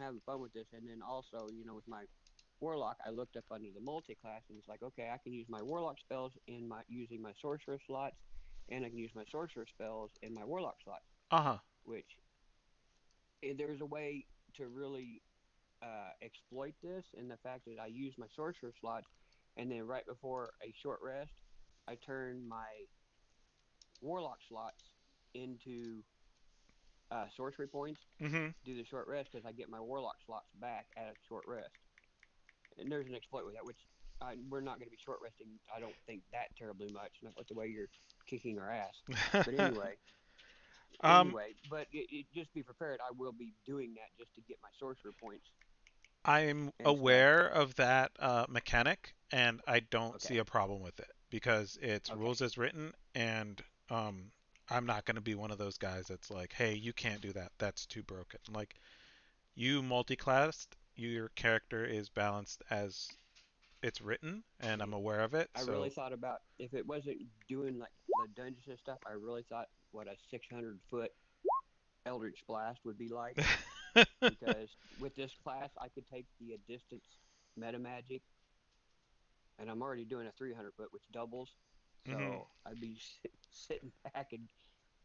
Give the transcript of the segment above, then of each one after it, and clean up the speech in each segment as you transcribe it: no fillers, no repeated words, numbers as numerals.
having fun with this. And then also, with my warlock, I looked up under the multi-class, and it's like, okay, I can use my warlock spells in my using my sorcerer slots, and I can use my sorcerer spells in my warlock slots. Uh-huh. Which there's a way to really exploit this, in the fact that I use my sorcerer slots, and then right before a short rest, I turn my warlock slots into sorcery points. Mm-hmm. Do the short rest because I get my warlock slots back at a short rest. And there's an exploit with that, which we're not going to be short resting. I don't think that terribly much, not with the way you're kicking our ass. But anyway, um, but just be prepared. I will be doing that just to get my sorcerer points I'm and stuff. aware of that mechanic, and I don't see Okay, a problem with it because it's okay, rules as written, and um, I'm not going to be one of those guys that's like, hey, you can't do that. That's too broken. Like, you multi-classed, your character is balanced as it's written, and I'm yeah. aware of it. I really So, thought about, if it wasn't doing like the dungeons and stuff. I really thought what a 600-foot Eldritch Blast would be like, because with this class I could take the distance meta magic, and I'm already doing a 300-foot, which doubles. hmm So I'd be sitting back and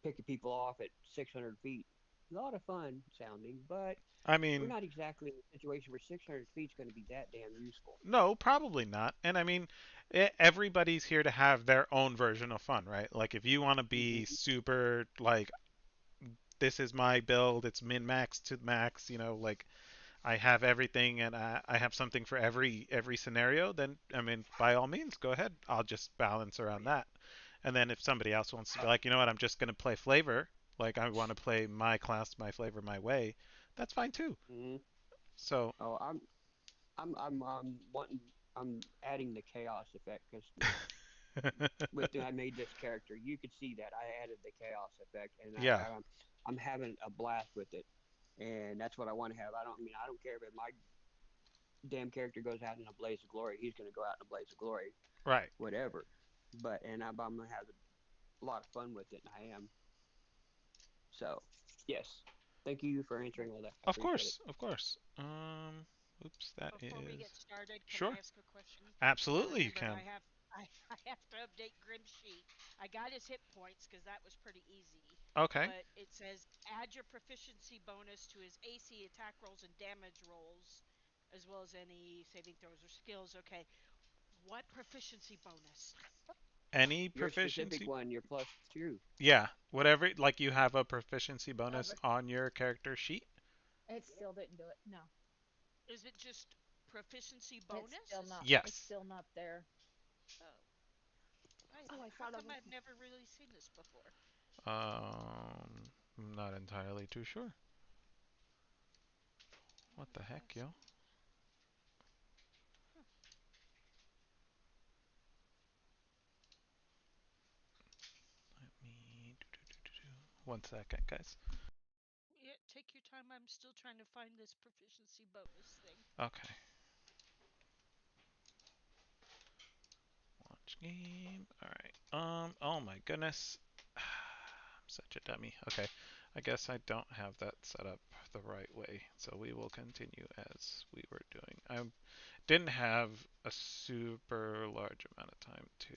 picking people off at 600 feet. A lot of fun sounding, but I we're mean, not exactly in a situation where 600 feet is going to be that damn useful. no, probably not. And I mean, everybody's here to have their own version of fun, right? Like, if you want to be Mm-hmm. super like this is my build, it's min max to max, like I have everything and I have something for every scenario, then I mean, by all means, go ahead. I'll just balance around that. And then if somebody else wants to be like, you know what, I'm just gonna play flavor, like I want to play my class, my flavor, my way, that's fine too. Mm-hmm. So, Oh, I'm wanting, I'm adding the chaos effect, because I made this character, you could see that I added the chaos effect, and yeah, I'm having a blast with it, and that's what I want to have. I don't care if my damn character goes out in a blaze of glory. He's going to go out in a blaze of glory, right. whatever. I'm going to have a lot of fun with it, and I am. So, yes, thank you for answering all that. I Of appreciate it. course, of course. Oops, that Before we is get started, can I sure. ask a question? I Absolutely, you remembered can. I have to update Grim's sheet. I got his hit points because that was pretty easy. Okay. But it says add your proficiency bonus to his AC attack rolls and damage rolls, as well as any saving throws or skills. Okay, what proficiency bonus? Any Your specific proficiency. one, your +2. Yeah, whatever. Like you have a proficiency Oh, bonus but on your character sheet. it still didn't do it. No, Is it just proficiency it's bonus? still not. It's Yes. still not there. Oh, Oh, I how thought it come was. I've never really seen this before? I'm not entirely too sure. What the heck, yo? Interesting. Huh. Let me. 1 second, guys. Yeah, take your time. I'm still trying to find this proficiency bonus thing. Okay. Launch game. All right. Oh my goodness. I'm such a dummy. Okay. I guess I don't have that set up the right way, so we will continue as we were doing. I didn't have a super large amount of time to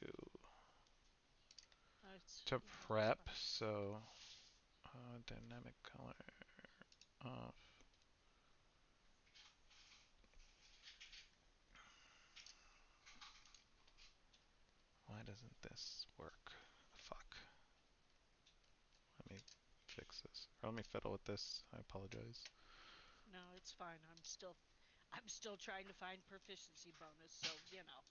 Yeah, that's prep, fine. so dynamic color off. Why doesn't this work? Fuck. Let me fix this. Or let me fiddle with this. I apologize. No, it's fine. I'm still trying to find proficiency bonus, so you know.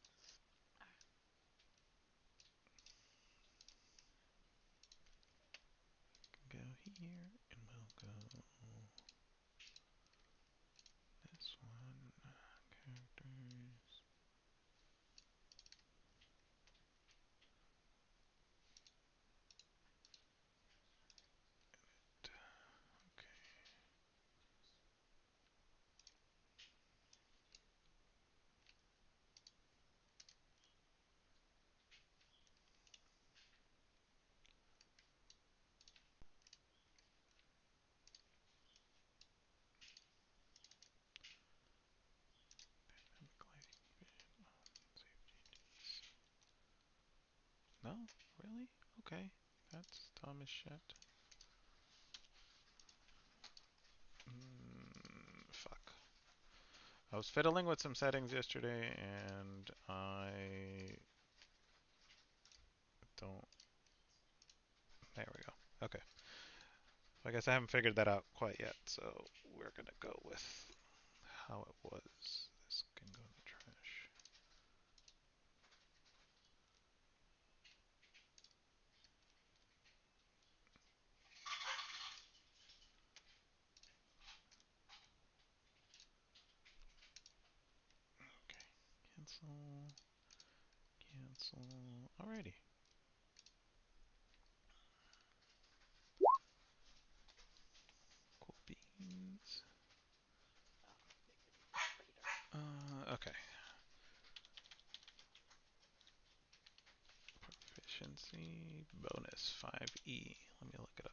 Go here, and we'll go this one. Characters. Okay. hell? Really? Okay. That's dumb as shit. Fuck. I was fiddling with some settings yesterday and I don't. There we go. Okay. I guess I haven't figured that out quite yet, so we're gonna go with how it was. This can go in the trash. Okay. Cancel. Cancel. Alrighty. Cool beans. Biggity boppity. Okay. Proficiency bonus 5E. Let me look it up.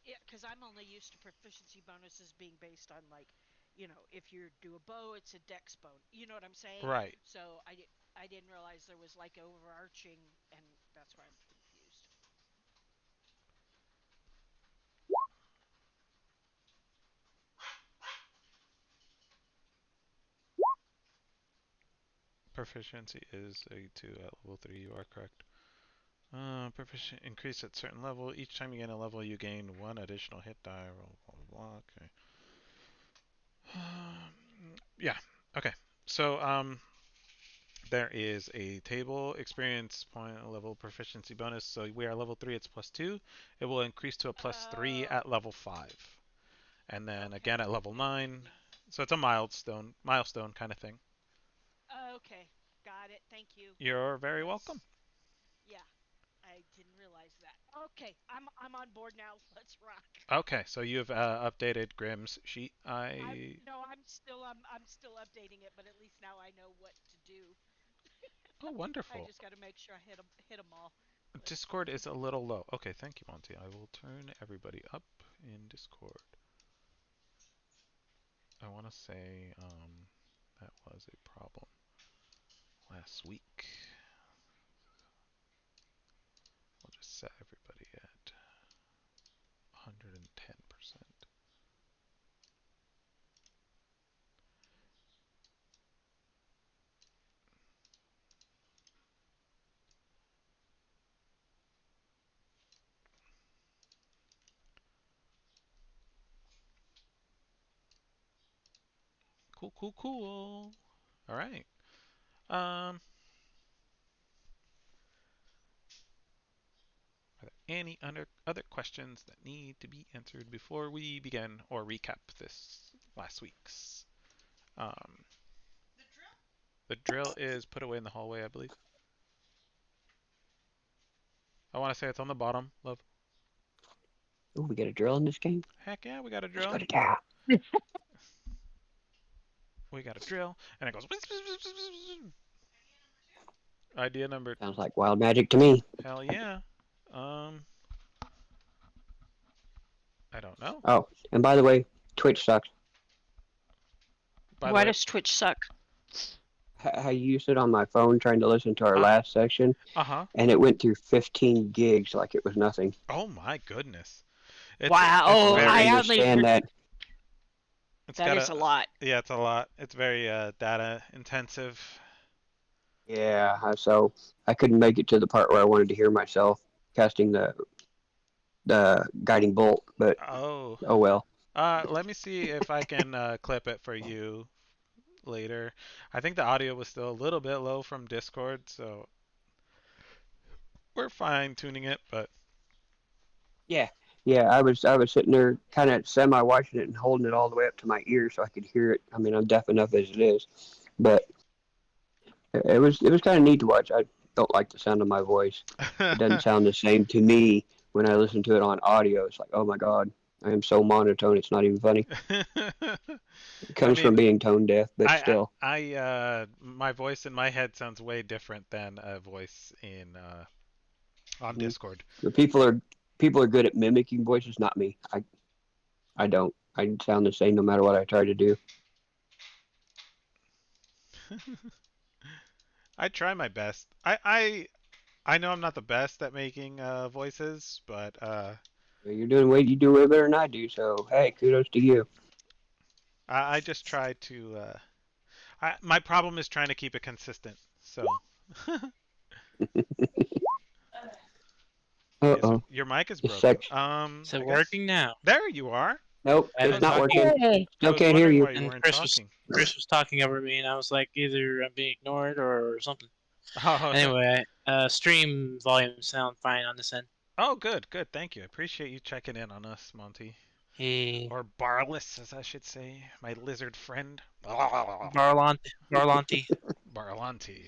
Yeah, because I'm only used to proficiency bonuses being based on like, if you do a bow, it's a dex bone. You know what I'm saying? Right. So I didn't realize there was like overarching, and that's why I'm confused. Proficiency is a 2 at level 3. You are correct. Proficient Okay. increase at certain level. Each time you gain a level, you gain one additional hit die. Blah blah blah. Okay. Yeah. Okay. So there is a table experience point level proficiency bonus. So we are level 3. It's +2. It will increase to a +3 Oh, at level 5, and then again okay. at level Thank 9. you. So it's a milestone kind of thing. Okay, got it. Thank you. You're very welcome. That's Yeah. I didn't realize that. Okay, I'm on board now. Let's rock. Okay, so you've updated Grimm's sheet. I'm I no, I'm still updating it, but at least now I know what to do. Oh, I wonderful. just got to make sure I hit them all. Let's Discord is see. a little low. Okay, thank you, Monty. I will turn everybody up in Discord. I want to say that was a problem last week. We'll just set everybody at 110%. Cool, cool, cool. All right. Um, are there any other questions that need to be answered before we begin or recap this last week's? Um, the drill is put away in the hallway, I believe. I want to say it's on the bottom, love. Oh, we get a drill in this game. Heck yeah, we got a Let's go drill. to town. We got a drill, and it goes. Idea number. Sounds like wild magic to me. Hell yeah. Um, I don't know. Oh, and by the way, Twitch sucks. By the Why way, does Twitch suck? I used it on my phone trying to listen to our uh, last section, huh. and it went through 15 gigs like it was nothing. Oh my goodness. Wow. It's And Oh, I don't I very. only. understand that. It's That got is a a. lot. Yeah, it's a lot. It's very data intensive. Yeah, so I couldn't make it to the part where I wanted to hear myself casting the guiding bolt, but Oh. oh well. Let me see if I can clip it for you later. I think the audio was still a little bit low from Discord, so we're fine tuning it, but Yeah, yeah. I was sitting there kind of semi watching it and holding it all the way up to my ear so I could hear it. I mean, I'm deaf enough as it is, but it was kind of neat to watch. I don't like the sound of my voice. It doesn't sound the same to me when I listen to it on audio. It's like, oh my god, I am so monotone. It's not even funny. It I comes from mean, being tone deaf, but still. my voice in my head sounds way different than a voice in on Mhm. Discord. But people are good at mimicking voices, not me. I don't. I sound the same no matter what I try to do. I try my best. I I know I'm not the best at making voices, but You do way better than I do. So hey, kudos to you. I just try to. My problem is trying to keep it consistent. So, Uh is oh. your mic is It's sec. broken? Is it I guess working now? there you are. Nope, I've I it's been was not talking, working. Hey. I Still was can't hear wondering you. why you and weren't Chris was talking. Chris was talking over me, and I was like, either I'm being ignored or something. Oh, Anyway, stream volume sound fine on this end. oh, good, good. Thank you. I appreciate you checking in on us, Monty. Hey, Or Barless, as I should say, my lizard friend. Barlanti, Barlanti.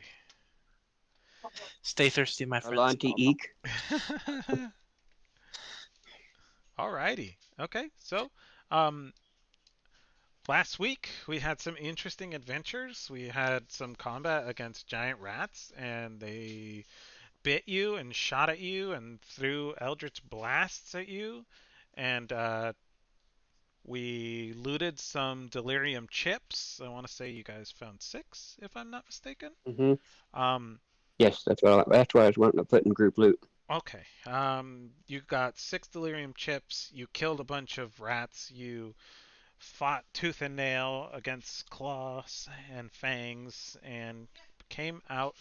stay thirsty, my friends. Alante Eek. Alrighty. Okay. So, um, last week we had some interesting adventures. We had some combat against giant rats, and they bit you and shot at you and threw eldritch blasts at you. And we looted some delirium chips. I want to say you guys found 6, if I'm not mistaken. Mm-hmm. Um, Yes, that's what I was wanting to put in group loot. okay. You got 6 delirium chips. You killed a bunch of rats. You fought tooth and nail against claws and fangs and came out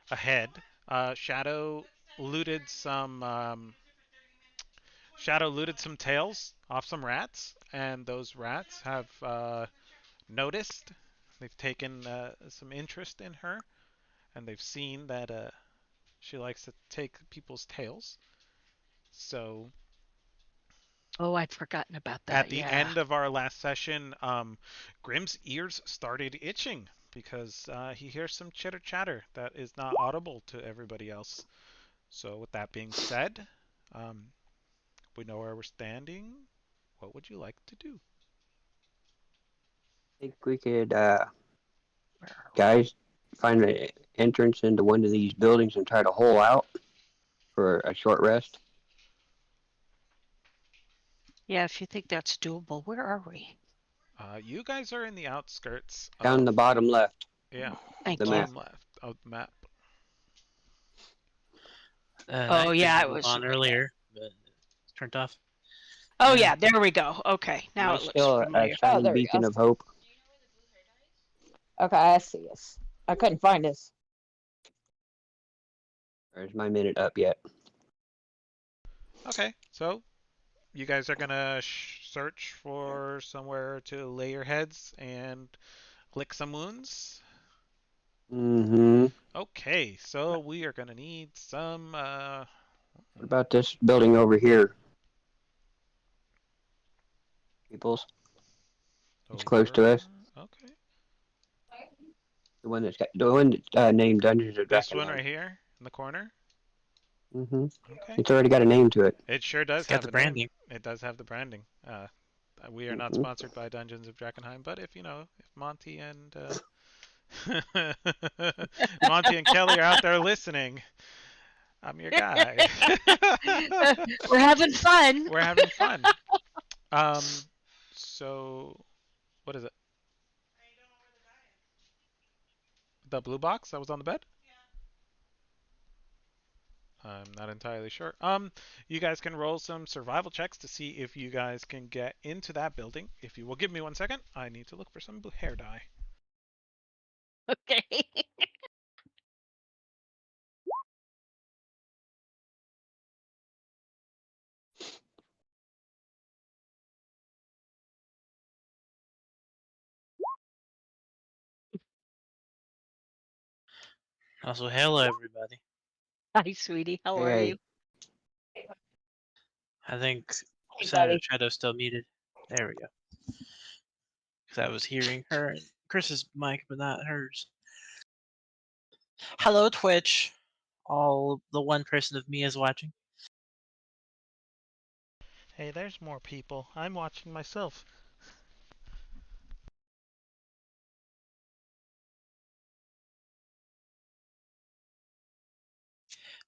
ahead. Shadow looted some tails off some rats, and those rats have noticed. They've taken some interest in her, and they've seen that she likes to take people's tails. So Oh, I'd forgotten about at that. the Yeah. end of our last session, Grim's ears started itching because he hears some chitter chatter that is not audible to everybody else. So, with that being said, um, we know where we're standing. What would you like to do? I think we could, Where are we? guys, find an entrance into one of these buildings and try to hole out for a short rest. Yeah, if you think that's doable, where are we? You guys are in the outskirts Down of, the bottom left yeah, of the Thank you. map. bottom left of the map. Oh, Night yeah, it vision was was on right there. earlier, but it's turned off. Oh, Yeah. yeah, there we go. Okay, Am now I it looks still a familiar. Oh, shining there we beacon go. of hope? Okay, I see us. I couldn't find us. Or is my minute up yet? Okay, so you guys are gonna search for somewhere to lay your heads and lick some wounds. Mm-hmm. Okay, so we are gonna need some. What about this building over here, peoples? It's close to Over. us. Okay, The one that's named Dungeons of this one Drakkenheim. right here in the corner. Mm-hmm. Okay, It's already got a name to it. it sure It's does got have the a name. branding. It does have the branding. We are not Mm-hmm. sponsored by Dungeons of Drakkenheim, but if Monty and Monty and Kelly are out there listening, I'm your guy. We're having fun. We're having fun. Um, so what is it? The blue box that was on the bed? I'm not entirely sure. You guys can roll some survival checks to see if you guys can get into that building. If you will give me 1 second, I need to look for some hair dye. Okay. Also, hello everybody. Hi, sweetie. How are Hey, you? I think Hey, Senator buddy. Shadow's still muted. There we go. Because I was hearing her and Chris's mic, but not hers. Hello, Twitch. All the one person of me is watching. Hey, there's more people. I'm watching myself.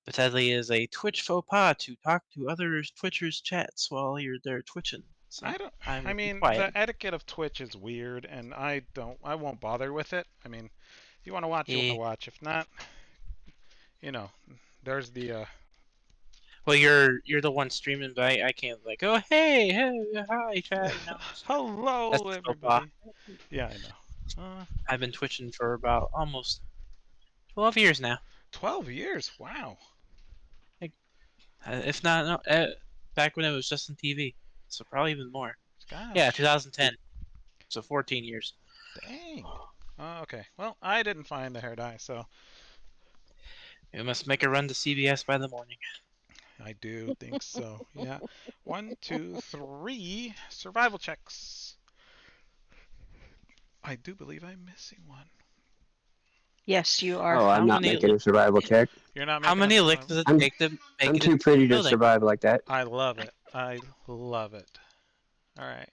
But sadly, it is a Twitch faux pas to talk to other Twitchers' chats while you're there twitching. I So don't. I I will be mean, quiet. the etiquette of Twitch is weird, and I don't. I won't bother with it. I mean, if you want to watch, you want to Eh, watch. If not, you know, There's the. Well, you're the one streaming, but I can't like, oh hey hi chat, you know. That's Hello, the faux pas. everybody. Yeah, I know. I've been twitching for about almost 12 years now. 12 years. Wow. If not, no, back when it was just on TV, so probably even more. Yeah, Gosh. 2010. So 14 years. Dang. Okay. Well, I didn't find the hair dye, so We must make a run to CBS by the morning. I do think so. Yeah. 1, 2, 3 survival checks. I do believe I'm missing one. Yes, you are. Oh, I'm How not many? making a survival check. You're not How making a many licks survival. does it I'm take to make I'm it into too the pretty to building? survive like that. I love it. I love it. All right.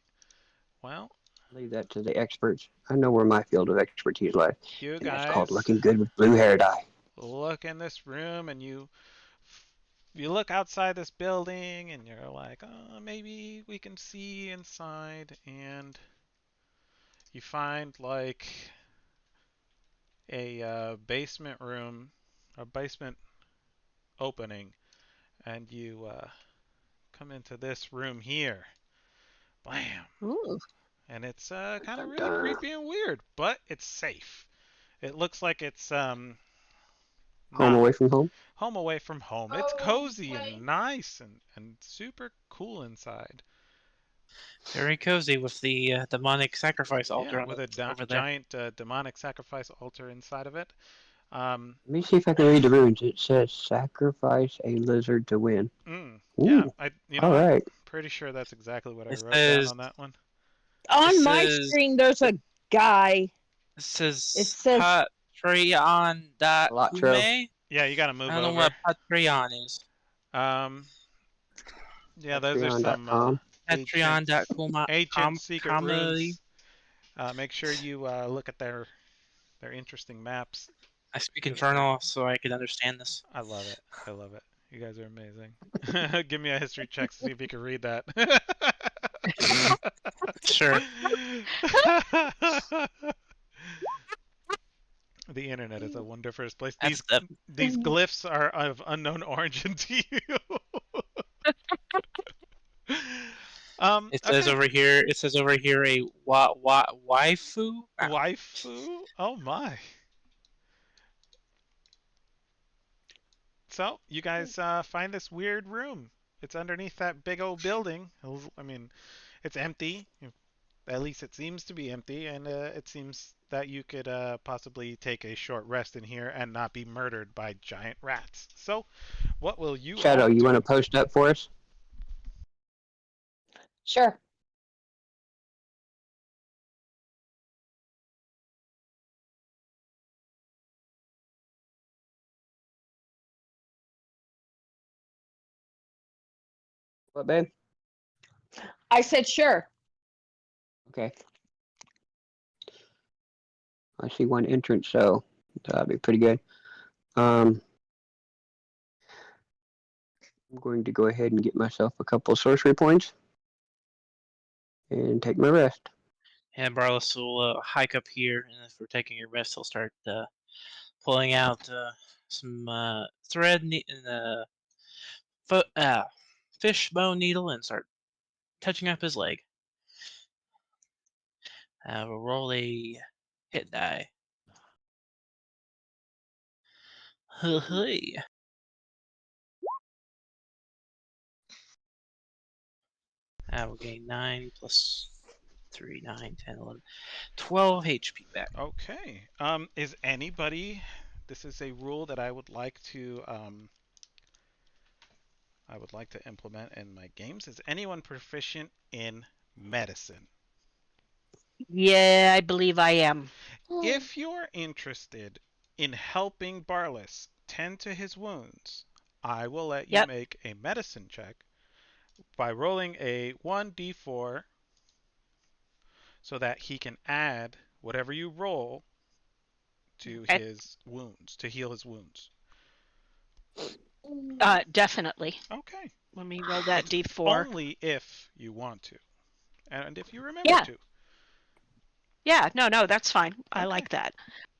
Well, Leave that to the experts. I know where my field of expertise lies, you and that's called guys looking good with blue hair dye. look in this room and you look outside this building and you're like, oh, maybe we can see inside, and you find like a basement room, a basement opening, and you come into this room here. Blam! Ooh. And it's Dun, kind of dun, really dun. creepy and weird, but it's safe. It looks like it's Home not away from home. home away from home. It's cozy and nice and super cool inside. Very cozy with the demonic sacrifice Yeah, altar on with the, a over there. giant demonic sacrifice altar inside of it. Um, Let me see if I can read the runes. It says sacrifice a lizard to win. yeah, Ooh, you know all what? right. Pretty sure that's exactly what I It wrote down says on that one. it On my says screen, there's a guy. it It says says Elatro. Patreon.kume. Yeah, you got to I move don't know what over. Patreon is. Um, yeah, those are some Patreon.com. ancient ancient Patreon.com secret comedy. runes. Make sure you look at their interesting maps. I speak Good stuff. Infernal so I can understand this. I love it. I love it. You guys are amazing. Give me a history check to see if you can read that. Sure. The internet is a wonderful place. That's These glyphs are of unknown origin to you. it says Okay. over here. It says over here a waifu. Waifu? Oh my. So, you guys find this weird room. It's underneath that big old building. I mean, it's empty. At least it seems to be empty, and it seems that you could possibly take a short rest in here and not be murdered by giant rats. So, what will you Shadow, all you want to do? post up for us? sure. What, babe? I said sure. Okay. I see one entrance, so that'll be pretty good. I'm going to go ahead and get myself a couple of sorcery points and take my rest. And Barlas will hike up here, and if we're taking a rest, he'll start pulling out some thread and fish bone needle and start touching up his leg. We'll roll a hit die. Hey. We'll gain 9 plus 3, 9, 10, 11, 12 HP back. Okay. Is anybody? This is a rule that I would like to implement in my games. Is anyone proficient in medicine? Yeah, I believe I am. If you're interested in helping Barlas tend to his wounds, I will let you Yep. make a medicine check by rolling a 1d4 so that he can add whatever you roll to Okay. his wounds, to heal his wounds. Definitely. Okay. Let me roll that It's D4. only if you want to, and if you remember Yeah. to. Yeah. No, that's fine. I Okay. like that.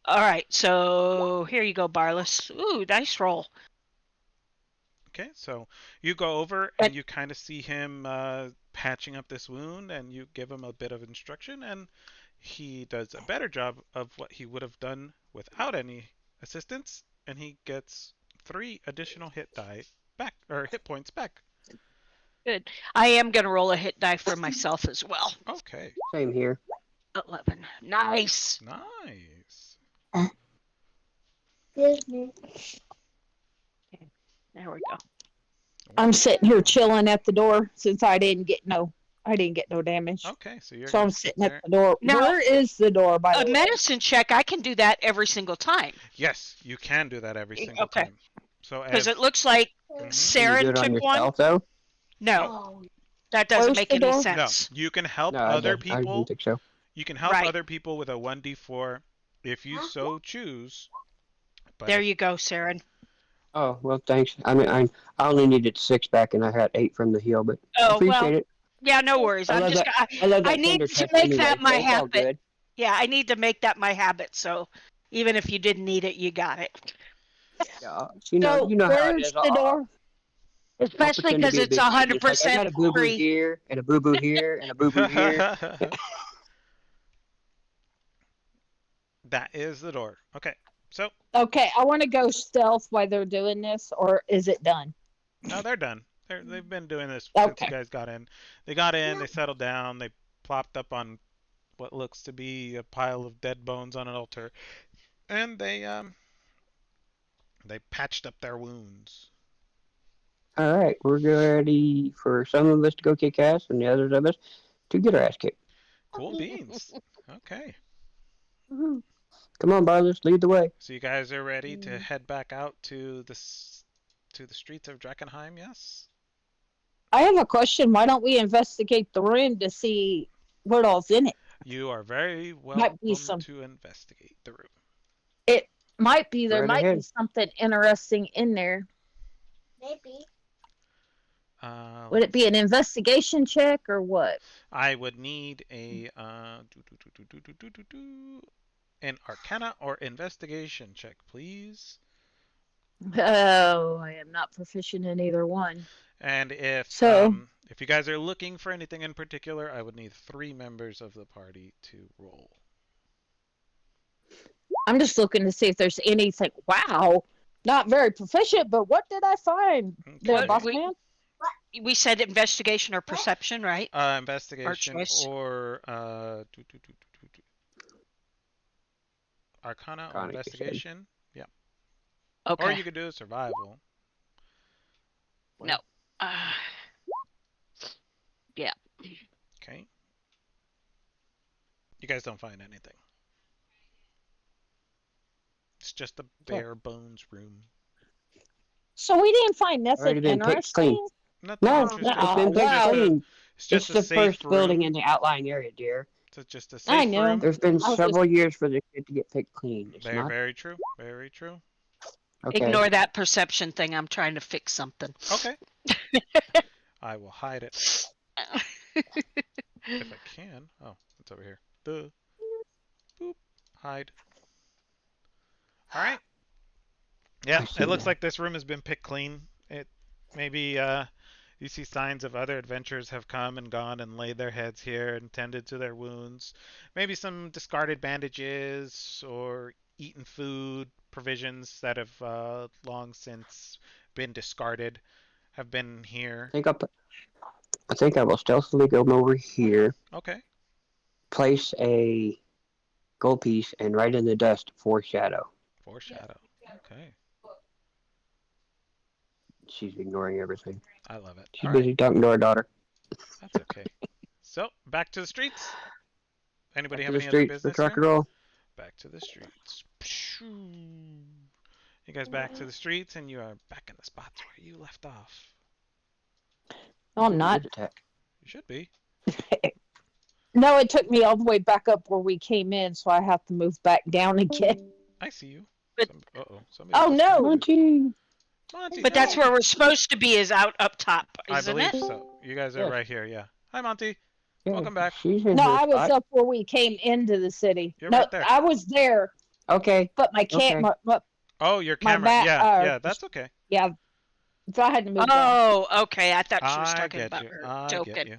All right. So here you go, Barless. Ooh, nice roll. Okay, so you go over But and you kind of see him patching up this wound, and you give him a bit of instruction, and he does a better job of what he would have done without any assistance, and he gets 3 additional hit die back, or hit points back. Good. I am going to roll a hit die for myself as well. Okay, Same here. 11. Nice. nice. There we go. I'm sitting here Wow. chilling at the door since I didn't get no damage. Okay, so you're So gonna I'm sit sitting at there. the door. Now, Where is the door, by a the way? medicine check, I can do that every single time. Yes, you can do that every single Okay. time. So Because it if looks like mhm. Can you do Saren it on took one. yourself though? No, that doesn't Where's make the any door? No, sense. you can help No, other I didn't people. think so. You can help Right. other people with a 1d4 if you so choose. But There if you go, Saren. Oh well, thanks. I mean, I only needed 6 back, and I had 8 from the heal, but I Oh, well, appreciate it. yeah, no worries. I I'm love just, that. I love I that need tender to touch make anyway, that my so it's all habit. good. Yeah, I need to make that my habit. So even if you didn't need it, you got it. Yeah, So you know how it where's is. the door? I'll Especially pretend to because be a it's big baby. It's like I 100% got a boo boo free. here, and a boo boo here, and a boo boo here. that is the door. Okay, so Okay, I want to go stealth while they're doing this, or is it done? no, they're done. They've been doing this since you Okay. guys got in. They got in, they settled down, they plopped up on what looks to be a pile of dead bones on an altar, and they patched up their wounds. All right, we're ready for some of us to go kick ass, and the others of us to get our ass kicked. Cool beans. Okay. Come on, Barless, lead the way. So you guys are ready to head back out to the streets of Drakkenheim, yes? I have a question. Why don't we investigate the room to see what all's in it? You are very Might be welcome some. to investigate the room. It might be. There Right might be ahead. something interesting in there. Would it Let's be an see. investigation check or what? I would need a an Arcana or Investigation check, please. Oh, I am not proficient in either one. And So if you guys are looking for anything in particular, I would need 3 members of the party to roll. I'm just looking to see if there's anything. Wow, not very proficient, but what did I find there, Okay. boss man? We said investigation or perception, right? Investigation choice. or Arcana or Arcana, you said. Investigation. Yeah. Or Okay. you could do a survival. No. Uh, yeah. Okay. You guys don't find anything. It's just a bare bones room. So we didn't find Already nothing been picked clean. interesting. Nothing No, it's interesting. been It's picked just Wow. a clean. it's It's just a the safe first building in room. the outlying area, dear. It's just a I safe know. room. There's been I was several just years for this shit to get picked clean. It's Very, not very true. Very true. okay. Ignore that perception thing. I'm trying to fix something. Okay. I will hide it if I can. Oh, it's over here. Duh. Boop. Hide. All right. Yeah, I see it looks that. like this room has been picked clean. It maybe you see signs of other adventurers have come and gone and laid their heads here and tended to their wounds. Maybe some discarded bandages or eaten food, provisions that have long since been discarded have been here. I think I will stealthily go over here, Okay. place a gold piece, and right in the dust, foreshadow. Foreshadow. Okay. She's ignoring everything. I love it. She's All right. busy talking to her daughter. That's okay. So, back to the streets. Anybody Back to have the any other streets. business Let's rock here? and roll. Back to the streets. You guys back to the streets, and you are back in the spots where you left off. no, I'm not. Attack. You should be. No, it took me all the way back up where we came in, so I have to move back down again. I see you. But Somebody Oh just turned. no! Monty. Monty, but that's no. where we're supposed to be is out up top, I isn't believe it? so. You guys are Yes. right here, yeah. Hi, Monty. Yeah, Welcome back. she's in No, her I was spot. up where we came into the city. You're No, right there. I was there, Okay. but my Okay. camera, Oh, your my camera. map, Yeah, that's okay. yeah, So I had to move down. Oh, okay. I thought she was I talking get about you. her I get token. you.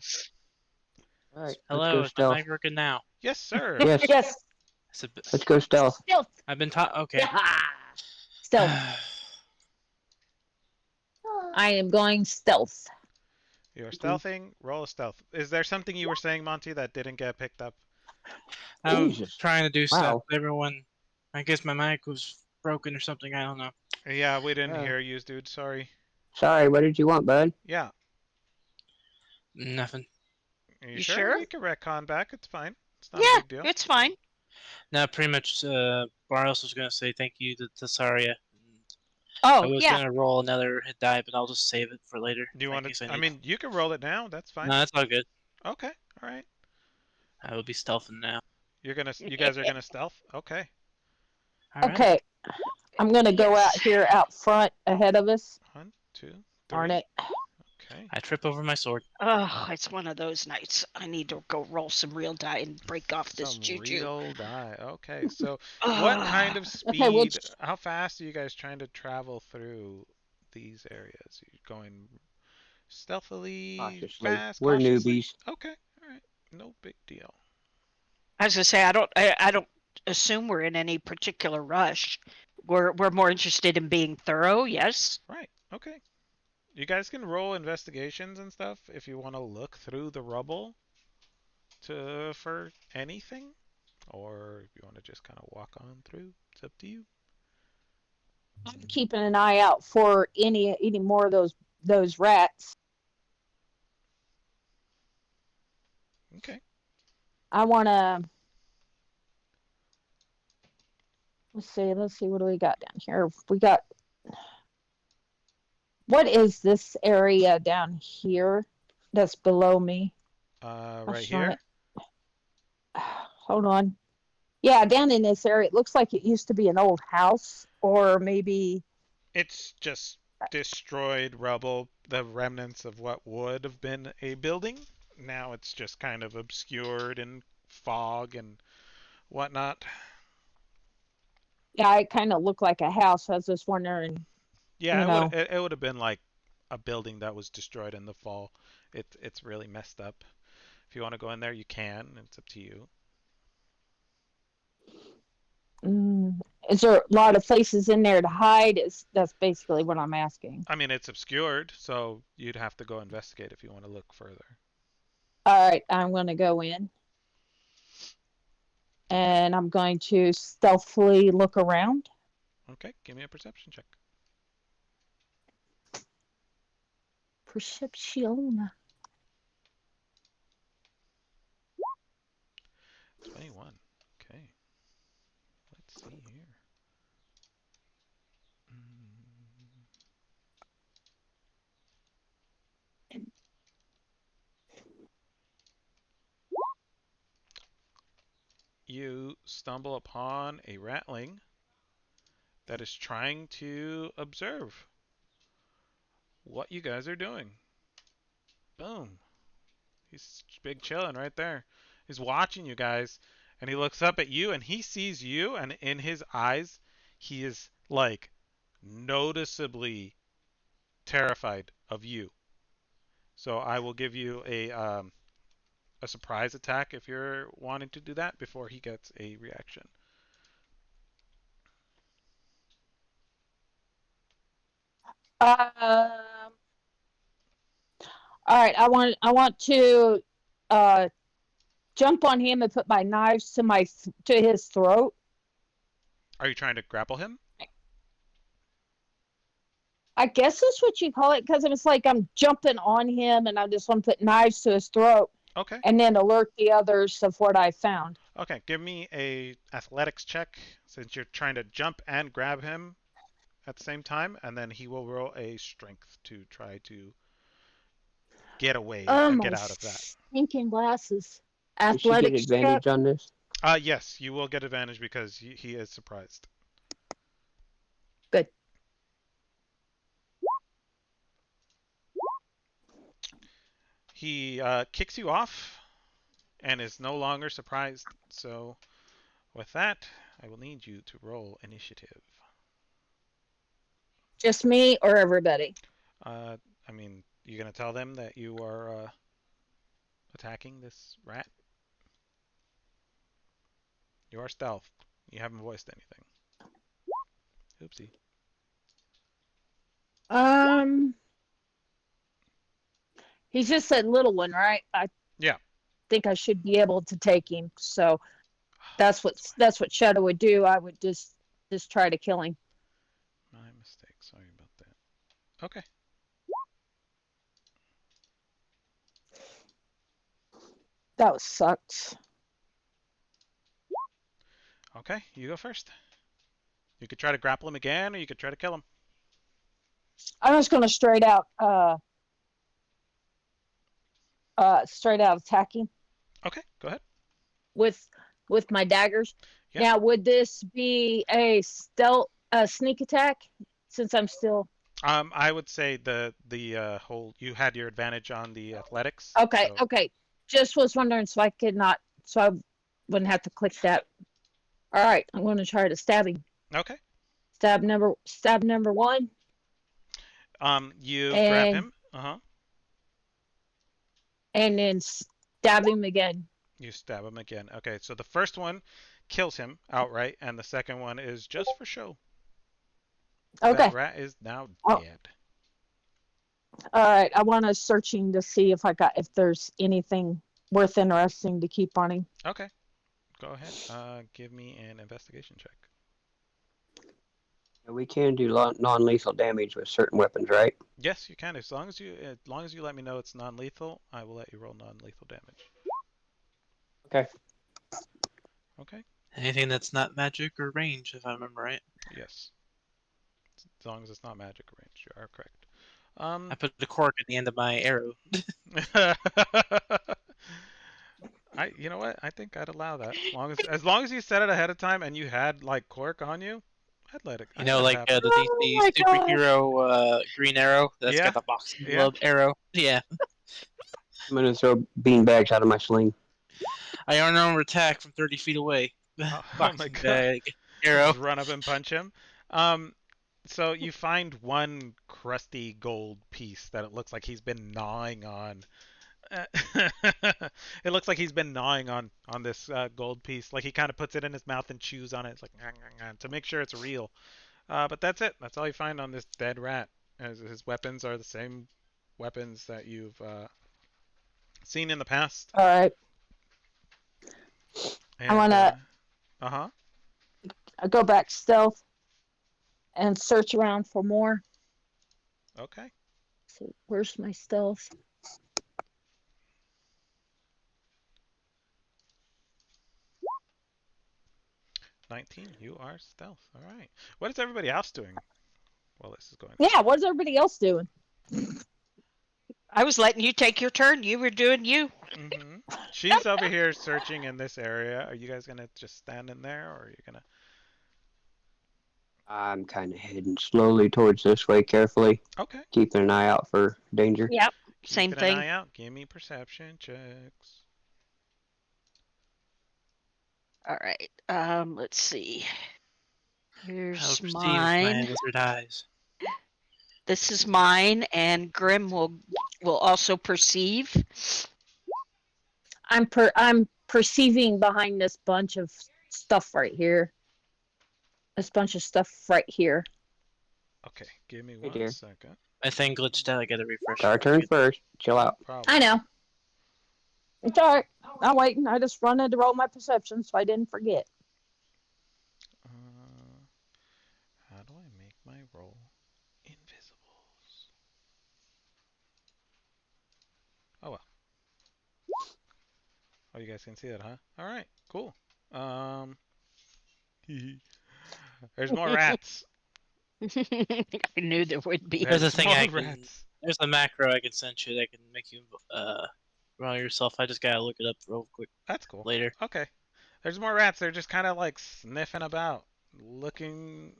All right, let's Hello, go is my stealth. mic working now? Yes, sir. Yes, Yes. It's a, let's go stealth. Stealth. I've been taught. Okay. Yeah. Stealth. I am going stealth. You're Mhm. stealthing. Roll a stealth. Is there something you were saying, Monty, that didn't get picked up? I'm Jesus, trying to do stuff. wow. Everyone, I guess my mic was broken or something. I don't know. Yeah, we didn't Uh, hear you, dude. Sorry. sorry, what did you want, bud? Yeah. Nothing. Are you You sure? sure? We can retcon back. It's fine. It's not a Yeah, big deal. it's fine. No, pretty much. Barros was gonna say thank you to Saria. I Oh, was yeah. gonna roll another hit die, but I'll just save it for later Do you in want to? case I I need. mean, you can roll it now. That's No, fine. that's all good. Okay. All right. I will be stealthing now. You're gonna. You guys are gonna stealth. Okay. All right. Okay. I'm going to go out Yes. here out front ahead of us. 1, 2, Darn 3. it. Okay. I trip over my sword. Oh, it's one of those nights. I need to go roll some real die and break off this Some juju. real die. Okay. So, what kind Ugh. of Okay, speed? which How fast are you guys trying to travel through these areas? Are you going stealthily, Cautiously. fast, We're cautiously? newbies. Okay. All right. No big deal. I was gonna say I don't assume we're in any particular rush. We're more interested in being thorough. Yes. Right. Okay. You guys can roll investigations and stuff if you want to look through the rubble to for anything, or if you want to just kind of walk on through. It's up to you. I'm keeping an eye out for any more of those rats. Okay. I want to let's see what do we got down here? We got what is this area down here that's below me? Right Gosh darn here. it. Hold on. Yeah, down in this area, it looks like it used to be an old house, or maybe. It's just destroyed rubble, the remnants of what would have been a building. Now it's just kind of obscured in fog and whatnot. Yeah, it kind of looked like a house. I was just wondering, Yeah, you know. it would have been like a building that was destroyed in the fall. It's really messed up. If you want to go in there, you can. It's up to you. Mm, is there a lot of places in there to hide? Is that's basically what I'm asking. I mean, it's obscured, so you'd have to go investigate if you want to look further. All right, I'm going to go in and I'm going to stealthily look around. Okay, give me a perception check. Perception. 21. Okay, let's see here. Mm. You stumble upon a ratling that is trying to observe what you guys are doing. Boom. He's big chilling right there. He's watching you guys, and he looks up at you, and he sees you, and in his eyes, he is like noticeably terrified of you. So I will give you a surprise attack if you're wanting to do that before he gets a reaction. Um. All right, I want to uh jump on him and put my knives to his throat. Are you trying to grapple him? I guess that's what you call it because it's like I'm jumping on him and I just want to put knives to his throat Okay. and then alert the others of what I found. Okay, give me a athletics check since you're trying to jump and grab him at the same time, and then he will roll a strength to try to get away, Oh, get my out of that. stinking glasses. Does she get Athletics check. advantage on this? Yes, you will get advantage because he is surprised. Good. He kicks you off and is no longer surprised. So, with that, I will need you to roll initiative. Just me or everybody? Uh, I mean, you gonna tell them that you are attacking this rat? You are stealth. You haven't voiced anything. Oopsie. Um, he's just a little one, right? I Yeah. think I should be able to take him. So That's why. that's what Shadow would do. I would just try to kill him. My mistake. Sorry about that. Okay. That was sucks. Okay. You go first. You could try to grapple him again, or you could try to kill him. I'm just gonna straight out attacking Okay. Go ahead. with my daggers. Yeah. Now, would this be a sneak attack? Since I'm still I would say the whole you had your advantage on the athletics, okay. so Okay, just was wondering so I could not, so I wouldn't have to click that. All right, I'm going to try to stab him. okay. Stab number one, You grab and him. Uh huh. then stab him again. You stab him again. Okay, so the first one kills him outright, and the second one is just for show. That Okay. rat is now Oh, dead. all right. I want to searching to see if there's anything worth interesting to keep on him. Okay, go ahead. Give me an investigation check. We can do non-lethal damage with certain weapons, right? Yes, you can. As long as you let me know it's non-lethal, I will let you roll non-lethal damage. Okay. Okay. Anything that's not magic or range, if I remember right. Yes. As long as it's not magic range, you are correct. I Um. put a cork at the end of my arrow. You know what? I think I'd allow that as long as you said it ahead of time and you had like cork on you, You I'd know, let it like happen. the Oh DC my gosh! superhero green arrow that's Yeah, got the boxing yeah. glove arrow. Yeah, I'm gonna throw bean bags out of my sling. I unarmed attack from 30 feet away. Oh my Boxing god. bag arrow. Just run up and punch him. Um, so you find one crusty gold piece that it looks like he's been gnawing on. It looks like he's been gnawing on this gold piece. Like he kind of puts it in his mouth and chews on it. It's like to make sure it's real. But that's it. That's all you find on this dead rat. His weapons are the same weapons that you've seen in the past. All right, I And want to huh. go back stealth and search around for more. Okay. So where's my stealth? 19. You are stealth. All right. What is everybody else doing while this is going on? Yeah, what's everybody else doing? I was letting you take your turn. You were doing you. Mm-hmm. She's over here searching in this area. Are you guys gonna just stand in there, or are you gonna? I'm kind of heading slowly towards this way, carefully, Okay. keeping an eye out for danger. Yep. Same Keeping an thing. eye out. Give me perception checks. All right. Let's see. I will Here's perceive with my mine. wizard eyes. This is mine, and Grim will also perceive. I'm perceiving behind this bunch of stuff right here. This bunch of stuff right here. Okay. Give me Hey, one dear. second. My thing glitched out. I gotta refresh It's it our real turn quick. first. Chill No out. problem. I know. It's all right. I'm waiting. I just wanted to roll my perception so I didn't forget. Uh, how do I make my roll invisibles? Oh well. Oh, you guys can see that, huh? All right. Cool. Um. There's more rats. I knew there would be. There's a There's thing more I can. rats. There's a macro I can send you that can make you roll yourself. I just gotta look it up real quick That's cool. later. Okay. There's more rats. They're just kind of like sniffing about, looking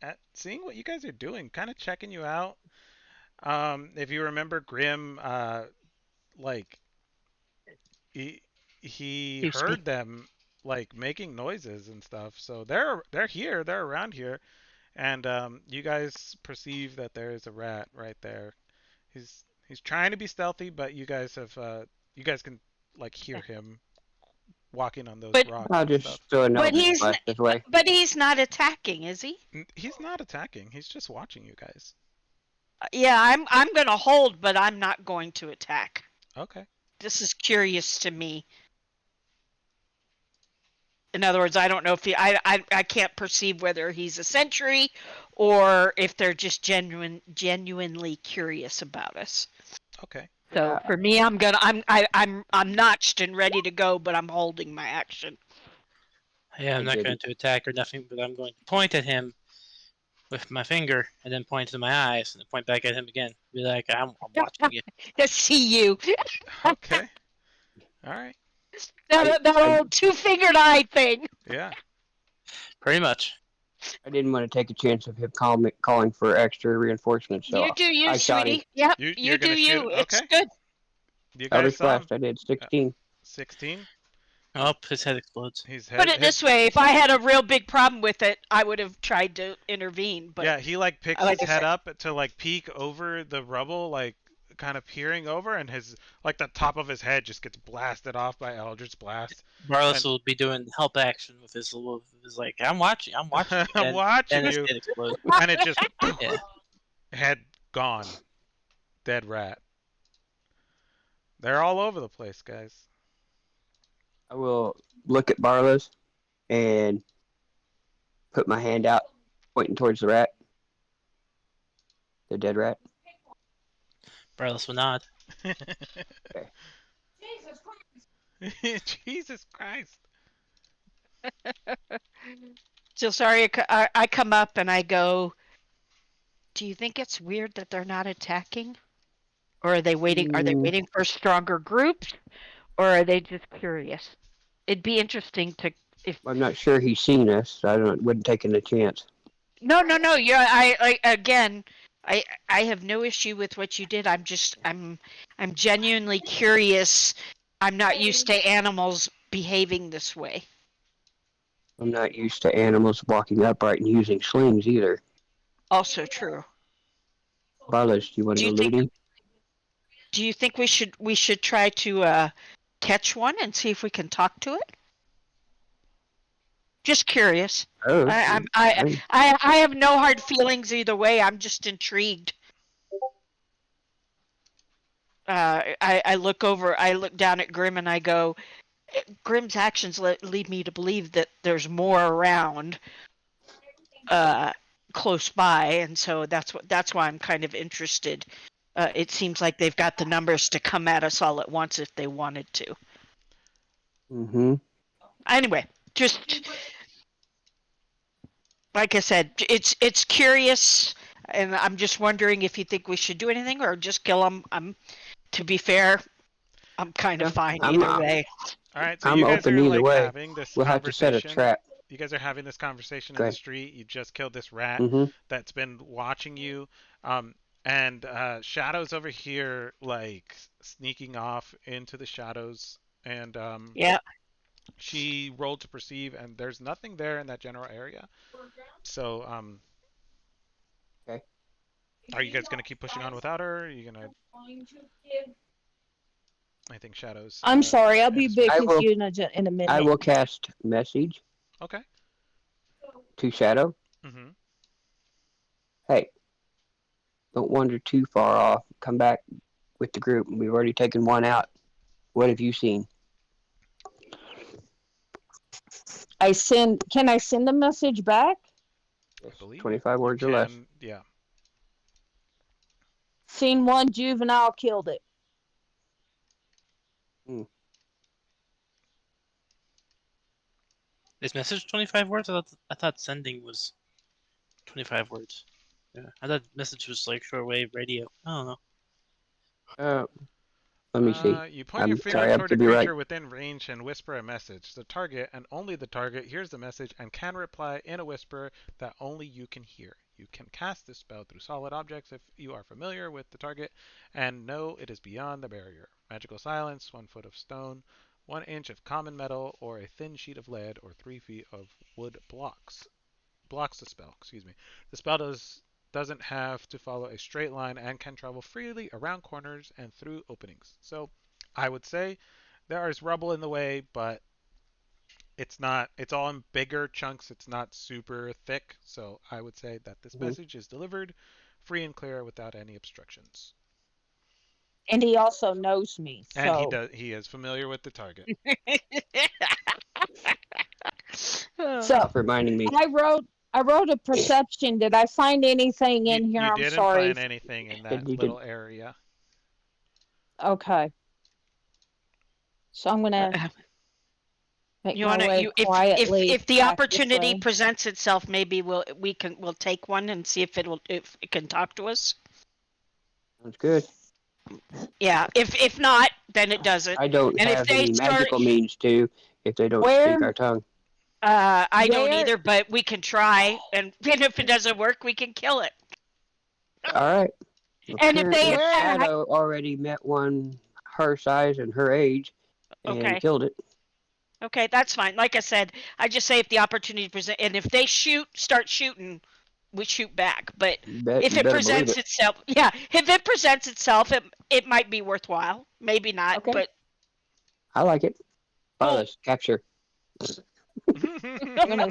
at, seeing what you guys are doing, kind of checking you out. If you remember, Grim, like he he Excuse heard them like making noises and stuff. So they're here. They're around here, and you guys perceive that there is a rat right there. He's trying to be stealthy, but you guys can like hear him walking on those But rocks I'll and stuff. just throw an but eldritch he's blast this way. but he's not attacking, is he? He's not attacking. He's just watching you guys. Yeah, I'm going to hold, but I'm not going to attack. Okay. This is curious to me. In other words, I don't know if I can't perceive whether he's a sentry or if they're just genuinely curious about us. Okay. So Yeah, for me, I'm notched and ready to go, but I'm holding my action. Yeah, I I'm not going didn't. to attack or nothing, but I'm going to point at him with my finger and then point to my eyes and then point back at him again. Be like, I'm watching you. To see you, Okay. All right. I, that I, old two-fingered eye thing. Yeah. Pretty much. I didn't want to take a chance of him calling for extra reinforcements, You so do you, I shot him. sweetie. Yep, You're you do gonna shoot him. you. It's Okay. good. You guys Eldritch saw him. blast. I did Uh, 16. 16. Oh, his head explodes. He's Put head it head. this way: if I had a real big problem with it, I would have tried to intervene. But Yeah, he like picks like his I head said, up to like peek over the rubble, like kind of peering over, and his like the top of his head just gets blasted off by Eldritch Blast. Barlas And will be doing help action with his like, I'm watching you. I'm watching Then his you, head explodes. and it just Yeah. head gone, dead rat. They're all over the place, guys. I will look at Barlow's and put my hand out, pointing towards the rat, the dead rat. Barlas will nod. Okay. Jesus Christ. so sorry. I come up and I go. Do you think it's weird that they're not attacking, or are they waiting? Are they Mm, waiting for stronger groups, or are they just curious? It'd be interesting to if. I'm not sure he's seen us. So I don't wouldn't taking a chance. No, no, no. Yeah, I again. I have no issue with what you did. I'm genuinely curious. I'm not used to animals behaving this way. I'm not used to animals walking upright and using slings either. Also true. Barlow's, do you want to Do go you think looting? we should try to catch one and see if we can talk to it? Just curious. Oh, I I'm, fine. I have no hard feelings either way. I'm just intrigued. I look over. I look down at Grim and I go. Grim's actions lead me to believe that there's more around, uh, close by, and so that's why I'm kind of interested. It seems like they've got the numbers to come at us all at once if they wanted to. Mm-hmm. Anyway, just like I said, it's curious, and I'm just wondering if you think we should do anything or just kill them. To be fair, I'm kind of Yeah, fine I'm either way. All right, so I'm you guys open are either like way. having this We'll have to set a conversation. trap. You guys are having this conversation in the Okay. street. You just killed this rat Mm-hmm. that's been watching you. And Shadow's over here, like sneaking off into the shadows. And Yeah. she rolled to perceive, and there's nothing there in that general area. So, Okay. are you guys gonna keep pushing on without her? Are you gonna? I think Shadow's I'm sorry. I'll at be his back I phone. with will. you in a I minute. will cast message Okay. to Shadow. Mm-hmm. Hey, don't wander too far off. Come back with the group. We've already taken one out. What have you seen? Can I send a message back? I Yes. believe 25 you words or less. can. Yeah. Seen one juvenile killed it. Hmm. Is message 25 words? I thought sending was 25 words. Yeah. I thought message was like shortwave radio. I don't know. Uh, let me see. You point your I'm finger sorry. I have toward to a be right. creature within range and whisper a message. The target, and only the target, hears the message and can reply in a whisper that only you can hear. You can cast this spell through solid objects if you are familiar with the target and know it is beyond the barrier. Magical silence, 1 foot of stone, 1 inch of common metal, or a thin sheet of lead, or 3 feet of wood blocks. blocks the spell. Excuse me. The spell doesn't have to follow a straight line and can travel freely around corners and through openings. So I would say there is rubble in the way, but it's not. It's all in bigger chunks. It's not super thick. So I would say that this Mhm. message is delivered free and clear without any obstructions. And he also knows me. And he So does. He is familiar with the target. so Stop reminding me. I wrote a perception. Did I find anything You in here? you I'm didn't sorry. find anything in that And you little did. area. Okay. So I'm gonna make You my want to way you if quietly if the back this opportunity way. presents itself, maybe we'll take one and see if it can talk to us. Sounds good. Yeah. If not, then it doesn't. I don't And if have they any start, magical means to if they don't Where speak our tongue. I don't where either, but we can try, and if it doesn't work, we can kill it. All right. And if they Apparently, where attack, Shadow already met one her size and her age and okay, killed it. okay, that's fine. Like I said, I just say if the opportunity present, and if they start shooting, we shoot back. But if You it better believe presents it. itself, yeah, if it presents itself, it might be worthwhile. Maybe not, okay. but I like it. cool. Let's capture. I'm gonna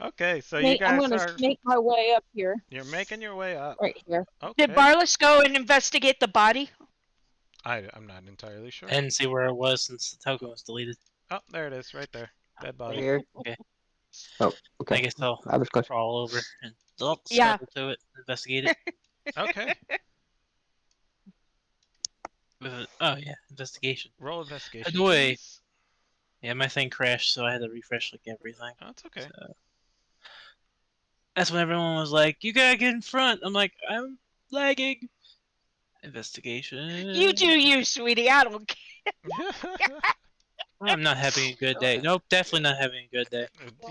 Okay, so you I'm guys gonna are make my way up here. you're making your way up. Right here. Did Okay. Barlis go and investigate the body? I'm not entirely sure. I didn't see where it was since the token was deleted. Oh, there it is, right there. Dead Right body. here. Okay. Oh, I okay. guess I'll I was close. crawl over and Yeah. scuttle to it, investigate it. Okay. Oh yeah, investigation. Roll By investigation, the way, please. yeah, my thing crashed, so I had to refresh like everything. Oh, it's okay. So that's when everyone was like, "You gotta get in front." I'm like, "I'm lagging." You do Investigation. you, sweetie. I don't care. I'm not having a good day. Nope, definitely not having a good day.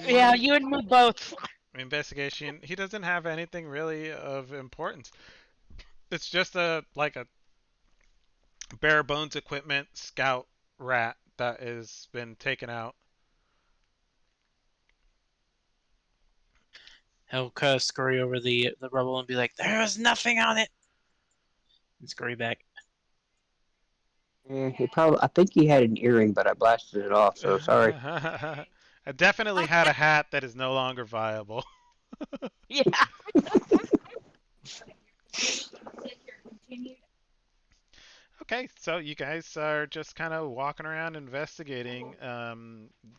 Yeah, The you and me both. investigation, he doesn't have anything really of importance. It's just a bare bones equipment scout rat that has been taken out. He'll kind of scurry over the rubble and be like, "There's nothing on it," and scurry back. Yeah, he probably. I think he had an earring, but I blasted it off. So sorry. I definitely had a hat that is no longer viable. Yeah. Okay, so you guys are just kind of walking around investigating.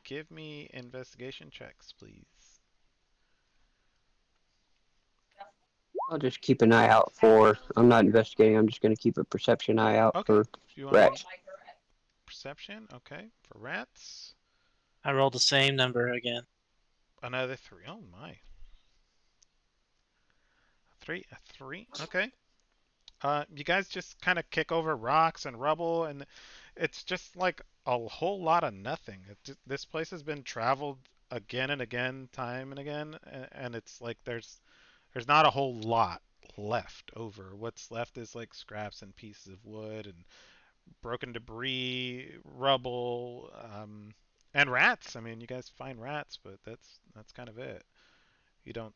Give me investigation checks, please. I'll just keep an eye out for. I'm not investigating. I'm just going to keep a perception eye out Okay, for if you want to rats. perception, okay, for rats, I rolled the same number again. another three. Oh my, a three. Okay. You guys just kind of kick over rocks and rubble, and it's just like a whole lot of nothing. This place has been traveled again and again, time and again, and it's like there's not a whole lot left over. What's left is like scraps and pieces of wood and broken debris, rubble, and rats. I mean, you guys find rats, but that's kind of it. You don't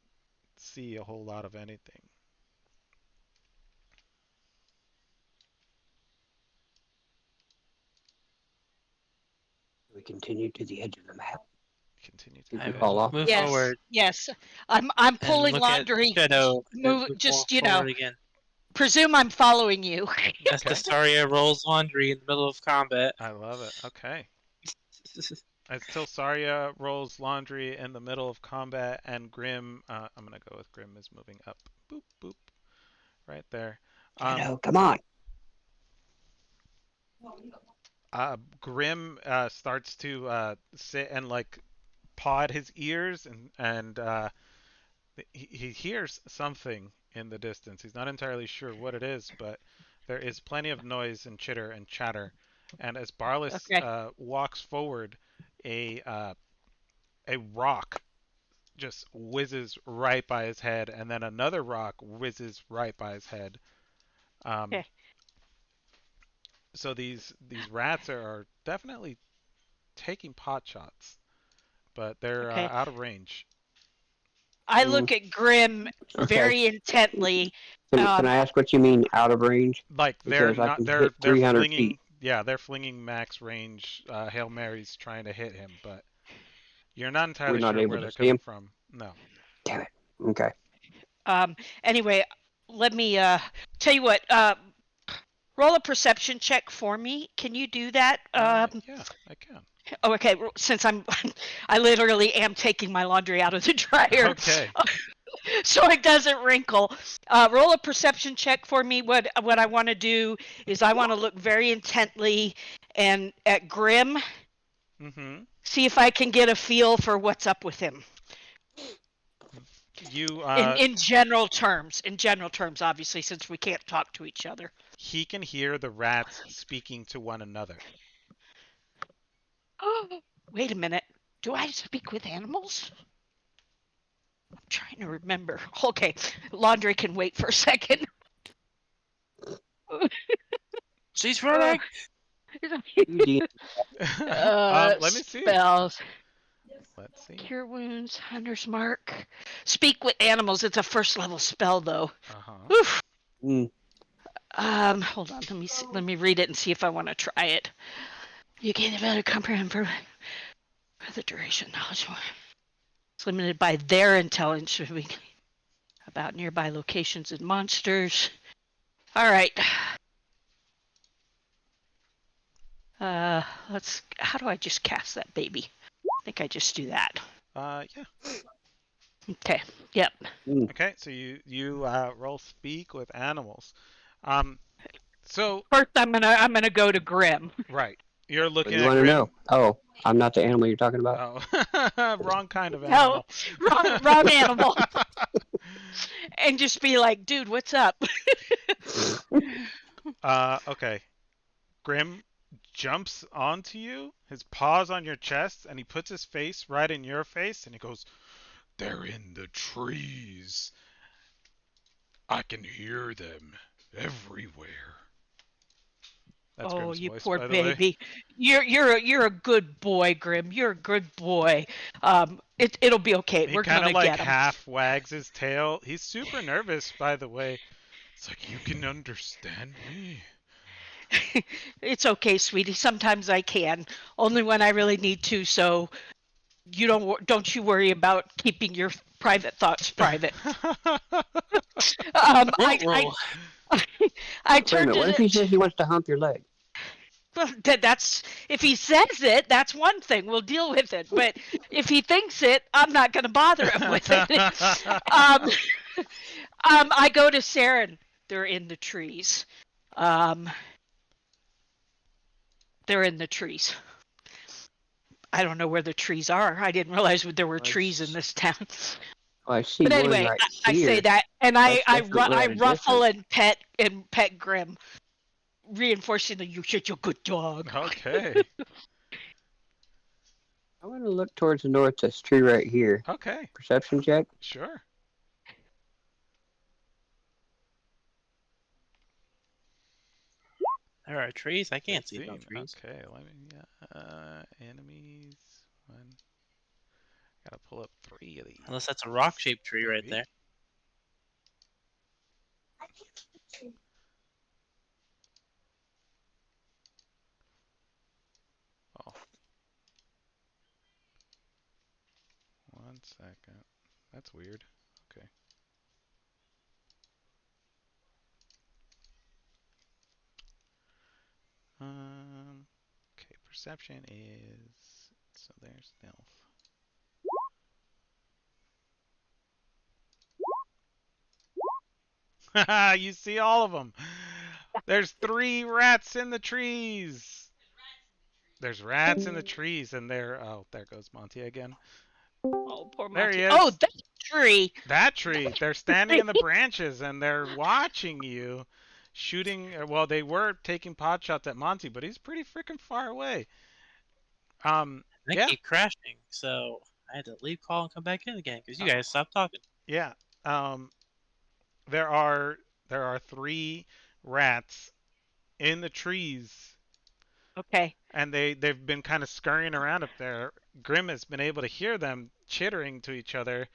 see a whole lot of anything. We continue to the edge of the map. Continue to Did the we I edge fall of will the off? move map. Yes. forward Yes. I'm and pulling look at laundry. Shadow. Move. Move Just forward again. presume I'm following you. As Okay, Dastaria rolls laundry in the middle of combat. I love it. Okay. Until Saria rolls laundry in the middle of combat, and Grim, I'm gonna go with Grim is moving up. Boop boop, right there. Um, Shadow, come on. Grim starts to sit and like paw at his ears, and he hears something in the distance. He's not entirely sure what it is, but there is plenty of noise and chitter and chatter. And as Barlis Okay. walks forward, a uh, a rock just whizzes right by his head, and then another rock whizzes right by his head. Um, Okay. so these rats are definitely taking pot shots, but they're Okay. out of range. I look at Grim Okay. very intently. Can I ask what you mean out of range? Like they're Because I not can hit they're 300 flinging feet. yeah, they're flinging max range Hail Marys trying to hit him, but you're not We're entirely not sure able where to they're see coming him. from. No. Damn it. Okay. Anyway, let me tell you what. Roll a perception check for me. Can you do that? Yeah, I can. Oh, okay. Since I literally am taking my laundry out of the dryer, Okay. so it doesn't wrinkle. Roll a perception check for me. What I want to do is I want to look very intently and at Grim. Mm-hmm. See if I can get a feel for what's up with him. You In general terms, obviously, since we can't talk to each other. he can hear the rats speaking to one another. Oh, wait a minute. Do I speak with animals? I'm trying to remember. Okay, laundry can wait for a second. She's running. You D- Let me see. Spells. Let's see. Cure wounds, hunter's mark. Speak with animals. It's a first level spell though. Uh-huh. Oof. mm, Hold on. Let me see. Let me read it and see if I want to try it. You gain a better comprehend for the duration knowledge. It's limited by their intelligence about nearby locations and monsters. All right. Let's. How do I just cast that baby? I think I just do that. Yeah. Okay. Yep. Okay, so you roll speak with animals. So First, I'm gonna go to Grim. right, you're what do looking you at want to Grim. know? Oh, I'm not the animal you're talking about. Oh, wrong kind of No, animal. wrong animal. And just be like, dude, what's up? Okay. Grim jumps onto you, his paws on your chest, and he puts his face right in your face, and he goes, "They're in the trees. I can hear them everywhere." That's Oh, Grim's you voice, poor by the way. baby. You're a good boy, Grim. You're a good boy. It'll be okay. He We're kind of gonna like get him. half wags his tail. He's super nervous, by the way. It's like, you can understand me. It's okay, sweetie. Sometimes I can, only when I really need to. So you don't you worry about keeping your private thoughts private. Roll. I Wait a turned minute. What if he says he wants to hump your leg? that's if he says it, that's one thing. We'll deal with it. But if he thinks it, I'm not going to bother him with it. I go to Saren. They're in the trees. They're in the trees. I don't know where the trees are. I didn't realize there were trees in this town. Oh, I see But one anyway, right I say here. that, and That's definitely I at a ruffle distance. and pet Grim, reinforcing that you're such a good dog. Okay. I want to look towards the north. This tree right here. Okay. Perception check. Sure. There are trees. I can't see no 15. trees. Okay, let me enemies. One. Gotta pull up 3 of these. Unless that's a rock-shaped tree right Maybe. there. Oh. 1 second. That's weird. Okay. Okay, perception is so there's stealth. Haha, you see all of them. There's 3 rats in the trees. There's rats in the trees, and there goes Monty again. Oh, poor There he Monty. Oh, is. that tree. That tree. They're standing in the branches, and they're watching you, shooting. Well, they were taking pot shots at Monty, but he's pretty freaking far away. I Yeah, keep crashing, so I had to leave call and come back in again because you guys stopped talking. yeah. There are 3 rats in the trees, Okay. and they've been kind of scurrying around up there. Grim has been able to hear them chittering to each other.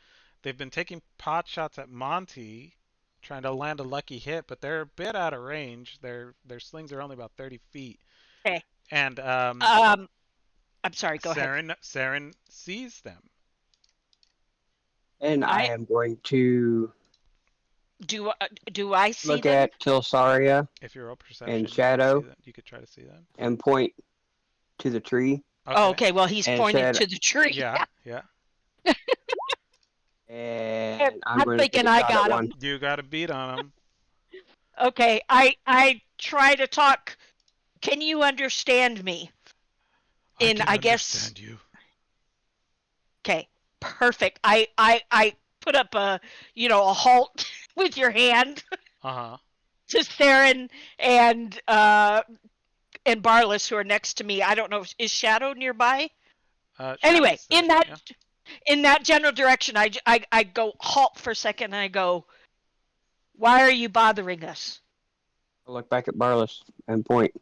They've been taking pot shots at Monty, trying to land a lucky hit, but they're a bit out of range. Their slings are only about 30 feet. Okay. And I'm sorry. Go ahead. Saren sees them. And I I am going to do. Do I see look them? at Tilsaria If you roll perception, and you can see Shadow them. You could try to see them. and point to the tree Oh, Okay. okay. Well, he's and pointed said, to the tree. Yeah, yeah. and I'm I'm going to take thinking a I shot at got one. him. You got a beat on them. Okay. I try to talk. Can you understand me? I In can I guess. understand you. Okay. Perfect. I put up a halt with your hand Uh-huh. to Theron and Barless, who are next to me. I don't know. Is Shadow nearby? Anyway, Shadow's there. Yeah. in that general direction, I go halt for a second and I go, why are you bothering us? I look back at Barless and point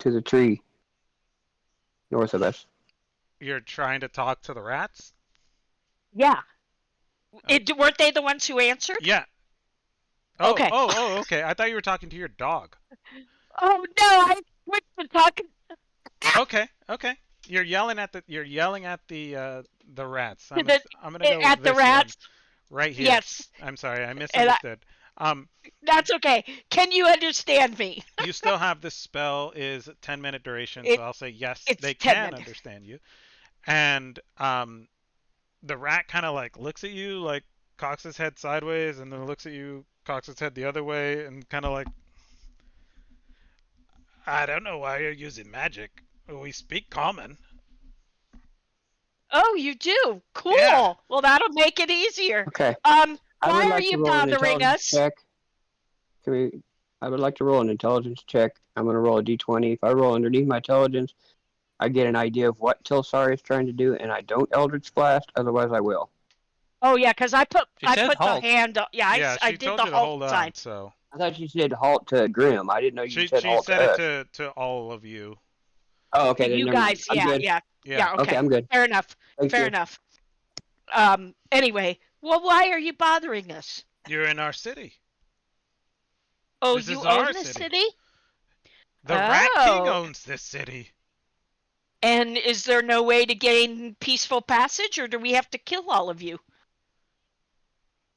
to the tree north of us. You're trying to talk to the rats? Yeah. Weren't they the ones who answered? Yeah. Oh, Okay. okay. I thought you were talking to your dog. Oh no, I switched to talking Okay. You're yelling at the rats. to the I'm gonna go with at the this one rats. right here. Yes, I'm sorry, I and misunderstood. that's okay. Can you understand me? You still have this spell is 10-minute duration, so It I'll say yes, it's they 10 minutes. can understand you. And the rat kind of like looks at you, like cocks his head sideways, and then looks at you, cocks his head the other way, and kind of like, I don't know why you're using magic. We speak common. Oh, you do? Yeah. Cool. Well, that'll make it easier. Okay. I would Why are like to you roll an bothering intelligence us? check. I would like to roll an intelligence check. I'm going to roll a d20. If I roll underneath my intelligence, I get an idea of what Tilsari is trying to do, and I don't Eldritch Blast. Otherwise, I will. Oh yeah, because I put She said the halt. hand. Yeah, Yeah, I she did told the you to halt hold sign. on, so I thought you said halt to Grim. I didn't know you said she halt said to it us. to all of you. Oh, okay. Then You never mind. guys, I'm good. Yeah. okay. Okay, I'm good. Fair enough. Thank Fair you. enough. Anyway, well, why are you bothering us? You're in our city. Oh, This you is own our this city. city? The Rat King Oh. owns this city. And is there no way to gain peaceful passage, or do we have to kill all of you?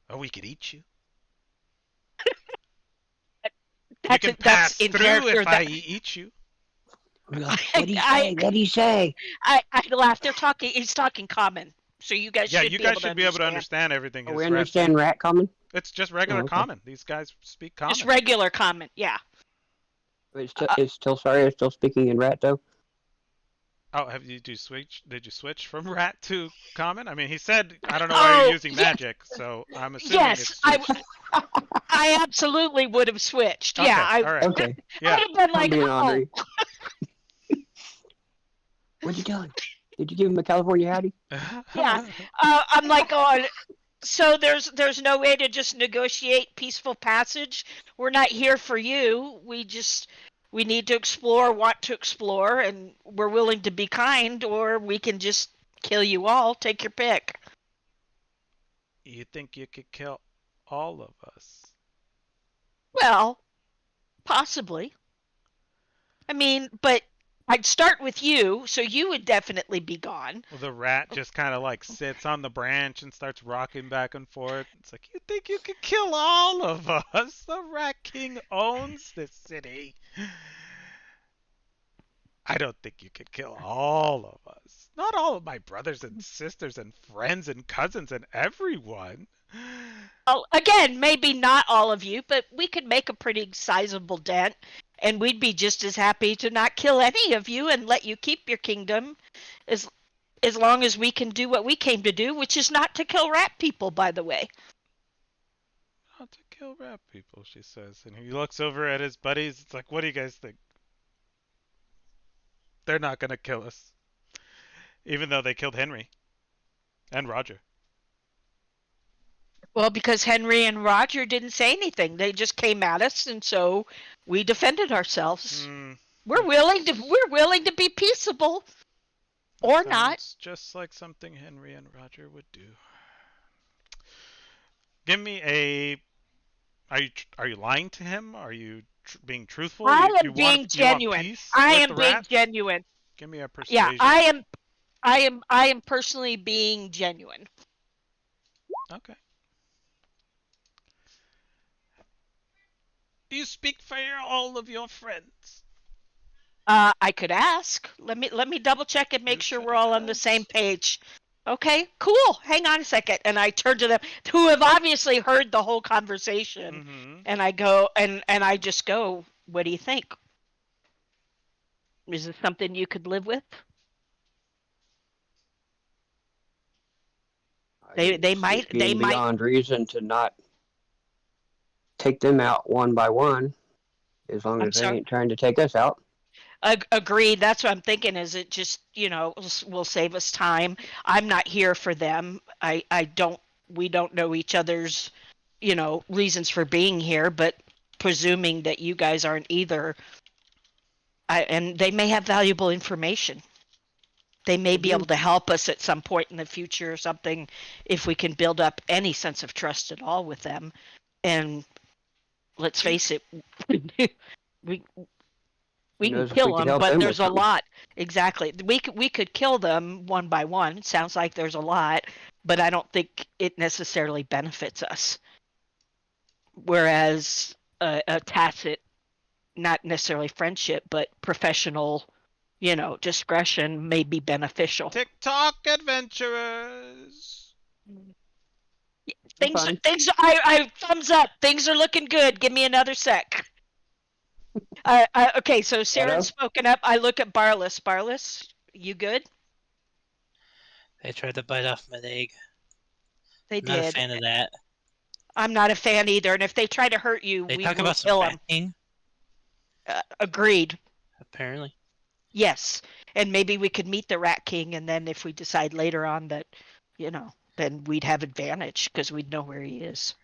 Oh, we could eat you. You That's can that's pass in through character. if I eat you. What'd he say? What'd he say? I laugh. He's talking common, so you guys Yeah, should you be guys able to should be able to understand. understand everything Oh, his we rat said. understand rat common? It's just regular okay. common. These guys speak common. Just regular common, yeah. Is Tilsari still speaking in rat, though? Oh, did you switch? Did you switch from rat to common? I mean, he said, I don't know why you're Oh, using yes, magic, so I'm assuming it's switched. I absolutely would have switched. Okay, Yeah, all right. Okay. I'd have been I'm like, being oh, ornery. What you doing? Did you give him a California howdy? yeah. I'm like, oh, so there's no way to just negotiate peaceful passage. We're not here for you. We need to explore, want to explore, and we're willing to be kind, or we can just kill you all. Take your pick. You think you could kill all of us? Well, possibly. I mean, but I'd start with you, so you would definitely be gone. Well, the rat just kind of like sits on the branch and starts rocking back and forth. It's like, you think you could kill all of us? The Rat King owns this city. I don't think you could kill all of us. Not all of my brothers and sisters and friends and cousins and everyone. Well, again, maybe not all of you, but we could make a pretty sizable dent, and we'd be just as happy to not kill any of you and let you keep your kingdom, as as long as we can do what we came to do, which is not to kill rat people, by the way. Not to kill rat people, she says. And he looks over at his buddies. It's like, what do you guys think? They're not going to kill us. Even though they killed Henry and Roger. Well, because Henry and Roger didn't say anything. They just came at us, and so we defended ourselves. We're willing to be peaceable or not. Sounds just like something Henry and Roger would do. Give me a. Are you lying to him? Are you being truthful? I You am want being genuine. peace I with am the being rats? genuine. Give me a Yeah, persuasion. I am personally being genuine. Okay. Do you speak for all of your friends? I could ask. Let me double check and You make sure should we're all on the same ask. page. Okay, cool. Hang on a second. And I turn to them who have obviously heard the whole conversation. Mm-hmm. And I go and I just go, what do you think? Is this something you could live with? I They didn't see might it they being might beyond reason to not take them out one by one, as long I'm as they sorry. ain't trying to take us out. Agreed. That's what I'm thinking. Is it just will save us time? I'm not here for them. I don't. We don't know each other's reasons for being here, but presuming that you guys aren't either, and they may have valuable information. They may They be able do. to help us at some point in the future or something if we can build up any sense of trust at all with them. And let's face it, we Who we can knows if we kill could them, help but them with there's a something? lot. Exactly. We could kill them one by one. It sounds like there's a lot, but I don't think it necessarily benefits us. Whereas a tacit, not necessarily friendship, but professional, discretion may be beneficial. TikTok adventurers. We're Things fine. things I thumbs up. Things are looking good. Give me another sec. Okay, so Saren's Shadow? spoken up. I look at Barless. Barless, you good? They tried to bite off my leg. They I'm not a did. fan of that. I'm not a fan either. And if they try to hurt you, They we talk will about some kill them. rat king, Agreed. apparently. Yes. And maybe we could meet the Rat King, and then if we decide later on that, then we'd have advantage because we'd know where he is.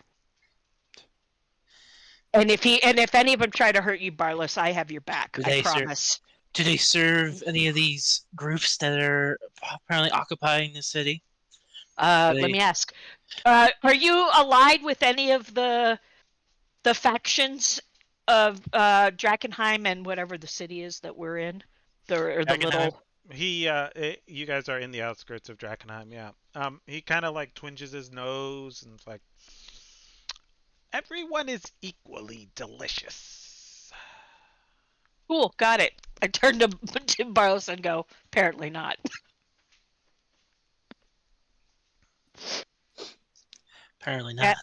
And if any of them try to hurt you, Barless, I have your back. Do I they serve? promise. Do they serve any of these groups that are apparently occupying the city? Do Let they? me ask. Are you allied with any of the factions of Drakkenheim and whatever the city is that we're in? The Drakkenheim? little. You guys are in the outskirts of Drakkenheim, yeah. He kind of like twinges his nose and it's like, everyone is equally delicious. Cool, got it. I turn to Barless and go, apparently not. Apparently not.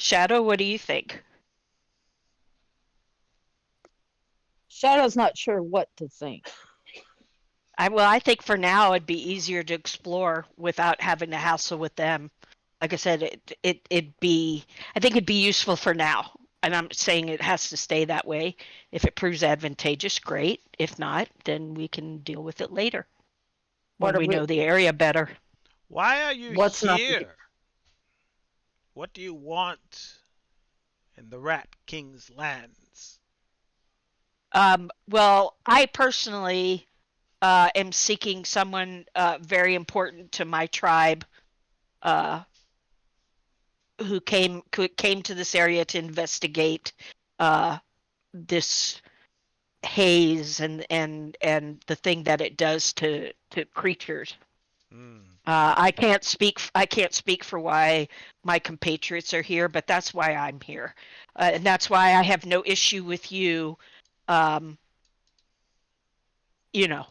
Shadow, what do you think? Shadow's not sure what to think. I think for now it'd be easier to explore without having to hassle with them. Like I said, I think it'd be useful for now. And I'm saying it has to stay that way. If it proves advantageous, great. If not, then we can deal with it later when What are we we? know the area better. Why are you What's not to do? here? What do you want in the Rat King's lands? Well, I personally am seeking someone very important to my tribe uh, who came to this area to investigate uh, this haze and the thing that it does to creatures. Hmm. I can't speak for why my compatriots are here, but that's why I'm here, and that's why I have no issue with you. Um, you know,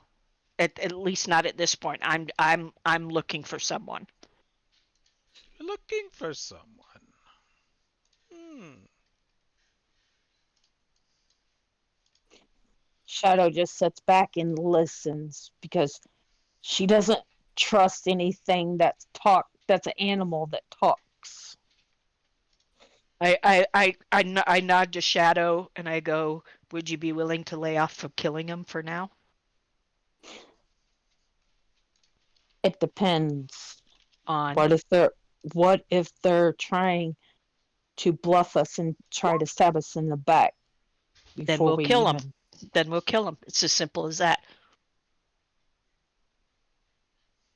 at least not at this point. I'm looking for someone. You're looking for someone. Hmm. Shadow just sits back and listens because she doesn't trust anything that's an animal that talks. I nod to Shadow and I go, "Would you be willing to lay off of killing him for now?" It depends. On What if they're trying to bluff us and try to stab us in the back then before we'll we kill him. even. Then we'll kill him. It's as simple as that.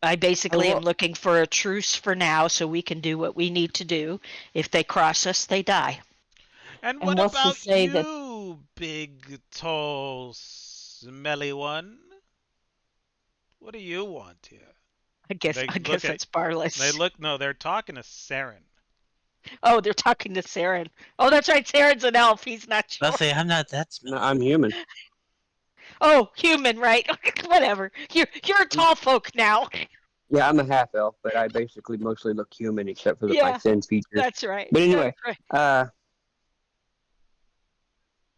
I basically am Well, looking for a truce for now so we can do what we need to do. If they cross us, they die. And and what what's to about say that you, big, tall, smelly one? What do you want here? I guess They I look guess at. that's Barless. No, they're talking to Saren. Oh, they're talking to Saren. Oh, that's right. Saren's an elf. He's not I'll sure. say I'm not that No, smelly. I'm human. Oh, human, right? Whatever. You're a tall folk now. Yeah, I'm a half elf, but I basically mostly look human except for my Yeah, thin features. that's right. But That's anyway, right. uh,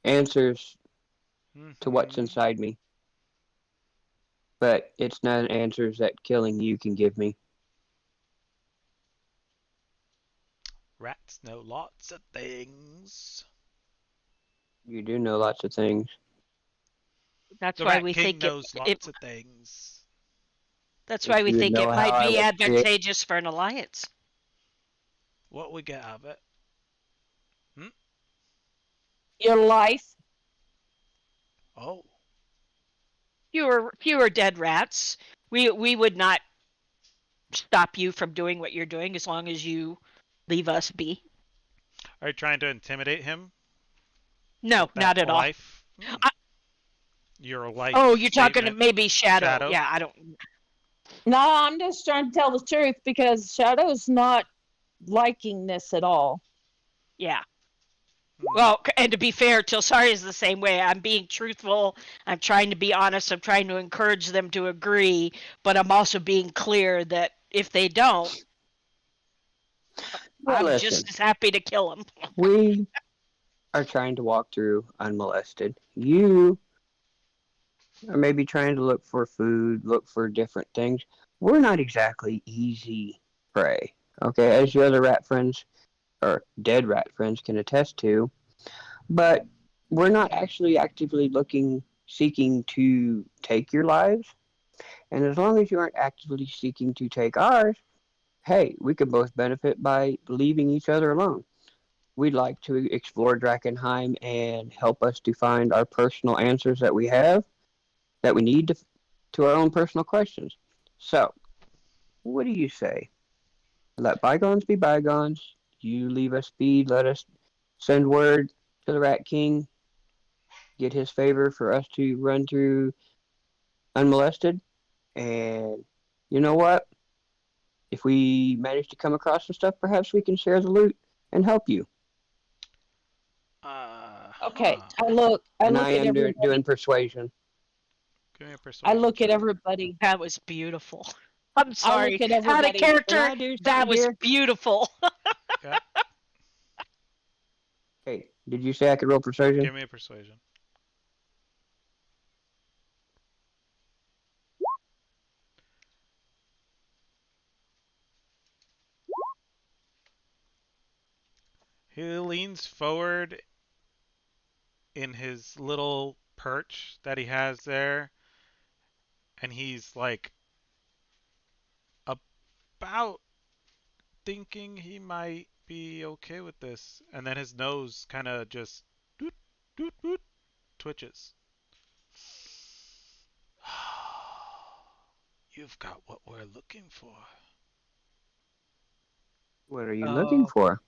answers to what's Mm-hmm. inside me, but it's not answers that killing you can give me. Rats know lots of things. You do know lots of things. That's The why Rat we King think it, knows it lots of things. that's If why we you would think know it how might I be was created, advantageous for an alliance. What we get of it? Hmm? your life, Oh. Fewer dead rats. We would not stop you from doing what you're doing as long as you leave us be. Are you trying to intimidate him No, with that not at all. life? I, Your life oh, you're talking to statement, maybe Shadow. Shadow? Yeah, I don't. no, I'm just trying to tell the truth because Shadow's not liking this at all. Yeah. Hmm. Well, and to be fair, Tilsari is the same way. I'm being truthful. I'm trying to be honest. I'm trying to encourage them to agree, but I'm also being clear that if they don't, well, I'm listen, just as happy to kill them. we are trying to walk through unmolested. You are maybe trying to look for food, look for different things. We're not exactly easy prey. Okay, as your other rat friends or dead rat friends can attest to, but we're not actually actively seeking to take your lives. And as long as you aren't actively seeking to take ours, hey, we can both benefit by leaving each other alone. We'd like to explore Drakkenheim and help us to find our personal answers that we need to our own personal questions. So, what do you say? Let bygones be bygones. You leave us be. Let us send word to the Rat King, get his favor for us to run through unmolested. And you know what? If we manage to come across some stuff, perhaps we can share the loot and help you. Okay, Huh. I And I look at am doing everybody. persuasion. Give me a I persuasion look at check. everybody. That was beautiful. I'm I look sorry. at Out of everybody. Can character, I do that something was here? beautiful. Yeah, Hey, did you say I could roll persuasion? give me a persuasion. He leans forward in his little perch that he has there, and he's like about thinking he might be okay with this, and then his nose kind of just doot, doot, doot, twitches. You've got what we're looking for. What are you looking Oh, for?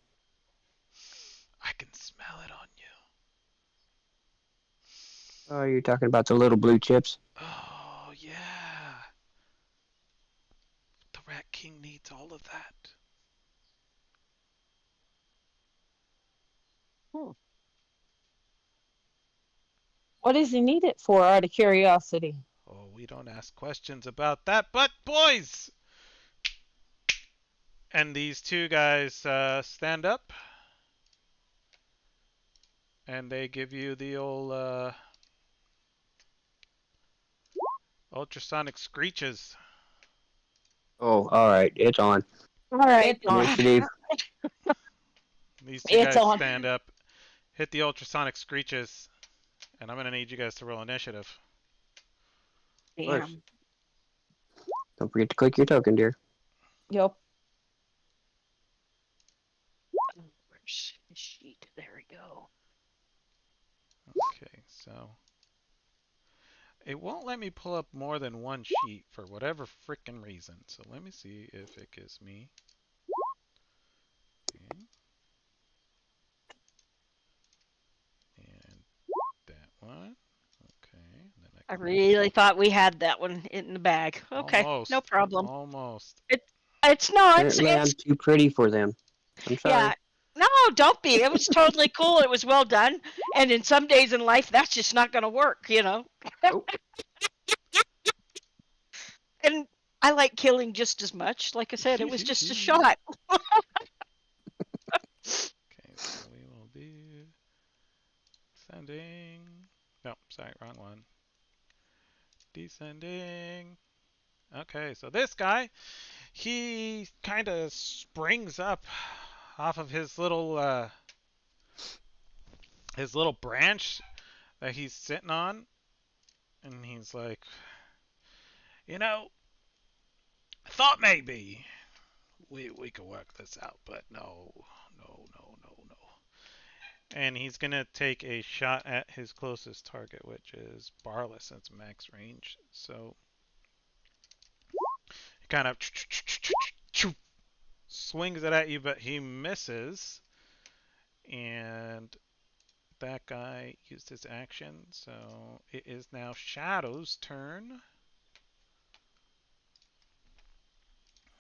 I can smell it on you. Oh, you're talking about the little blue chips? Oh, yeah. The Rat King needs all of that. Hmm. What does he need it for, out of curiosity? Oh, we don't ask questions about that, but boys! And these two guys stand up and they give you the old ultrasonic screeches. Oh, all right, it's on. all right. It's on. Initiative. These two It's guys on. stand up, hit the ultrasonic screeches, and I'm gonna need you guys to roll initiative. Of course. Damn. Don't forget to click your token, dear. Yep. Where's the sheet? There we go. Okay, so It won't let me pull up more than one sheet for whatever frickin' reason. So let me see if it gives me. Okay. And that one. Okay. And then I I can really thought we had that one in the bag. Okay, no almost, problem. almost. It's no, Apparently, I'm it's too pretty for them. I'm yeah. sorry. No, don't be. It was totally cool. It was well done. And in some days in life, that's just not going to work, you know. Oh, And I like killing just as much. Like I said, it was just a Okay, shot. so we will do sending. No, sorry, wrong one. Descending. Okay, so this guy, he kind of springs up off of his little branch that he's sitting on, and he's like, you know, I thought maybe we could work this out, but no, no, no, no, no. And he's gonna take a shot at his closest target, which is Barless. That's max range. So he kind of swings it at you, but he misses. And that guy used his action, so it is now Shadow's turn.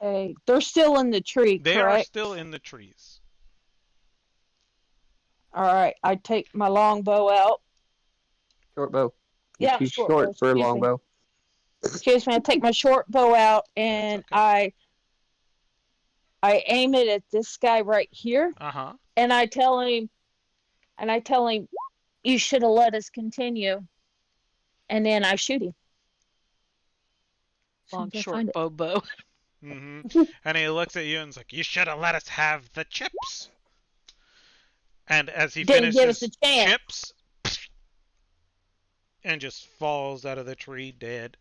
Hey, they're still in the tree, They are correct? still in the trees. All right. I take my longbow out. short bow. You're Yeah, too short bow. short for a Excuse long me. bow. Excuse me. I take my short bow out That's and okay. I aim it at this guy right here, Uh huh. and I tell him, you should have let us continue, and then I shoot him. As soon Long, as I find short it. bow. Mm-hmm. And he looks at you and is like, "You should have let us have the chips." And as he Didn't give us a finishes chance. chips, and just falls out of the tree dead.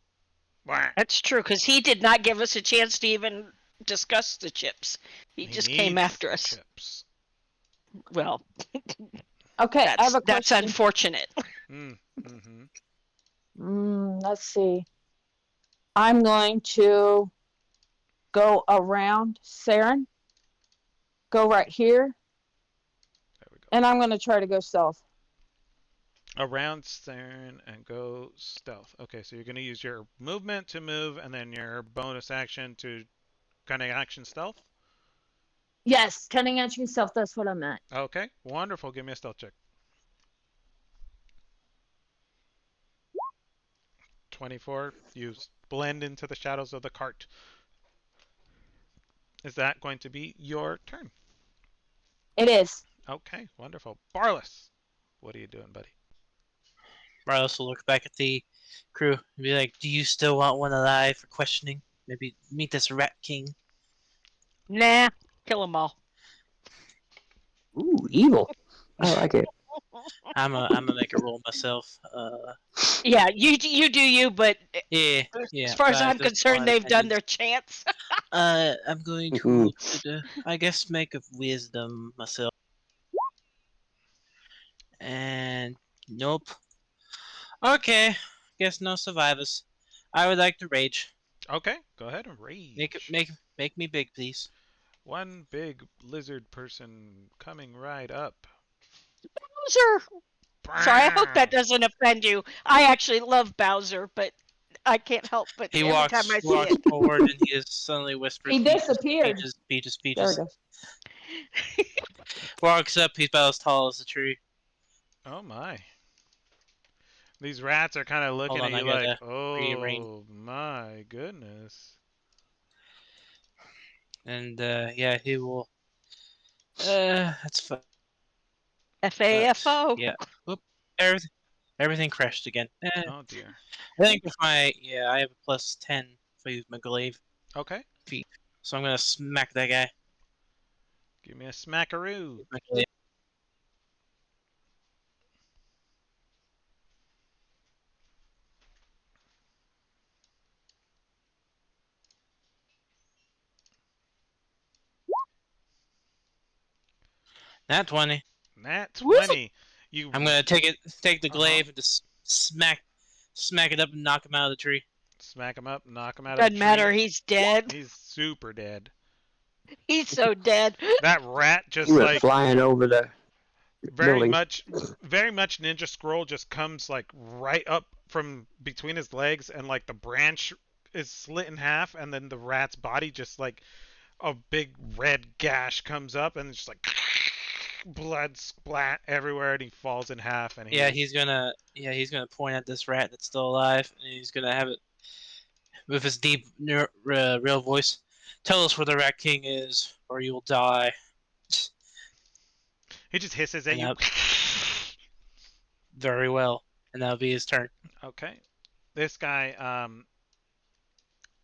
Wah. That's true, because he did not give us a chance to even discuss the chips. He He just came needs after the us. chips. Well, Okay, I have a that's question. unfortunate. Mm-hmm. Let's see. I'm going to go around Saren, go right here, There we go. and I'm going to try to go south. Around Stern and go stealth. Okay, so you're going to use your movement to move and then your bonus action to kind of action stealth. Yes, cutting at yourself. That's what I meant. Okay, wonderful. Give me a stealth check. 24. You blend into the shadows of the cart. Is that going to be your turn? It is. Okay, wonderful. Barless, what are you doing, buddy? Marlos will look back at the crew and be like, "Do you still want one alive for questioning? Maybe meet this Rat King." Nah, kill them all. Ooh, evil. I like it. I'm gonna make a roll myself. Yeah, you do you, but Yeah, as yeah. far as 5 I'm plus 1. concerned, they've I done need. their chance. I'm going to, I guess, make a wisdom myself. And nope. Okay, guess no survivors. I would like to rage. Okay, go ahead and Make rage. make me big, please. One big lizard person coming right up. Bowser. Sorry, I hope that doesn't offend you. I actually love Bowser, but I can't help but He every time I see walks it. forward and he just suddenly whispers, He "Peaches, disappeared. peaches, peaches, There we peaches." go. Walks up. He's about as tall as the tree. Oh my. These rats are kind of Hold looking at on, I you like, gotta rearrange. oh my goodness. And yeah, he will. That's fine. But FAFO. yeah, whoop, everything, everything crashed again. Oh dear. I think if I have a plus 10 if I use my glaive Okay, feat, so I'm gonna smack that guy give me a smackaroo. with my glaive. Nat 20. Nat Woo! 20. You. I'm gonna take the Uh huh. glaive and just smack Smack it up and knock him out of the tree. Smack him up, knock him out of the Doesn't matter. tree. He's dead. He's super dead. He's so dead. That rat He just went like flying over the very building. much, very much Ninja Scroll just comes like right up from between his legs, and like the branch is slit in half, and then the rat's body just like a big red gash comes up, and it's just like blood splat everywhere, and he falls in half, and Yeah, he's he's gonna point at this rat that's still alive, and he's gonna have it with his deep, real voice. Tell us where the Rat King is, or you will die. he just hisses at And you. that very well, and that'll be his turn. Okay, this guy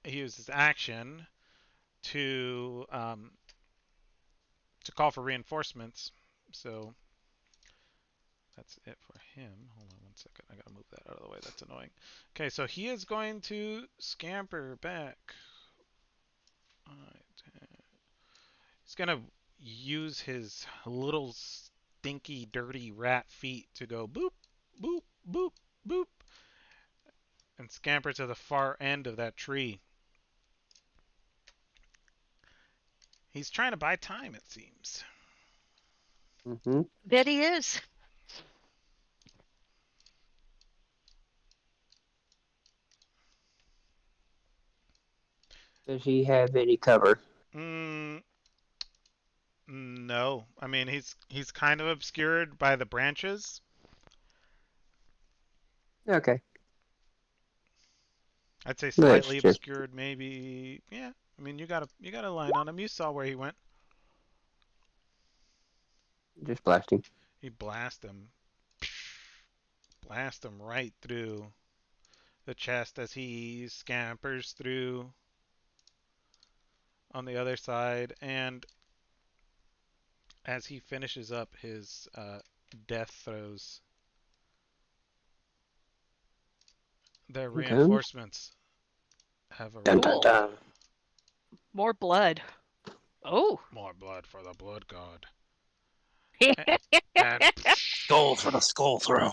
he uses action to to call for reinforcements. So that's it for him. Hold on one second. I gotta move that out of the way. That's annoying. Okay, so he is going to scamper back. He's gonna use his little stinky, dirty rat feet to go boop, boop, boop, boop, and scamper to the far end of that tree. He's trying to buy time, it seems. Mm-hmm. Bet he is. Does he have any cover? Mm, no, I mean he's kind of obscured by the branches. Okay. I'd say No, it's slightly just obscured, maybe. Yeah, I mean you got a line on him. You saw where he went. blasting. He blast him right through the chest as he scampers through on the other side, and as he finishes up his death throws, the Okay. reinforcements have Dun dun arrived. dun. More blood. Oh. More blood for the blood god. And Gold for the skull throne.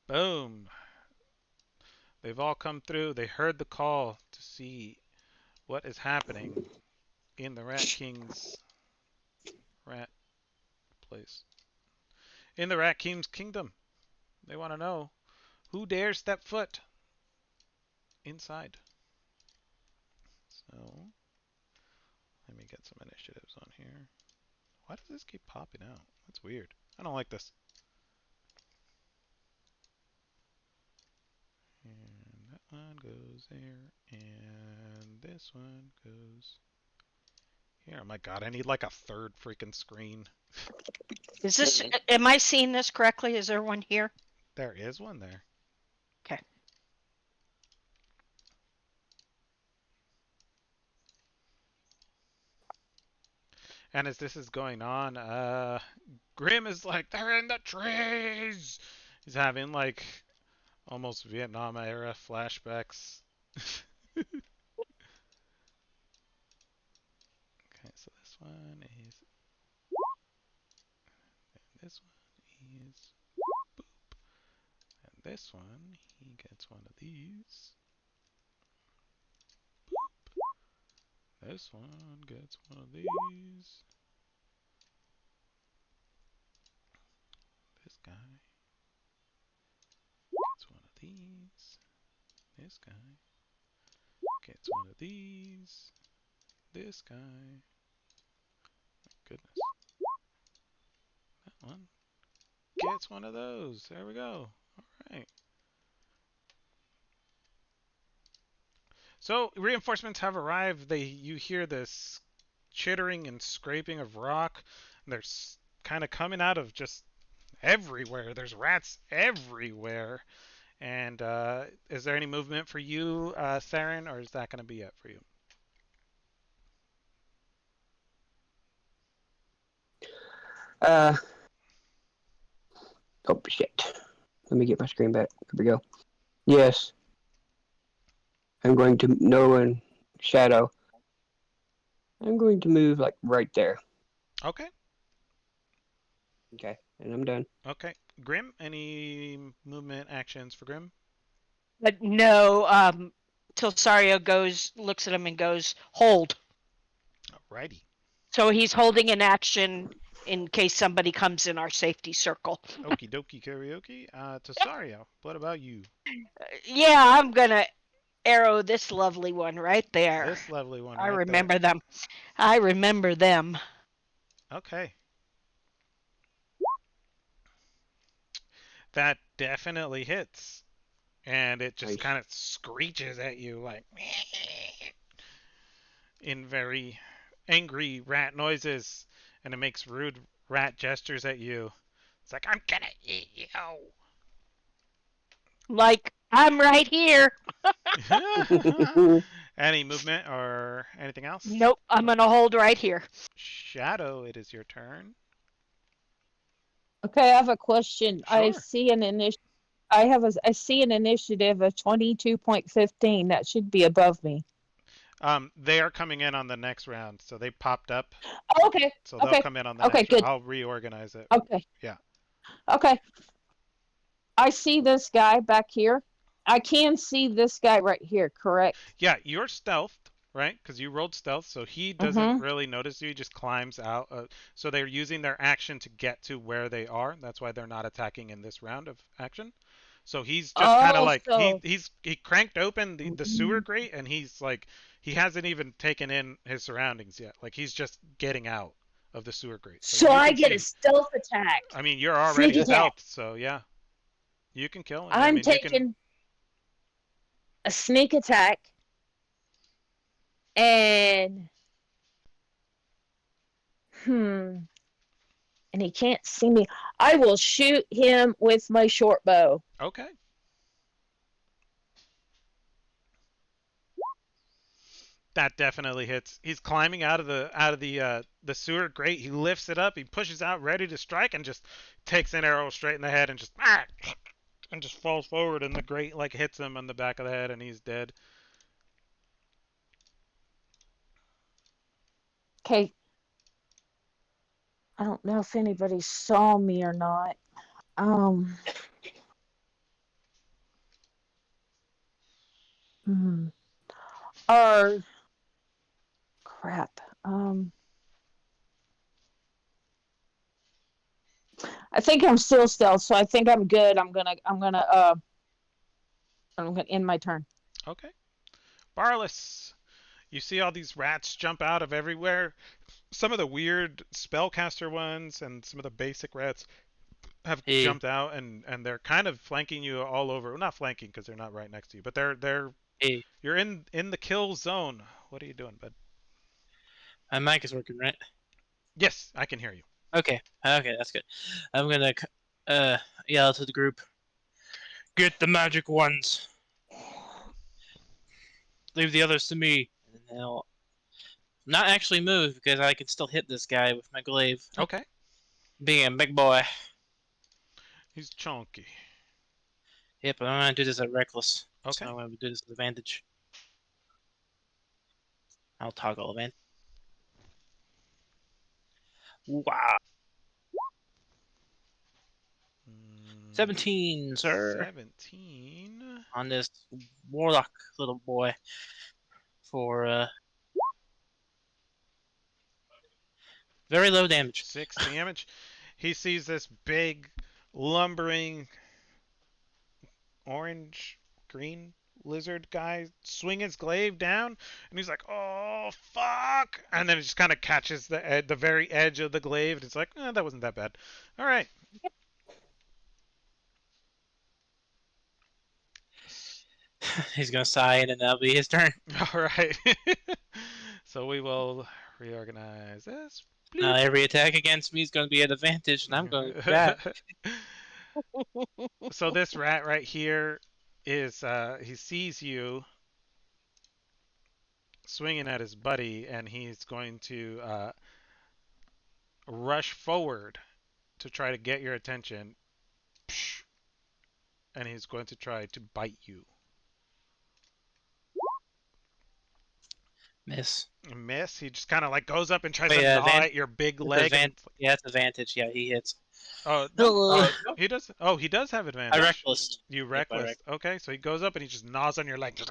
boom. They've all come through. They heard the call to see what is happening in the Rat King's rat place. In the Rat King's kingdom. They want to know who dares step foot inside. So, let me get some initiatives on here. Why does this keep popping out? That's weird. I don't like this. And that one goes there, and this one goes here. Oh my god, I need like a third freaking screen. Is this? Am I seeing this correctly? Is there one here? There is one there. Okay. And as this is going on, Grim is like, they're in the trees! He's having like almost Vietnam era flashbacks. Okay, so this one is. And this one is. Boop. And this one, he gets one of these. Boop. This one gets one of these. This guy gets one of these. This guy gets one of these. This guy. My goodness. That one gets one of those. There we go. Alright. So reinforcements have arrived. You hear this chittering and scraping of rock. And they're kind of coming out of just everywhere. There's rats everywhere. And is there any movement for you, Theron, or is that going to be it for you? Oh shit. Let me get my screen back. Here we go. Yes. I'm going to no and shadow. I'm going to move like right there. Okay. Okay, and I'm done. Okay. Grim, any movement actions for Grim? But no, Tilsario looks at him and goes, hold. Alrighty. So he's holding an action in case somebody comes in our safety circle. Okie dokie karaoke. Tasario, what about you? Yeah, I'm gonna arrow this lovely one right there. This lovely one I right there. remember them. I remember them. Okay. That definitely hits. And it just Nice. kind of screeches at you like in very angry rat noises. And it makes rude rat gestures at you. It's like, I'm gonna eat you. Like, I'm right here. Any movement or anything else? Nope, I'm gonna hold right here. Shadow, it is your turn. Okay, I have a question. Sure. I see an initiative of 22.15. That should be above me. They are coming in on the next round, so they popped up. Oh, okay. So they'll Okay. come in on the Okay, next round. good. I'll reorganize it. Okay. Yeah. Okay. I see this guy back here. I can see this guy right here, correct? Yeah, you're stealthed, right? Because you rolled stealth, so he doesn't Mm-hmm. really notice you. He just climbs out. So they're using their action to get to where they are. That's why they're not attacking in this round of action. So he's just kind of Oh, like so he cranked open the sewer grate, and he's like he hasn't even taken in his surroundings yet. Like he's just getting out of the sewer grate. So so you I can get a see. stealth attack. I mean, you're already Sneak attack. stealthed, so yeah, you can kill. I I'm mean, you can. taking a sneak attack and hmm and he can't see me. I will shoot him with my short bow. Okay. That definitely hits. He's climbing out of the sewer grate. He lifts it up. He pushes out, ready to strike, and just takes an arrow straight in the head and just falls forward. And the grate like hits him on the back of the head, and he's dead. Okay. I don't know if anybody saw me or not. Um hmm. Or crap. I think I'm still stealth, so I think I'm good. I'm gonna end my turn. Okay. Barless. You see all these rats jump out of everywhere. Some of the weird spellcaster ones and some of the basic rats have Hey, jumped out and they're kind of flanking you all over. Well, not flanking because they're not right next to you, but they're hey, you're in the kill zone. What are you doing, bud? my mic is working, right? Yes, I can hear you. Okay, okay, that's good. I'm gonna yell to the group. Get the magic ones. Leave the others to me. And they'll not actually move because I can still hit this guy with my glaive. Okay. Being a big boy. He's chunky. Yep, I'm gonna do this at reckless. So Okay. I'm gonna do this at advantage. I'll toggle advantage. Wow. 17, sir. 17. On this warlock little boy for very low damage. 6 damage. He sees this big, lumbering, orange, green lizard guy swing his glaive down, and he's like, "Oh fuck!" And then it just kind of catches the very edge of the glaive, and it's like, "That wasn't that bad." All right. He's gonna sigh and then that'll be his turn. All right. So we will reorganize this. Now Bleep. every attack against me is gonna be at advantage, and I'm going back. So this rat right here is he sees you swinging at his buddy, and he's going to rush forward to try to get your attention, and he's going to try to bite you. Miss. Miss. He just kind of like goes up and tries Wait, to gnaw at your big leg, and yeah, it's advantage. Yeah, he hits. oh no, Ugh. he does. Oh, he does have I advantage. reckless. You Yep, I reckless. Okay, so he goes up and he just gnaws on your leg, just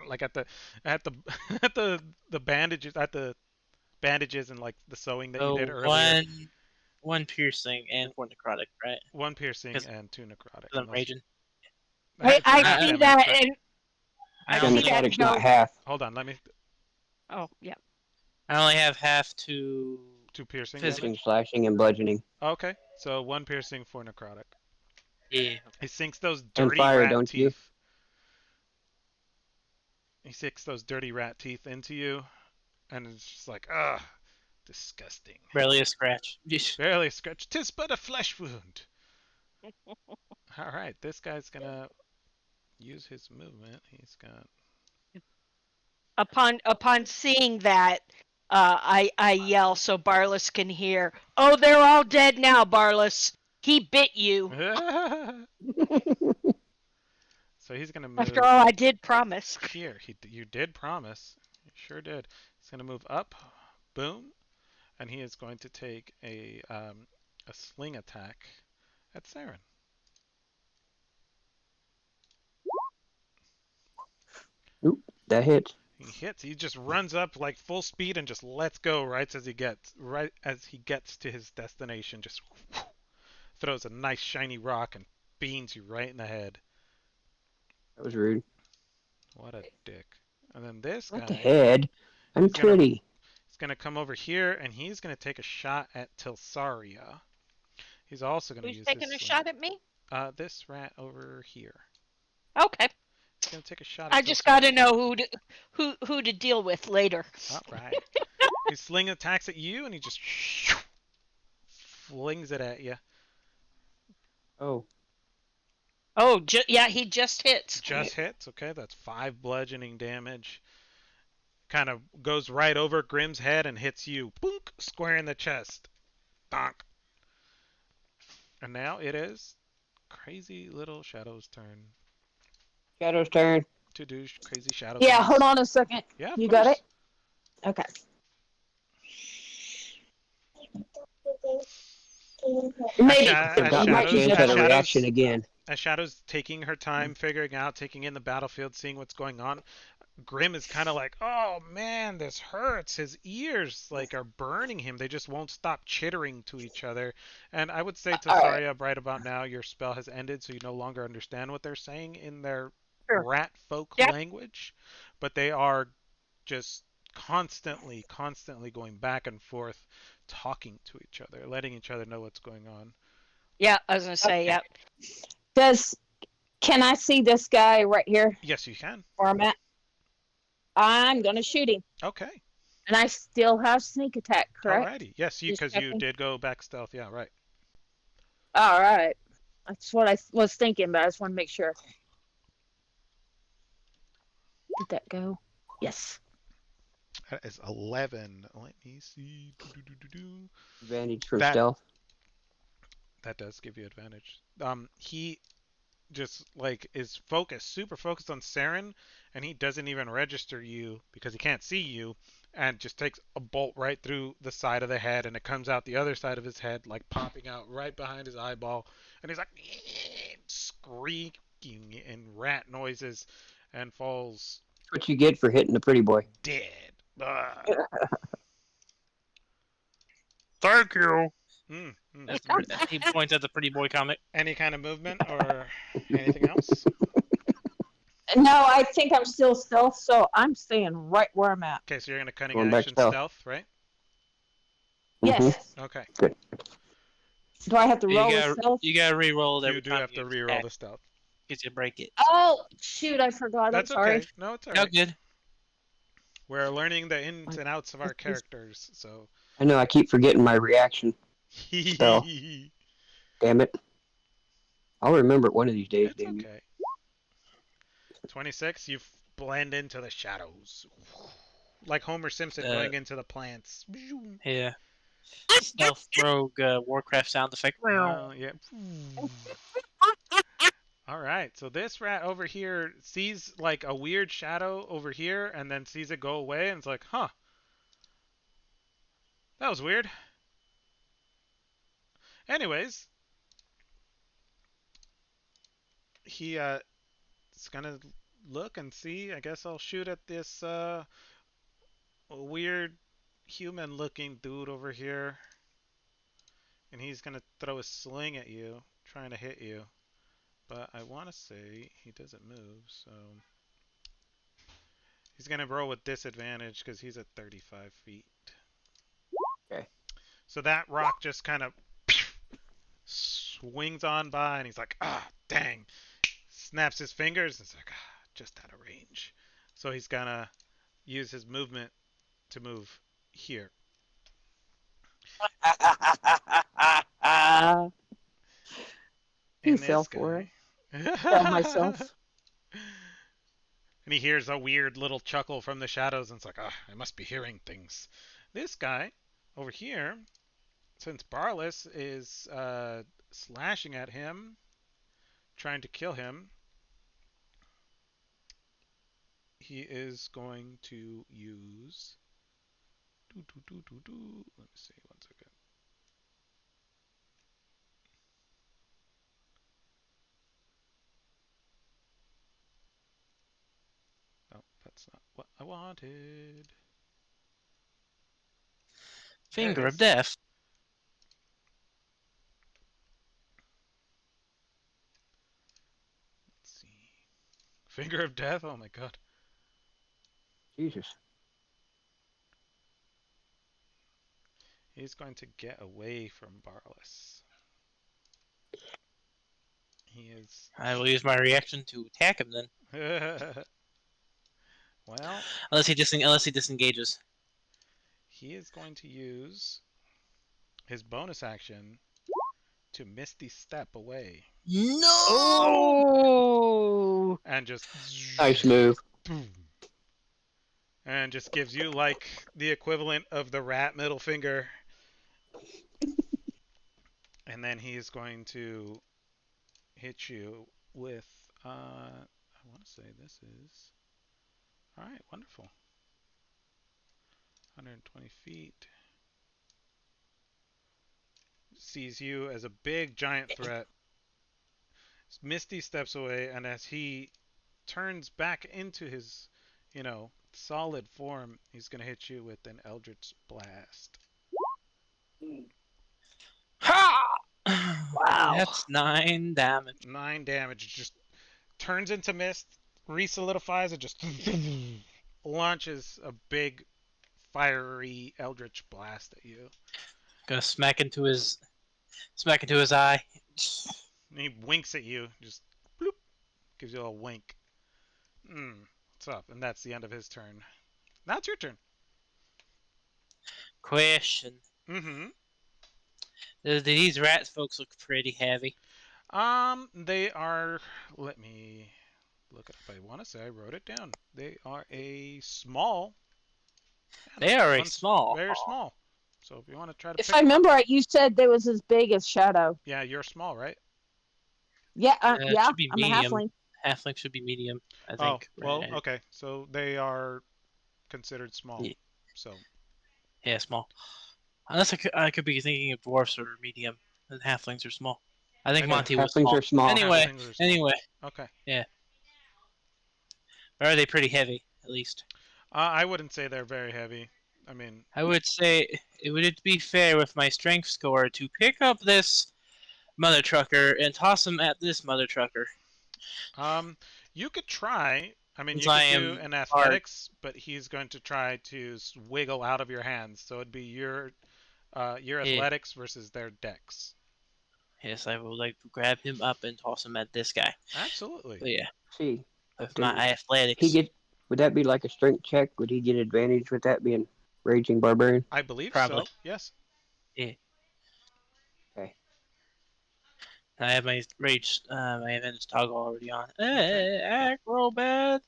like at the at the bandages at the bandages and like the sewing that you did So earlier. one piercing and one necrotic, right? One piercing Because and two necrotic, I'm and those raging. it's a I half I, see damage, that, right? and I I Yeah, see only that necrotic's not go. half. Hold on, let me Oh, yeah. I only have half to two piercing physical. damage. Piercing, slashing, and bludgeoning. Okay, so one piercing for necrotic. Yeah. He sinks those And dirty fire, rat don't you? teeth. He sinks those dirty rat teeth into you, and it's just like, ugh, disgusting. Barely a scratch. Barely a scratch. 'Tis but a flesh wound. All right, this guy's gonna use his movement. He's got. Upon seeing that, I yell so Barlis can hear. Oh, they're all dead now, Barlis. He bit you. So he's gonna After move all, I did promise. here. You did promise. You sure did. He's gonna move up. Boom. And he is going to take a sling attack at Saren. Oop, that hits. He hits. He just runs up like full speed and just lets go right as he gets to his destination. Just throws a nice shiny rock and beans you right in the head. That was rude. What a dick. And then this Not the guy, head. I'm he's gonna pretty. he's gonna come over here and he's gonna take a shot at Tilsaria. He's also gonna Who's use his taking a sling. shot at me? This rat over here. Okay. He's gonna take a shot I at just got to Tilsaria. know who to deal with later. All right. He sling attacks at you and he just flings it at you. Oh, Oh, yeah, he just hits. Just hits. Okay, that's 5 bludgeoning damage. Kind of goes right over Grimm's head and hits you. Boink! Square in the chest. Donk. And now it is crazy little Shadow's turn Shadow's turn. to do crazy Shadow Yeah, things. hold on a second. Yeah, of You course. got it? Okay. Maybe. I've got It my might be chance just at a a reaction again. As Shadow's taking her time, figuring out, taking in the battlefield, seeing what's going on, Grim is kind of like, oh man, this hurts. His ears like are burning him. They just won't stop chittering to each other. And I would say to All right. Saria, right about now, your spell has ended, so you no longer understand what they're saying in their Sure. rat folk Yep. language. But they are just constantly going back and forth, talking to each other, letting each other know what's going on. Yeah, I was gonna say, Okay. yeah. Can I see this guy right here Yes, you can. where I'm at? I'm gonna shoot him. Okay. And I still have sneak attack, correct? Alrighty. Yes, Just because you checking. did go back stealth. Yeah, right. All right. That's what I was thinking, but I just want to make sure. Did that go? Yes. That is 11. Let me see. Do. Advantage for That stealth. that does give you advantage. He just like is focused, super focused on Saren, and he doesn't even register you because he can't see you, and just takes a bolt right through the side of the head, and it comes out the other side of his head, like popping out right behind his eyeball, and he's like squeaking in rat noises, and falls That's what you get for hitting the pretty boy. dead. Ugh. Thank you. Mm, mm, That's mm. he points at the pretty boy comic. Any kind of movement or anything else? No, I think I'm still stealth, so I'm staying right where I'm at. Okay, so you're gonna cunning Going back action stealth. stealth, right? Yes. Okay. Do I have to roll You a got stealth? you got to re-roll it You every do time have to you reroll attack the stealth. because you break it. Oh, shoot, I forgot. That's I'm sorry. okay. No, it's Oh, alright. good. We're learning the ins and outs of our characters, so. I know I keep forgetting my reaction spell. It's Damn it. I'll remember it one of these days, damn you. okay. 26, you blend into the shadows. Like Homer Simpson going into the plants. Yeah. Stealth rogue Warcraft sound effect. Yeah. All right, so this rat over here sees like a weird shadow over here and then sees it go away and it's like, huh, that was weird. Anyways, he is gonna look and see. I guess I'll shoot at this weird human looking dude over here. And he's gonna throw a sling at you, trying to hit you. But I want to say he doesn't move, so he's gonna roll with disadvantage because he's at 35 feet. Okay. So that rock just kind of swings on by, and he's like, ah, dang. Snaps his fingers, and it's like, ah, just out of range. So he's gonna use his movement to move here. He And fell this for it. guy. Fell myself. And he hears a weird little chuckle from the shadows, and it's like, ah, I must be hearing things. This guy over here, since Barless is slashing at him, trying to kill him, he is going to use. Let me see, 1 second. No, that's not what I wanted. There it Finger of is. death. Let's see. Finger of death? Oh my god. Jesus. He's going to get away from Barless. He is. I will use my reaction to attack him then. Well, Unless he disengages. he is going to use his bonus action to Misty Step away. No! Oh! And just. Nice move. And just gives you like the equivalent of the rat middle finger. And then he's going to hit you with. I want to say this is. Alright, wonderful. 120 feet. Sees you as a big giant threat. Misty steps away, and as he turns back into his, solid form, he's going to hit you with an Eldritch Blast. Ha! Wow. That's 9 damage. 9 damage. Just turns into mist, resolidifies, and just launches a big, fiery Eldritch Blast at you. Gonna smack into his eye. And he winks at you, just bloop, gives you a wink. What's up? And that's the end of his turn. Now it's your turn. Question. Mm-hmm. Do these rats folks look pretty heavy? They are. Let me look it up. I want to say I wrote it down. They are a small. They are a One's small. very small. So if you want to try to If pick I them up, remember right, you said they was as big as Shadow. yeah, you're small, right? Yeah, It yeah. should be I'm a medium. halfling. Halfling should be medium, I Oh, think. well, Right? okay. So they are considered small. So Yeah, small. Unless I could be thinking of dwarfs or medium, and halflings are small. I think I know Monty was Halflings small. are small. Anyway, halflings are small. Okay. yeah. Or are they pretty heavy, at least? I wouldn't say they're very heavy. I mean, I would say it would be fair with my strength score to pick up this mother trucker and toss him at this mother trucker. you could try. I mean, Since you I could do am an hard. athletics, but he's going to try to wiggle out of your hands. So it'd be your Yeah. athletics versus their dex. Yes, I would like to grab him up and toss him at this guy. Absolutely. But yeah, See, with does my he athletics. get? Would that be like a strength check? Would he get advantage with that being raging barbarian? I believe Probably. so. Yes. Yeah. Okay. I have my rage, my advantage toggle already on. Okay. Acrobat.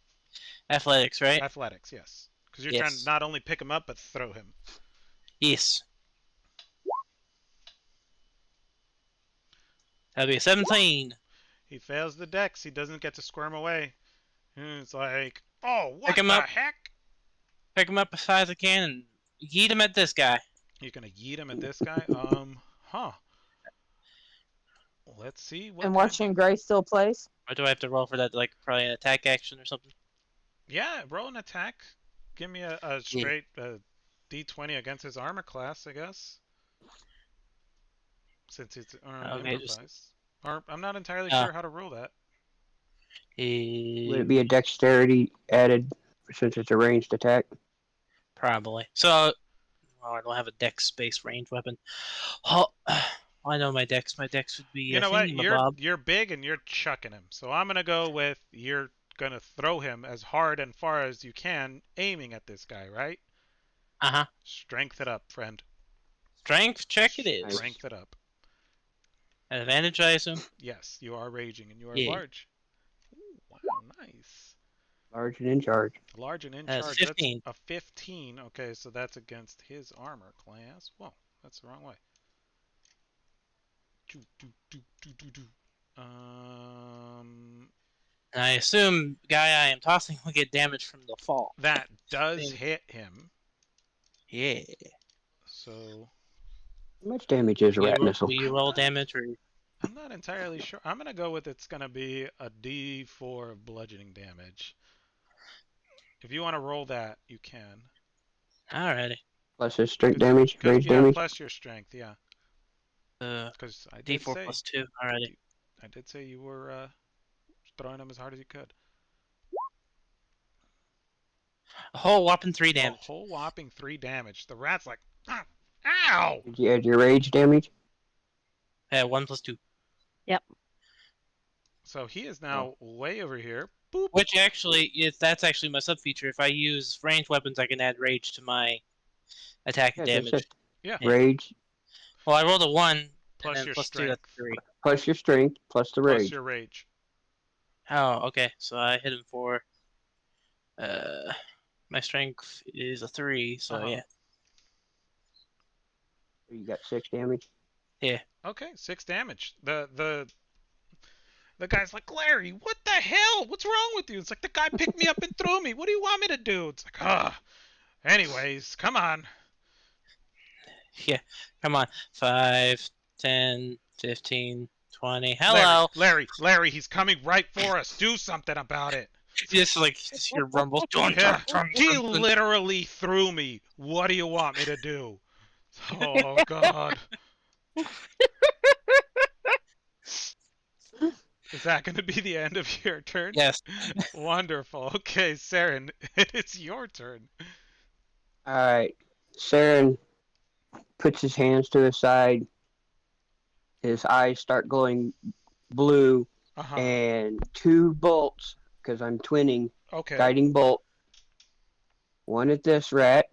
Athletics, right? Athletics. Yes. Because you're trying to Yes. not only pick him up but throw him. Yes. That'll be a 17. He fails the dex. He doesn't get to squirm away. It's like, oh, Pick what him the up. heck? Pick him up as fast as I can and yeet him at this guy. You're gonna yeet him at this guy? Huh. Let's see what And kind. watching Gray still plays. Or do I have to roll for that, like probably an attack action or something? Yeah, roll an attack. Give me a Yeah. straight D20 against his armor class, I guess. Since it's Okay, just improvised. Or I'm not entirely uh, sure how to roll that. Would it be a dexterity added since it's a ranged attack? probably. So, well, I don't have a dex space range weapon. Oh, I know my dex. My dex would be You a know what? thingamabob. You're big and you're chucking him. So I'm gonna go with you're gonna throw him as hard and far as you can, aiming at this guy, right? Uh-huh. Strength it up, friend. Strength check it is. Strength it up. An advantage, I assume? Yes, you are raging and you are Yeah. large. Ooh, wow, nice. Large and in charge. Large and in That's charge. 15. That's a 15. Okay, so that's against his armor class. Whoa, that's the wrong way. Do, do, do, do, do, do. And I assume guy I am tossing will get damage from the fall. That does hit him. Yeah. So How much damage is a rat missile? Will you roll damage or? I'm not entirely sure. I'm gonna go with it's gonna be a D4 of bludgeoning damage. If you want to roll that, you can. Alrighty. Plus his strength damage, rage Yeah, damage. plus your strength, yeah. Because I did D4 say plus 2. Alrighty. I did say you were throwing him as hard as you could. A whole whopping 3 A damage. whole whopping 3 damage. The rat's like, ah, ow! Did you add your rage damage? 1 plus 2. So he is now way over here. Boop. Which actually that's actually my sub feature. If I use ranged weapons, I can add rage to my attack Yeah, damage. that's it. Yeah. Rage Well, I rolled a 1 Plus and then your plus 2, strength. that's 3. plus your strength plus the Plus rage. your rage. Oh, okay. So I hit him for my strength is a 3, so yeah. You got 6 damage. Yeah. Okay, 6 damage. The guy's like, Larry, what the hell? What's wrong with you? It's like the guy picked me up and threw me. What do you want me to do? It's like, anyways, come on. Yeah. Come on. 5, 10, 15, 20. Hello. Larry, he's coming right for us. Do something about it. Just like just your rumbles. Yeah, he literally threw me. What do you want me to do? Oh, God. Is that going to be the end of your turn? Yes. Wonderful. Okay, Saren, it's your turn. All right. Saren puts his hands to his side. His eyes start glowing blue, and 2 bolts, because I'm twinning, guiding bolt. 1 at this rat.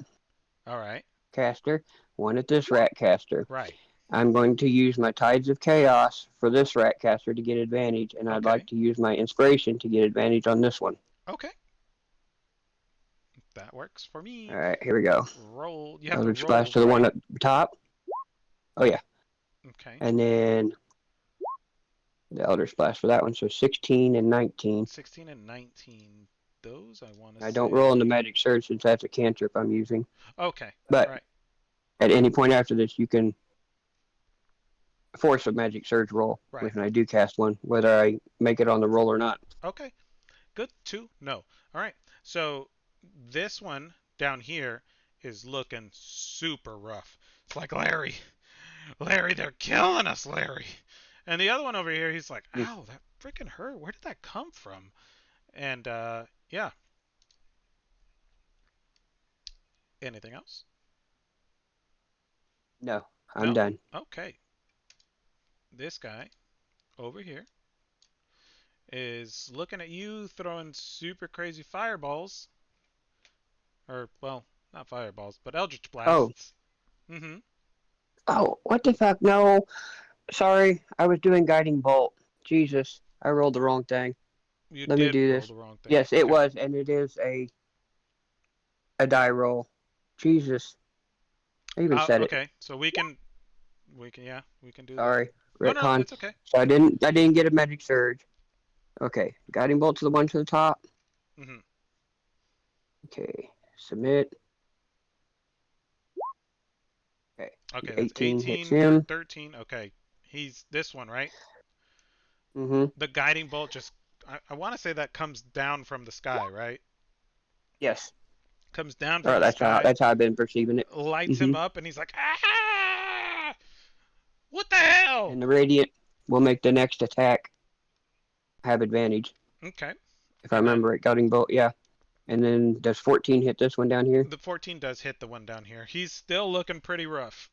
All right. Caster. 1 at this rat caster. Right. I'm going to use my Tides of Chaos for this rat caster to get advantage, and I'd like to use my inspiration to get advantage on this one. Okay. That works for me. All right, here we go. Roll. You have Eldritch to roll, Blast to the one up top. Oh, yeah. Okay. And then the Eldritch Blast for that one, so 16 and 19. 16 and 19. Those I want to I don't roll in the Magic Surge since that's a cantrip I'm using. Okay. But at any point after this, you can force a Magic Surge roll when I do cast one, whether I make it on the roll or not. Okay. Good to know. All right. So this one down here is looking super rough. It's like, Larry, they're killing us, Larry. And the other one over here, he's like, ow, that freaking hurt. Where did that come from? And, yeah. Anything else? No, I'm done. Okay. This guy over here is looking at you throwing super crazy fireballs. Or, well, not fireballs, but Eldritch Blasts. Oh. Oh, what the fuck? No. Sorry, I was doing Guiding Bolt. Jesus, I rolled the wrong thing. Let me do this. The wrong thing. Yes, it was, and it is a die roll. Jesus. I even said it. Okay, so we can do that. Sorry. Oh no, retcon. it's okay. So I didn't get a magic surge. Okay, guiding bolt to the one to the top. Hmm. Okay, submit. Okay, Okay, that's 18 hits 18. You're him. 13. Okay, he's this one, right? Mm-hmm. The guiding bolt just. I want to say that comes down from the sky, right? Yes. Comes down All from right, the that's how sky, that's how I've been perceiving it. lights him Mm-hmm. up, and he's like, ah! What the hell? And the radiant will make the next attack have advantage. Okay, If I and then remember it, guiding bolt. Yeah. And then does 14 hit this one down here? the 14 does hit the one down here. He's still looking pretty rough.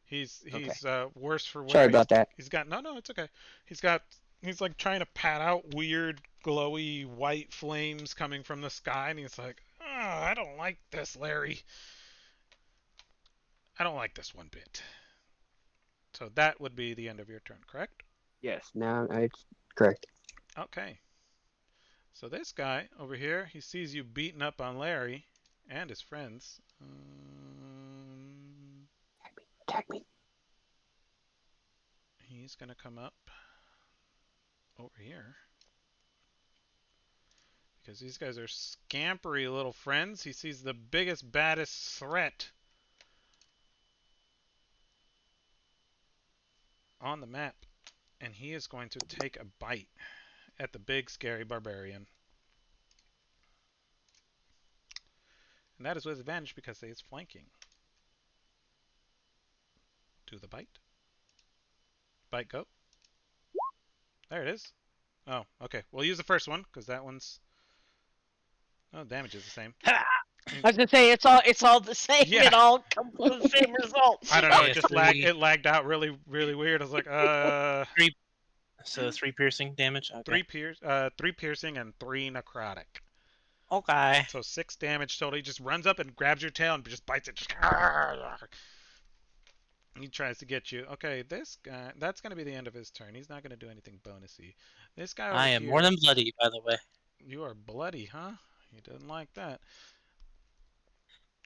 He's Okay. he's worse for Sorry wear. about that. He's got no, it's okay. He's like trying to pat out weird glowy white flames coming from the sky, and he's like, oh, I don't like this, Larry. I don't like this one bit. So that would be the end of your turn, correct? Yes. Now it's correct. Okay. So this guy over here, he sees you beating up on Larry and his friends. Attack me. Attack me. He's gonna come up over here because these guys are scampery little friends. He sees the biggest, baddest threat on the map, and he is going to take a bite at the big, scary barbarian. And that is with advantage because he is flanking. Do the bite. Bite go. There it is. Oh, okay. We'll use the first one because that one's. Oh, damage is the same. I was gonna say it's all the same. Yeah. It all comes to the same results. I don't know. It Yeah, just three. It lagged out really, really weird. I was like, Three. So 3 piercing damage. Okay. three piercing and 3 necrotic. Okay. So 6 damage total. He just runs up and grabs your tail and just bites it. Just he tries to get you. Okay, this guy. That's gonna be the end of his turn. He's not gonna do anything bonusy. This guy over I am more here. than bloody, by the way. You are bloody, huh? He doesn't like that.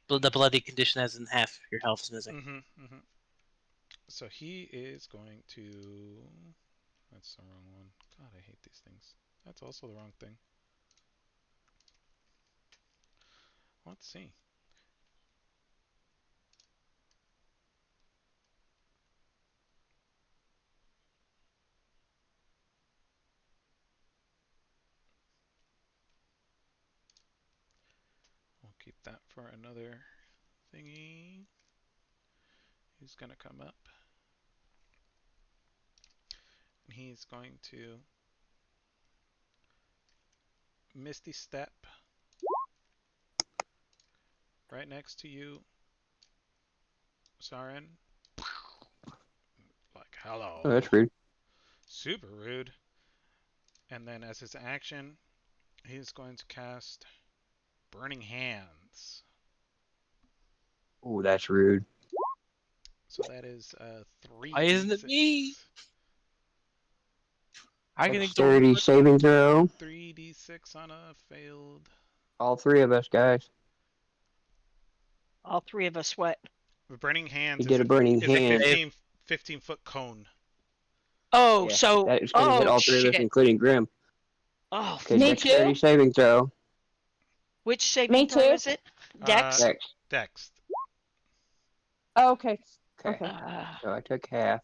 The bloody condition as in half your health is missing. Mm-hmm. So he is going to. That's the wrong one. God, I hate these things. That's also the wrong thing. Let's see. We'll keep that for another thingy. He's going to come up. And he's going to Misty Step right next to you, Saren. Like, Oh, hello. that's rude. Super rude. And then as his action, he's going to cast Burning Hands. Oh, that's rude. So that is Why isn't it me? 3d6. I can ignore Dexterity it. saving throw. 3d6 on a failed. All three of us, guys. All three of us wet. Burning He Hands did a burning is a hand. 15-foot cone. Oh, Yeah, so that is going to hit all three of us, shit. including Grim. Oh, Okay, Me dexterity too. saving throw. which saving Me throw too. is it? Uh, Dex. Dex. Dex. Oh, okay. Okay. Okay. So I took half.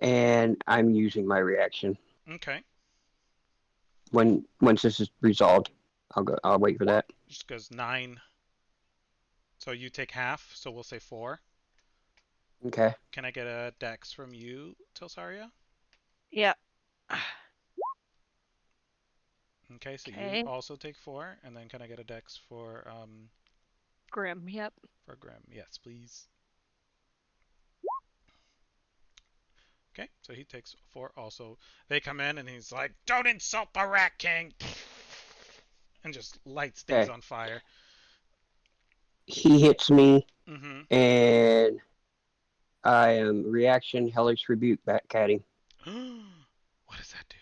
And I'm using my reaction. Okay. Once this is resolved, I'll wait for that. Just goes 9. So you take half, so we'll say 4. Okay. Can I get a Dex from you, Tilsaria? Yeah. Okay, so you Okay. also take 4, and then can I get a Dex for Grim. Yep. Grim? Yes, please. Okay, so he takes 4 also. They come in and he's like, "Don't insult the Rat King!" and just lights things Okay. on fire. He hits me, Mm-hmm. and I am reaction hellish rebuke back at him. What does that do?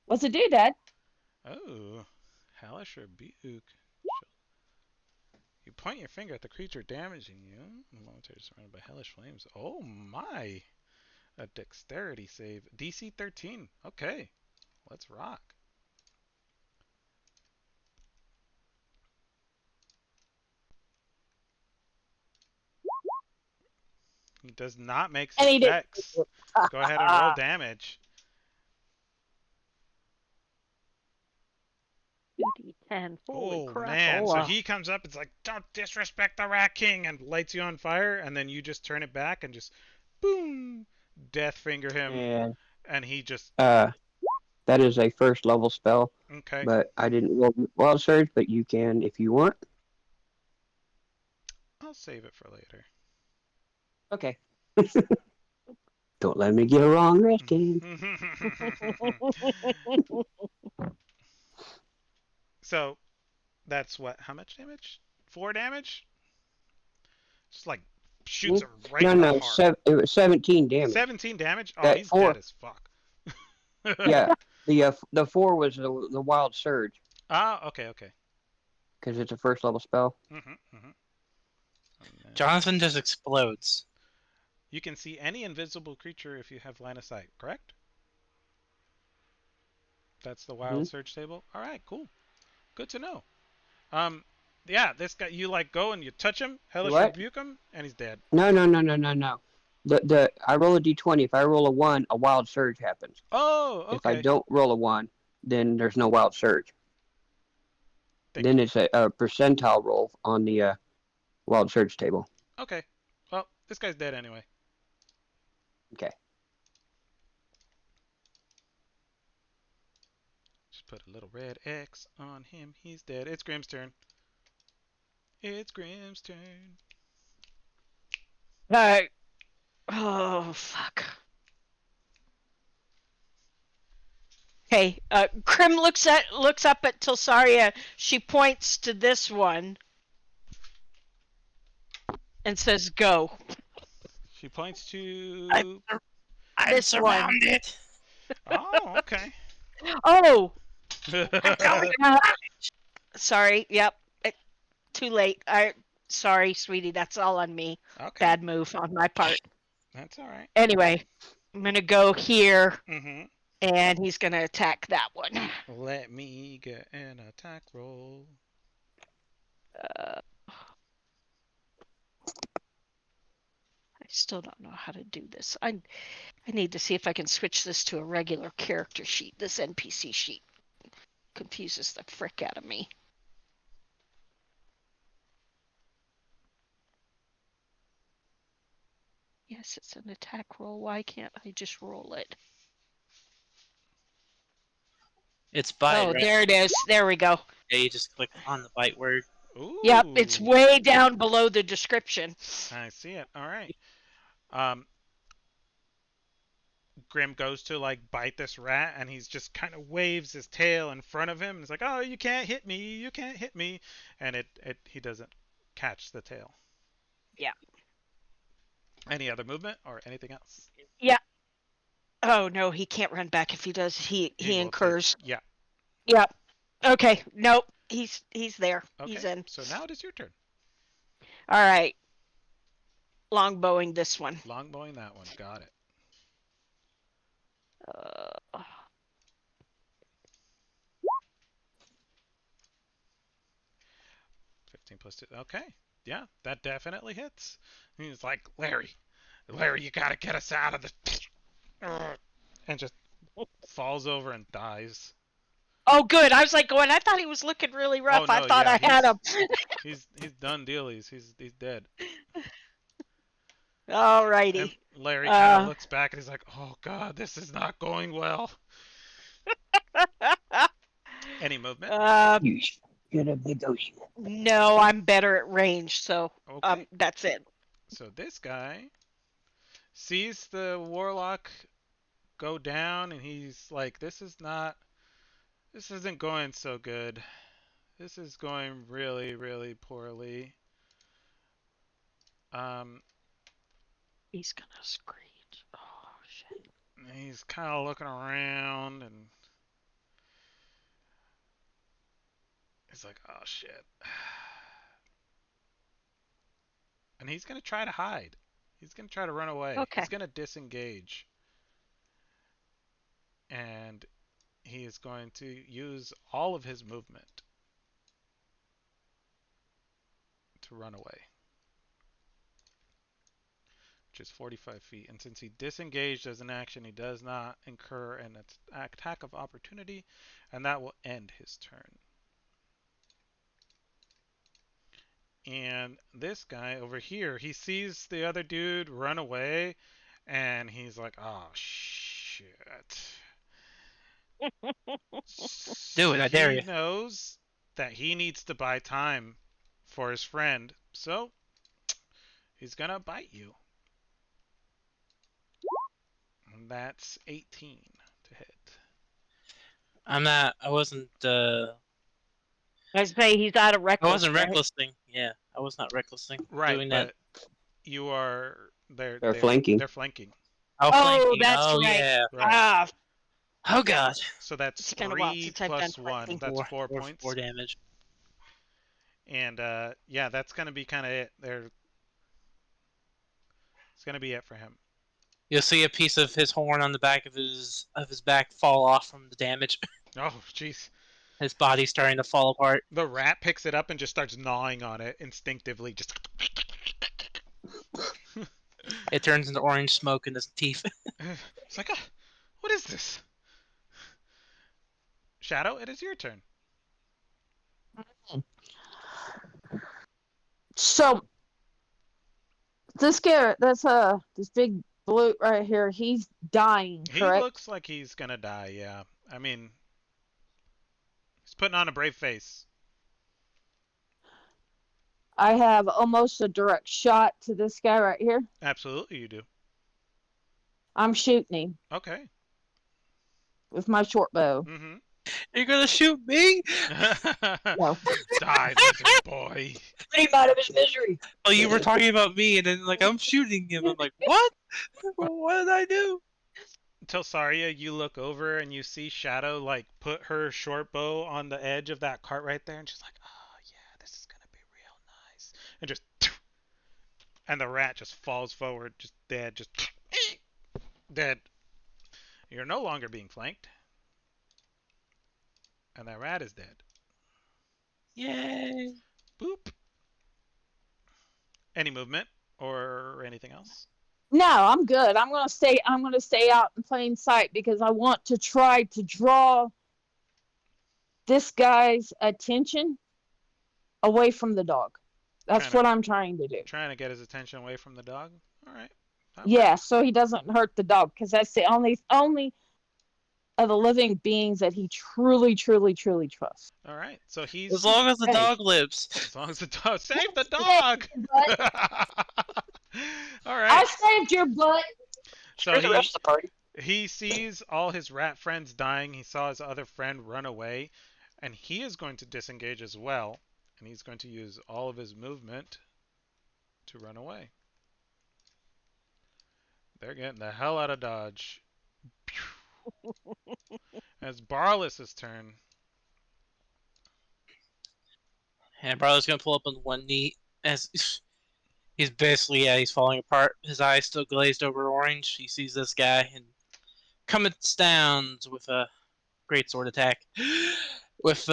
What's it do, Dad? Oh, hellish rebuke. You point your finger at the creature damaging you. The momentary surrounded by hellish flames. Oh my! A dexterity save. DC 13. Okay, let's rock. He does not make And he didn't. success. Go ahead and roll damage. 2d10. Holy Oh man! crapola. So he comes up. It's like, don't disrespect the Rat King, and lights you on fire. And then you just turn it back and just, boom, death finger him, And and he just that is a first level spell, okay. but I didn't roll wild surge. But you can if you want. I'll save it for later. Okay. Don't let me get a wrong Rat King. So that's what? How much damage? 4 damage? Just like shoots him right No, in the no, heart. it was 17 damage. 17 damage? Oh, That he's dead four, as fuck. yeah, the four was the wild surge Ah, okay, okay. because it's a first level spell. Mm-hmm. Jonathan just explodes. You can see any invisible creature if you have line of sight, correct? That's the wild Hmm. surge table. All right, cool. Good to know. Um, yeah, this guy, you like go and you touch him, hellish What? rebuke him, and he's dead. No. The I roll a d20. If I roll a one, a wild surge happens. Oh, If I okay. don't roll a one, then there's no wild surge. Thank Then you. it's a percentile roll on the wild surge table. Okay. Well, this guy's dead anyway. Okay. Just put a little red X on him. He's dead. It's Grimm's turn. It's Grimm's turn. Oh, fuck. Okay, Krim looks up at Tilsaria. She points to this one and says, "Go." She points I'm, to. I'm This one. surrounded. Oh, okay. Oh, I'm going. uh, sorry. Yep. Too late. Sorry, sweetie. That's all on me. Okay. Bad move on my part. That's all right. Anyway, I'm gonna go here, Mm-hmm. and he's gonna attack that one. Let me get an attack roll. Uh, I still don't know how to do this. I need to see if I can switch this to a regular character sheet. This NPC sheet confuses the frick out of me. Yes, it's an attack roll. Why can't I just roll it? It's bite, Oh, right? there it is. There we go. Yeah, you just click on the bite word. Yep, it's Ooh. way down below the description. I see it. All right. Um, Grim goes to like bite this rat, and he's just kind of waves his tail in front of him. He's like, "Oh, you can't hit me! You can't hit me!" And he doesn't catch the tail. Yeah. Any other movement or anything else? Yeah. Oh no, he can't run back. If he does, he He will take. incurs. Yeah. Yep. Okay. Nope. He's there. He's Okay. in. So now it is your turn. All right. Longbowing this one. Longbowing that one. Got it. Uh, 15 plus 2. Okay. Yeah, that definitely hits. He's like, Larry, you gotta get us out of the. And just falls over and dies. oh, good. I was like going. I thought he was looking really Oh rough. I no, thought yeah, I had him. he's done dealies. He's dead. And Alrighty. Larry kind of Uh, looks back and he's like, "Oh God, this is not going well." Any movement? You should have negotiated. no, I'm better at range, so Okay. that's it. So this guy sees the warlock go down and he's like, this isn't going so good. This is going really, really poorly. Um, He's gonna screech. Oh shit. he's kind of looking around and he's like, "Oh shit." And he's going to try to hide. He's going to try to run away. Okay. He's going to disengage. And he is going to use all of his movement to run away, which is 45 feet. And since he disengaged as an action, he does not incur an attack of opportunity, and that will end his turn. And this guy over here, he sees the other dude run away, and he's like, oh, shit. Do it, I dare He you. knows that he needs to buy time for his friend, so he's going to bite you. And that's 18 to hit. I wasn't. I say he's out of I reckless. wasn't Right? recklessing. Yeah, I was not recklessing. Right, Doing that. but you are They're they're flanking. they're flanking. Oh, Oh, flanking. that's Oh, right. yeah. Right. Ah, Oh, God. So that's it's been a while 3 since I've done plus 1. flanking. That's 4 4 points. damage. And yeah, that's going to be kind of it. It's going to be it for him. You'll see a piece of his horn on the back of his back fall off from the damage. Oh, jeez. His body's starting to fall apart. The rat picks it up and just starts gnawing on it instinctively. Just. It turns into orange smoke in his teeth. It's like, what is this? Shadow, it is your turn. So this guy, that's this big blue right here. He's dying, He correct? looks like he's gonna die. Yeah, I mean, he's putting on a brave face. I have almost a direct shot to this guy right here. Absolutely, you do. I'm shooting him Okay. with my short bow. Mm-hmm. You're gonna shoot me? No. Die, lizard boy. Put him out of his misery. Oh, you were talking about me, and then like I'm shooting him. I'm like, what? What did I do? Telsaria, you look over and you see Shadow like put her short bow on the edge of that cart right there, and she's like, "Oh yeah, this is gonna be real nice." And just, and the rat just falls forward, just dead, just dead. You're no longer being flanked, and that rat is dead. Yay! Boop. Any movement or anything else? No, I'm good. I'm gonna stay. I'm gonna stay out in plain sight because I want to try to draw this guy's attention away from the dog. That's what I'm trying to do. Trying to get his attention away from the dog. All right. Yeah, so he doesn't hurt the dog because that's the only of the living beings that he truly trusts. All right. So he's As long as the Hey. dog lives. as long as the dog save the dog. All I right. saved your butt. So the rest of the party. he sees all his rat friends dying. He saw his other friend run away, and he is going to disengage as well. And he's going to use all of his movement to run away. They're getting the hell out of Dodge. It's Barless's turn. And Barlow's gonna pull up on one knee as he's basically he's falling apart. His eyes still glazed over orange. He sees this guy and comes down with a great sword attack. With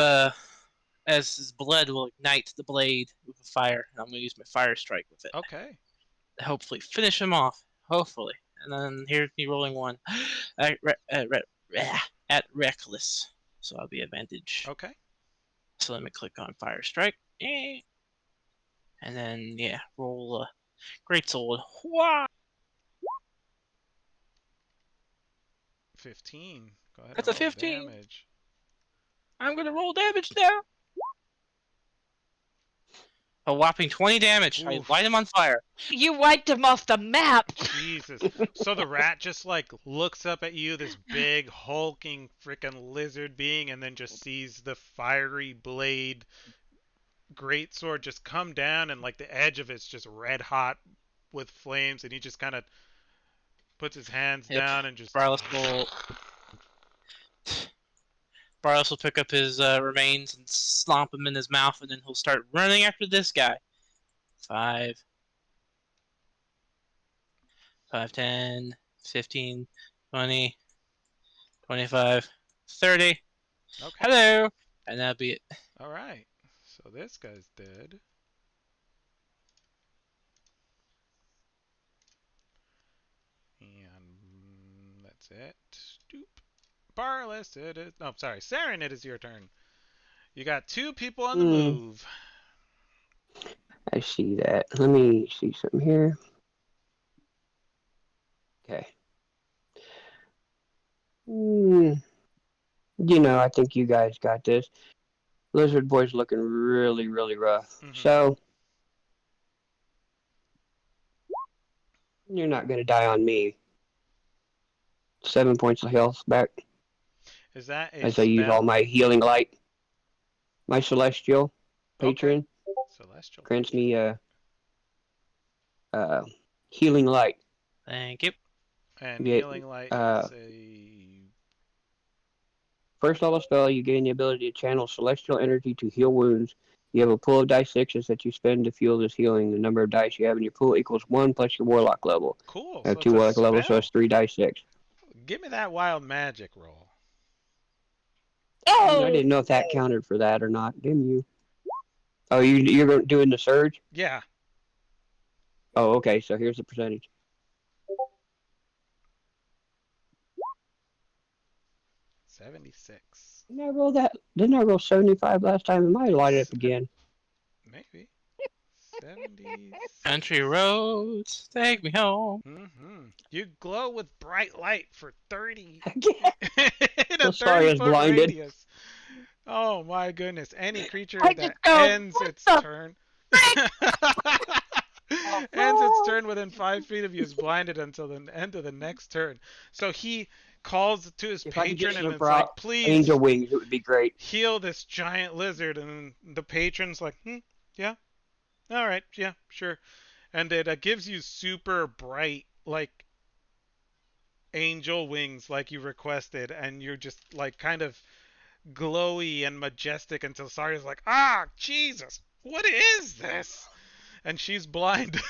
as his blood will ignite the blade with a fire, and I'm gonna use my fire strike with it. Okay. Hopefully finish him off. Hopefully. And then here's me rolling one at reckless. So I'll be advantage. Okay. So let me click on fire strike. And then yeah, roll a great sword. 15. Go ahead That's and a roll 15. damage. I'm gonna roll damage now. A whopping 20 damage. I Oof. light him on fire. You wiped him off the map. Jesus. So the rat just like looks up at you, this big hulking freaking lizard being, and then just sees the fiery blade greatsword just come down, and like the edge of it's just red hot with flames, and he just kind of puts his hands Yep. down and just. Barlos will pick up his remains and slomp them in his mouth, and then he'll start running after this guy. 5, 5, 10, 15, 20, 25, 30. Okay. Hello! And that'll be it. All right. So this guy's dead. And that's it. Doop. Barless, it is. No, sorry. Saren, it is your turn. You got two people on the Hmm. move. I see that. Let me see something here. Okay. Hmm. I think you guys got this. Lizard Boy's looking really, really rough. Mm-hmm. So you're not gonna die on me. 7 points of health back Is that a as I use all spell? my healing light. My celestial Okay. patron Celestial grants patron. me a healing light. Thank you. And You get healing light uh is a. first level spell. You gain the ability to channel celestial energy to heal wounds. You have a pool of dice sixes that you spend to fuel this healing. The number of dice you have in your pool equals 1 plus your warlock level. Cool. I have So it's two a warlock levels, so it's spell. 3 dice 6. Give me that wild magic roll. I Oh, didn't know if that counted for that or not. Didn't you? Oh, you're doing the surge? Yeah. Oh, okay. So here's the percentage. 76. Didn't I roll that? Didn't I roll 75 last time? It might light it S- up again. Maybe. 76. Country roads, take me home. Mm-hmm. You glow with bright light for 30 Again. in a So sorry, I was 30-foot blinded. radius. Oh my goodness. Any creature I just that go, ends what its the turn frick? ends its turn within 5 feet of you is blinded until the end of the next turn. So he calls to his If I could get patron and some it's like, angel please wings, it would be great. heal this giant lizard. And the patron's like, yeah, all right, yeah, sure. And it gives you super bright, like, angel wings like you requested, and you're just like kind of glowy and majestic until Saria's like, ah, Jesus, what is this? And she's blind.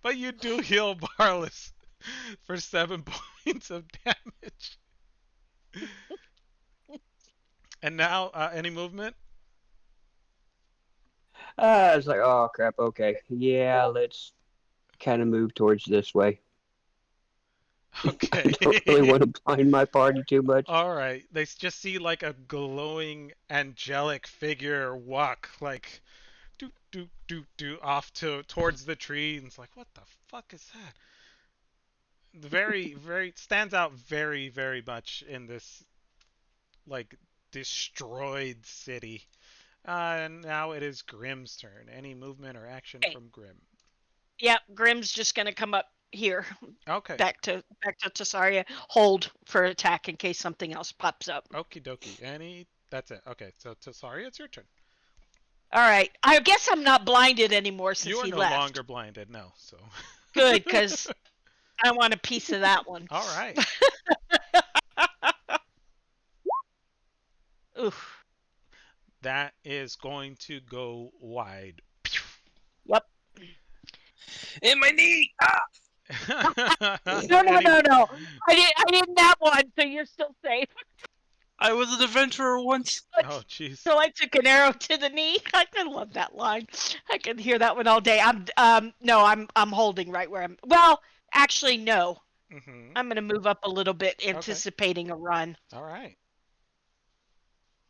But you do heal Barless for 7 points of damage. And now, any movement? I was like, oh crap. Okay, yeah, let's kind of move towards this way. I Okay. don't really want to blind my party too much. All right. They just see like a glowing angelic figure walk like do do do do off to towards the tree, and it's like, what the fuck is that? Very very stands out very very much in this like destroyed city. And now it is Grimm's turn. Any movement or action Okay. from Grimm? Yep, Grim's just gonna come up here, Okay. back to Tasaria. Hold for attack in case something else pops up. Okie dokie. Any. That's it. Okay. So Sorry, it's your turn. All right. I guess I'm not blinded anymore You since are he no left. longer blinded. No. So. Good, because I want a piece of that one. All right. Oof. That is going to go wide. Yep. In my knee! Ah! No, no, Any. no, no. I didn't that one, so you're still safe. I was an adventurer once. Oh, jeez. So I took an arrow to the knee. I love that line. I can hear that one all day. I'm holding right where I'm. Well, actually, no. Mm-hmm. I'm gonna move up a little bit, Okay. anticipating a run. All right.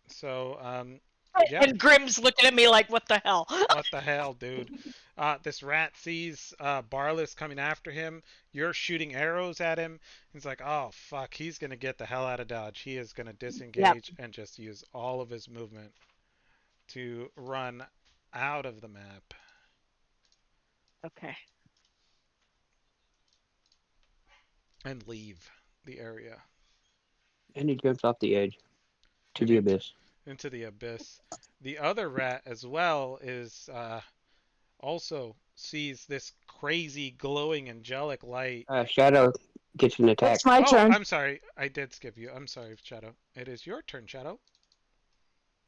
So, yeah. And Grim's looking at me like, "What the hell?" What the hell, dude? This rat sees Barless coming after him. You're shooting arrows at him. He's like, oh, fuck. He's going to get the hell out of Dodge. He is going to Yep. disengage and just use all of his movement to run out of the map Okay. and leave the area And he jumps off the edge to and the abyss. into the abyss. The other rat as well is also sees this crazy glowing angelic light. Shadow gets an attack. it's my Oh, turn. I'm sorry. I did skip you. I'm sorry, Shadow. It is your turn, Shadow.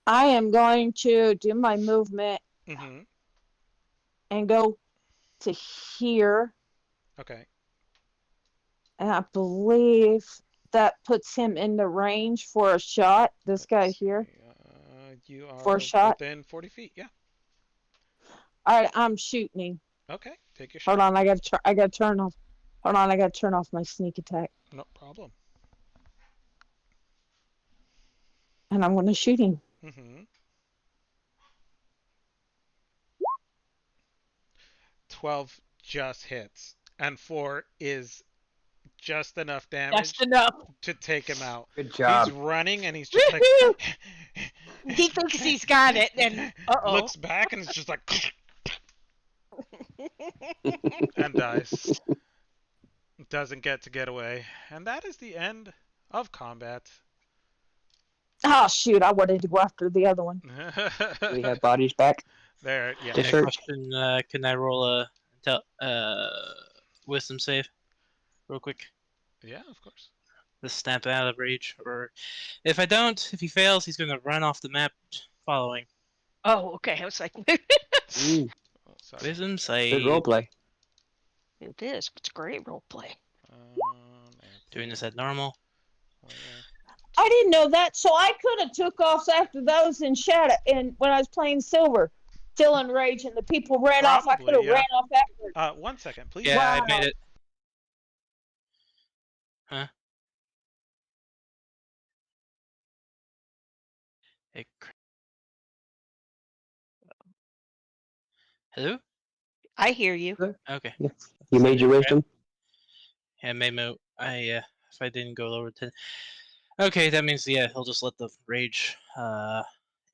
I am going to do my movement Mm-hmm. and go to here Okay. And I believe that puts him in the range for a shot. This Let's guy see. here You for a are shot. within 40 feet. Yeah. All right, I'm shooting him. Okay. Take your Hold shot. on, I gotta turn off. Hold on, I gotta turn off my sneak attack, No problem. and I'm gonna shoot him. Mm-hmm. 12 just hits, and 4 is just enough Just damage enough. to take him out. Good He's job. running, and he's just like Woohoo! He thinks he's got it, and uh-oh. looks back, and it's just like and dies. Doesn't get away, and that is the end of combat. Oh shoot! I wanted to go after the other one. Do we have bodies back There, yeah. to Yeah, search? question. Can I roll a wisdom save real quick? Yeah, of course. To snap out of rage, or if I don't, if he fails, he's gonna run off the map following. Oh, okay. I was like, Mm, Oh, sorry. Wisdom good save. roleplay. it is. It's great role play. Doing this at normal. I didn't know that, so I could have took off after those in shadow. And when I was playing silver, still in rage, and the people ran off, I could Probably, have yeah. ran off after. 1 second, please. Yeah, Wow. I made it. Huh? Hey, hello? I hear you. Okay. Yeah. You made your wisdom? Yeah, Maymo. If I didn't go lower 10. Okay, that means he'll just let the rage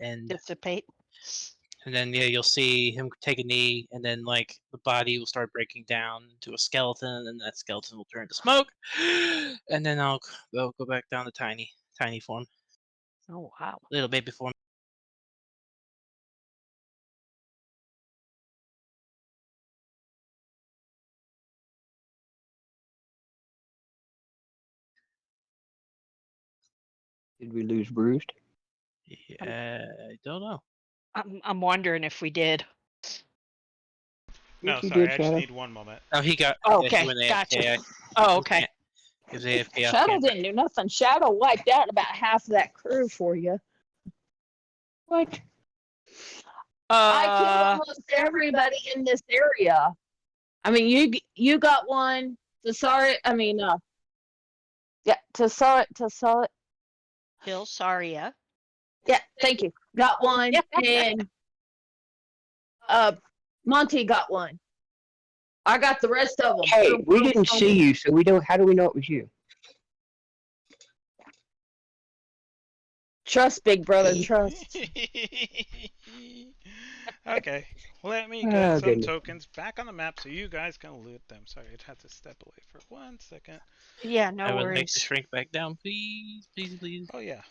end, Dissipate. and then you'll see him take a knee, and then like the body will start breaking down to a skeleton, and that skeleton will turn to smoke, and then I'll go back down to tiny form, Oh wow. little baby form. Did we lose Bruised? Yeah, I don't know. I'm wondering if we did. No, Yes, you sorry. did, I just Shadow. need 1 moment. Oh, he got. Oh, Yeah, he okay, went gotcha. AFK. Oh, okay. He was AFK off Shadow camera. didn't do nothing. Shadow wiped out about half of that crew for you. What? I killed almost everybody in this area. I mean, you got one. Sorry, I mean, yeah, to saw it. Phil, sorry, yeah. Yeah, thank you. Got one, and Monty got one. I got the rest of them. Hey, we didn't see you, so we don't. How do we know it was you? Trust, big brother, trust. Okay, let me get Oh, some goodness. tokens back on the map so you guys can loot them. Sorry, I'd have to step away for 1 second. Yeah, I no would like to worries. shrink back down, please, please, please. Oh yeah,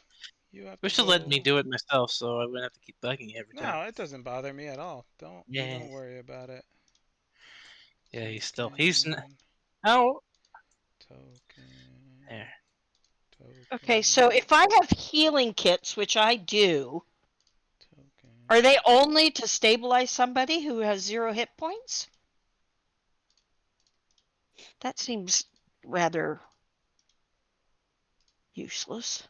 you have to Wish to let me go. do it myself, so I wouldn't have to keep bugging you every time. No, it doesn't bother me at all. Don't Yeah. worry about it. Yeah, he's Token, oh token, there. token, Okay, so if I have healing kits, which I do, token. are they only to stabilize somebody who has 0 hit points? That seems rather useless.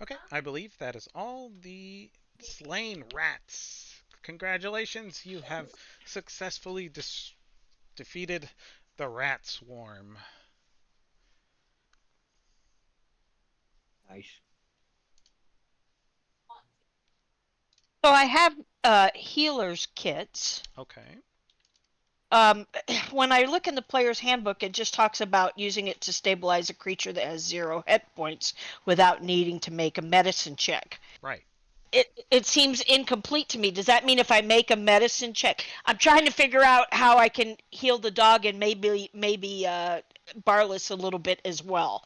Okay, I believe that is all the slain rats. Congratulations, you have successfully defeated the rat swarm. Nice. So I have healer's kits. Okay. When I look in the player's handbook, it just talks about using it to stabilize a creature that has 0 hit points without needing to make a medicine check. Right. It seems incomplete to me. Does that mean if I make a medicine check, I'm trying to figure out how I can heal the dog and maybe Barless a little bit as well.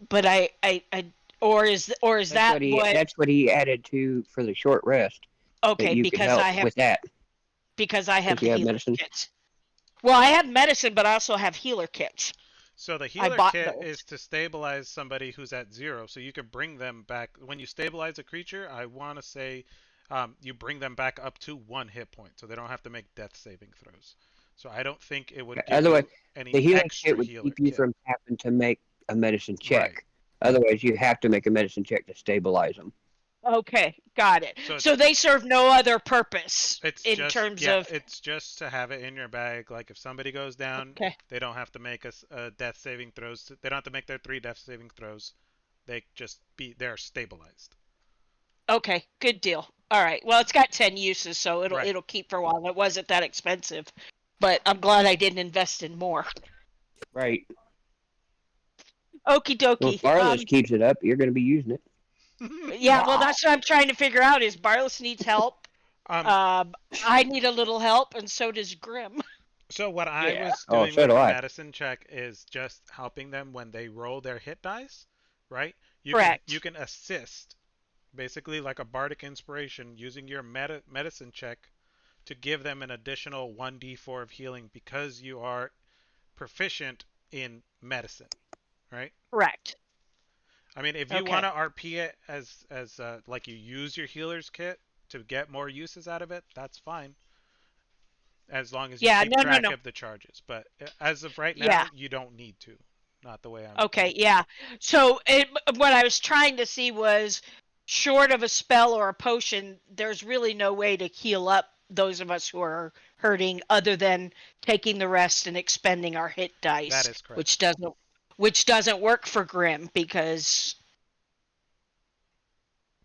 But or is that what? That's what he added to for the short rest. Okay, that you could help with that. Because I have you the have healer medicine. kits. Well, I have medicine, but I also have healer kits. So the I healer bought kit those. is to stabilize somebody who's at 0, so you can bring them back. When you stabilize a creature, I want to say you bring them back up to 1 hit point, so they don't have to make death saving throws. So I don't think it would give Otherwise, you any the healing kit extra would healer keep you kit. from having to make a medicine Right. check. Otherwise, you have to make a medicine check to stabilize them. Okay, got it. So So they serve no other purpose it's in just terms of. it's just to have it in your bag. Like if somebody goes down, Okay. they don't have to make a death saving throws. They don't have to make their 3 death saving throws. They're stabilized. Okay, good deal. All right. Well, it's got 10 uses, so it'll Right. it'll keep for a while. It wasn't that expensive, but I'm glad I didn't invest in more. Right. Okie Well, if dokie. Barless keeps it up, you're going to be using it. Yeah. Well, that's what I'm trying to figure out. Is Barless needs help. um. I need a little help, and so does Grim. So what I Yeah. was Oh, doing so with do the I. medicine check is just helping them when they roll their hit dice, right? You Correct. can assist, basically like a bardic inspiration, using your medicine check to give them an additional 1d4 of healing because you are proficient in medicine, right? Correct. I mean, if you want Okay. to RP it as like you use your healer's kit to get more uses out of it, that's fine, as long as you Yeah. keep No. No. track No. of the charges. But as of right Yeah. now, you don't need to. Not the way I'm Okay, playing. yeah. So what I was trying to see was, short of a spell or a potion, there's really no way to heal up those of us who are hurting other than taking the rest and expending our hit That dice, is correct. which doesn't work for Grim because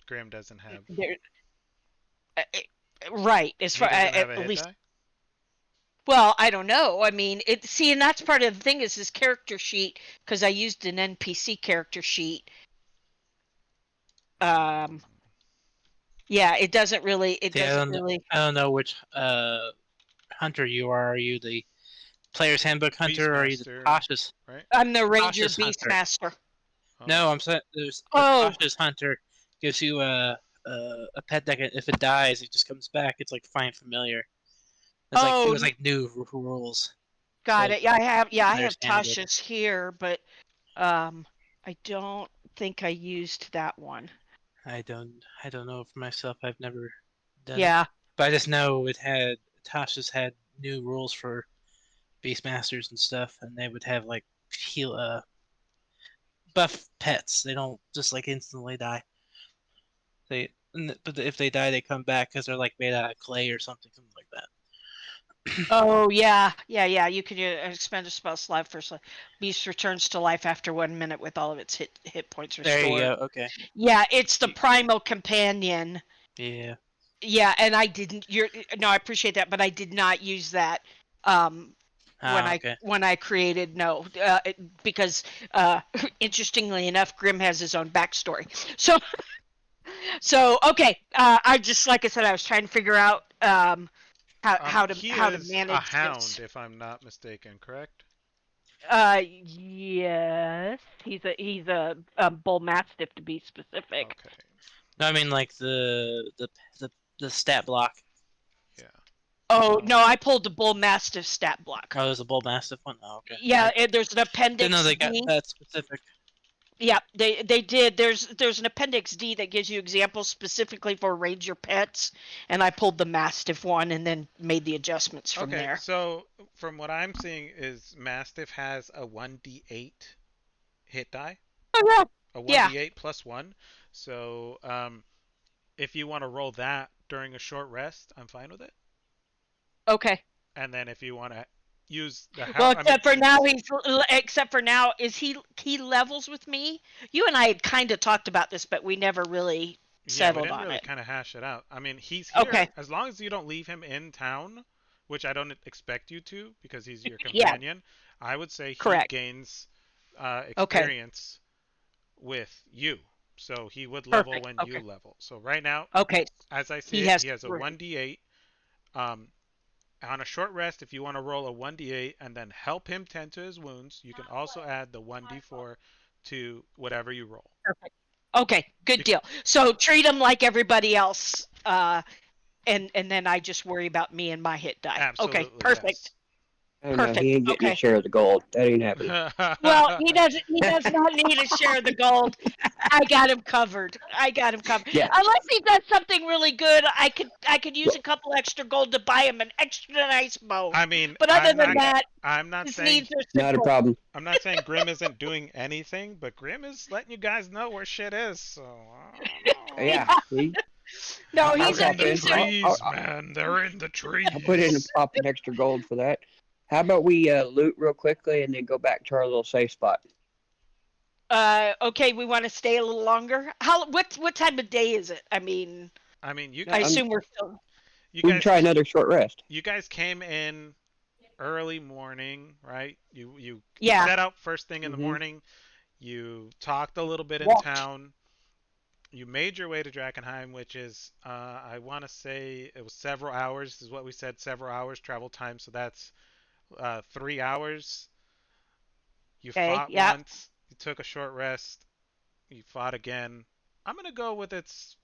Graham doesn't have. there. Uh, it- right, as He far doesn't have a at hit least. die. Well, I don't know. I mean, and that's part of the thing is his character sheet, because I used an NPC character sheet. Um, yeah, it doesn't really. It See, doesn't really. I don't know which hunter you are. Are you the player's handbook hunter, or are you the Beastmaster, cautious right? I'm the Ranger cautious hunter? Beastmaster. Oh, No, I'm saying there's the Oh, cautious hunter gives you a pet that if it dies, it just comes back. It's like find familiar. It oh, was like new rules. got So it. Yeah, I have. Yeah, I players have handbook. Tasha's here, but um, I don't think I used that one. I don't know for myself. I've never done it, Yeah. but I just know Tasha's had new rules for Beastmasters and stuff, and they would have like heal buff pets. They don't just like instantly die. But if they die, they come back because they're like made out of clay or something like that. Oh, yeah, yeah, yeah. You can expend a spell slot for beast returns to life after 1 minute with all of its hit points There you restored. go. Okay. Yeah, it's the primal companion. Yeah. Yeah, and I didn't. You're no, I appreciate that, but I did not use that. Um, when Ah, I okay. when I created because interestingly enough, Grim has his own backstory. So okay, I just like I said, I was trying to figure out how to he how to is a manage hound, this. if I'm not mistaken. Correct? Yes, he's a bull mastiff to be specific. Okay. No, I mean like the stat block. Yeah. Oh no, Um. I pulled the bull mastiff stat block. Oh, there's a bull mastiff one. Oh, okay. Yeah, I there's an didn't know appendix they got D. that specific. Yeah, they did. There's an appendix D that gives you examples specifically for ranger pets, and I pulled the mastiff one and then made the adjustments from Okay. there. So from what I'm seeing is Mastiff has a 1d8 hit die, Oh yeah, a yeah. 1d8 plus one. So if you want to roll that during a short rest, I'm fine with it. Okay. And then if you want to use the Well, I mean, except for now, is he levels with me? You and I had kind of talked about this, but we never really yeah, we settled didn't on really it. kind of hash it out. I mean, he's Okay. here as long as you don't leave him in town, which I don't expect you to because he's your Yeah. companion. I would say he Correct. gains Okay. experience with you. So he would level Perfect. when you Okay. level. So right now, Okay. as I see He it, has he has a three. 1d8. Um, on a short rest, if you want to roll a 1d8 and then help him tend to his wounds, you can also add the 1d4 to whatever you roll. Perfect. Okay. Good Be- deal. So treat him like everybody else. And then I just worry about me and my hit die. Okay. Absolutely, Perfect. yes. Oh no, he Perfect. ain't getting his Okay. share of the gold. That ain't happening. Well, he doesn't. He does not need to share the gold. I got him covered. I got him covered. Yeah. Unless he does something really good, I could use Well, a couple extra gold to buy him an extra nice bow. I mean, But other than that, I'm not his saying needs are not a simple. problem. I'm not saying Grim isn't doing anything, but Grim is letting you guys know where shit is. So I don't know. Yeah. See, No, I'll They're in the he's tap in. in. trees, man. They're in the I'll put in a trees. pop an extra gold for that. How about we loot real quickly and then go back to our little safe spot? Okay, we want to stay a little longer. What time of day is it? I mean, I mean, No, I assume we're still. you we can try another short rest. you guys came in early morning, right? You Yeah. set out first thing in the Mm-hmm. morning. You talked a little bit in Walked. town. You made your way to Drakkenheim, which is, I want to say it was several hours, is what we said, several hours travel time. So that's 3 hours. You Okay. fought Yeah. once. You took a short rest. You fought again. I'm gonna go with it's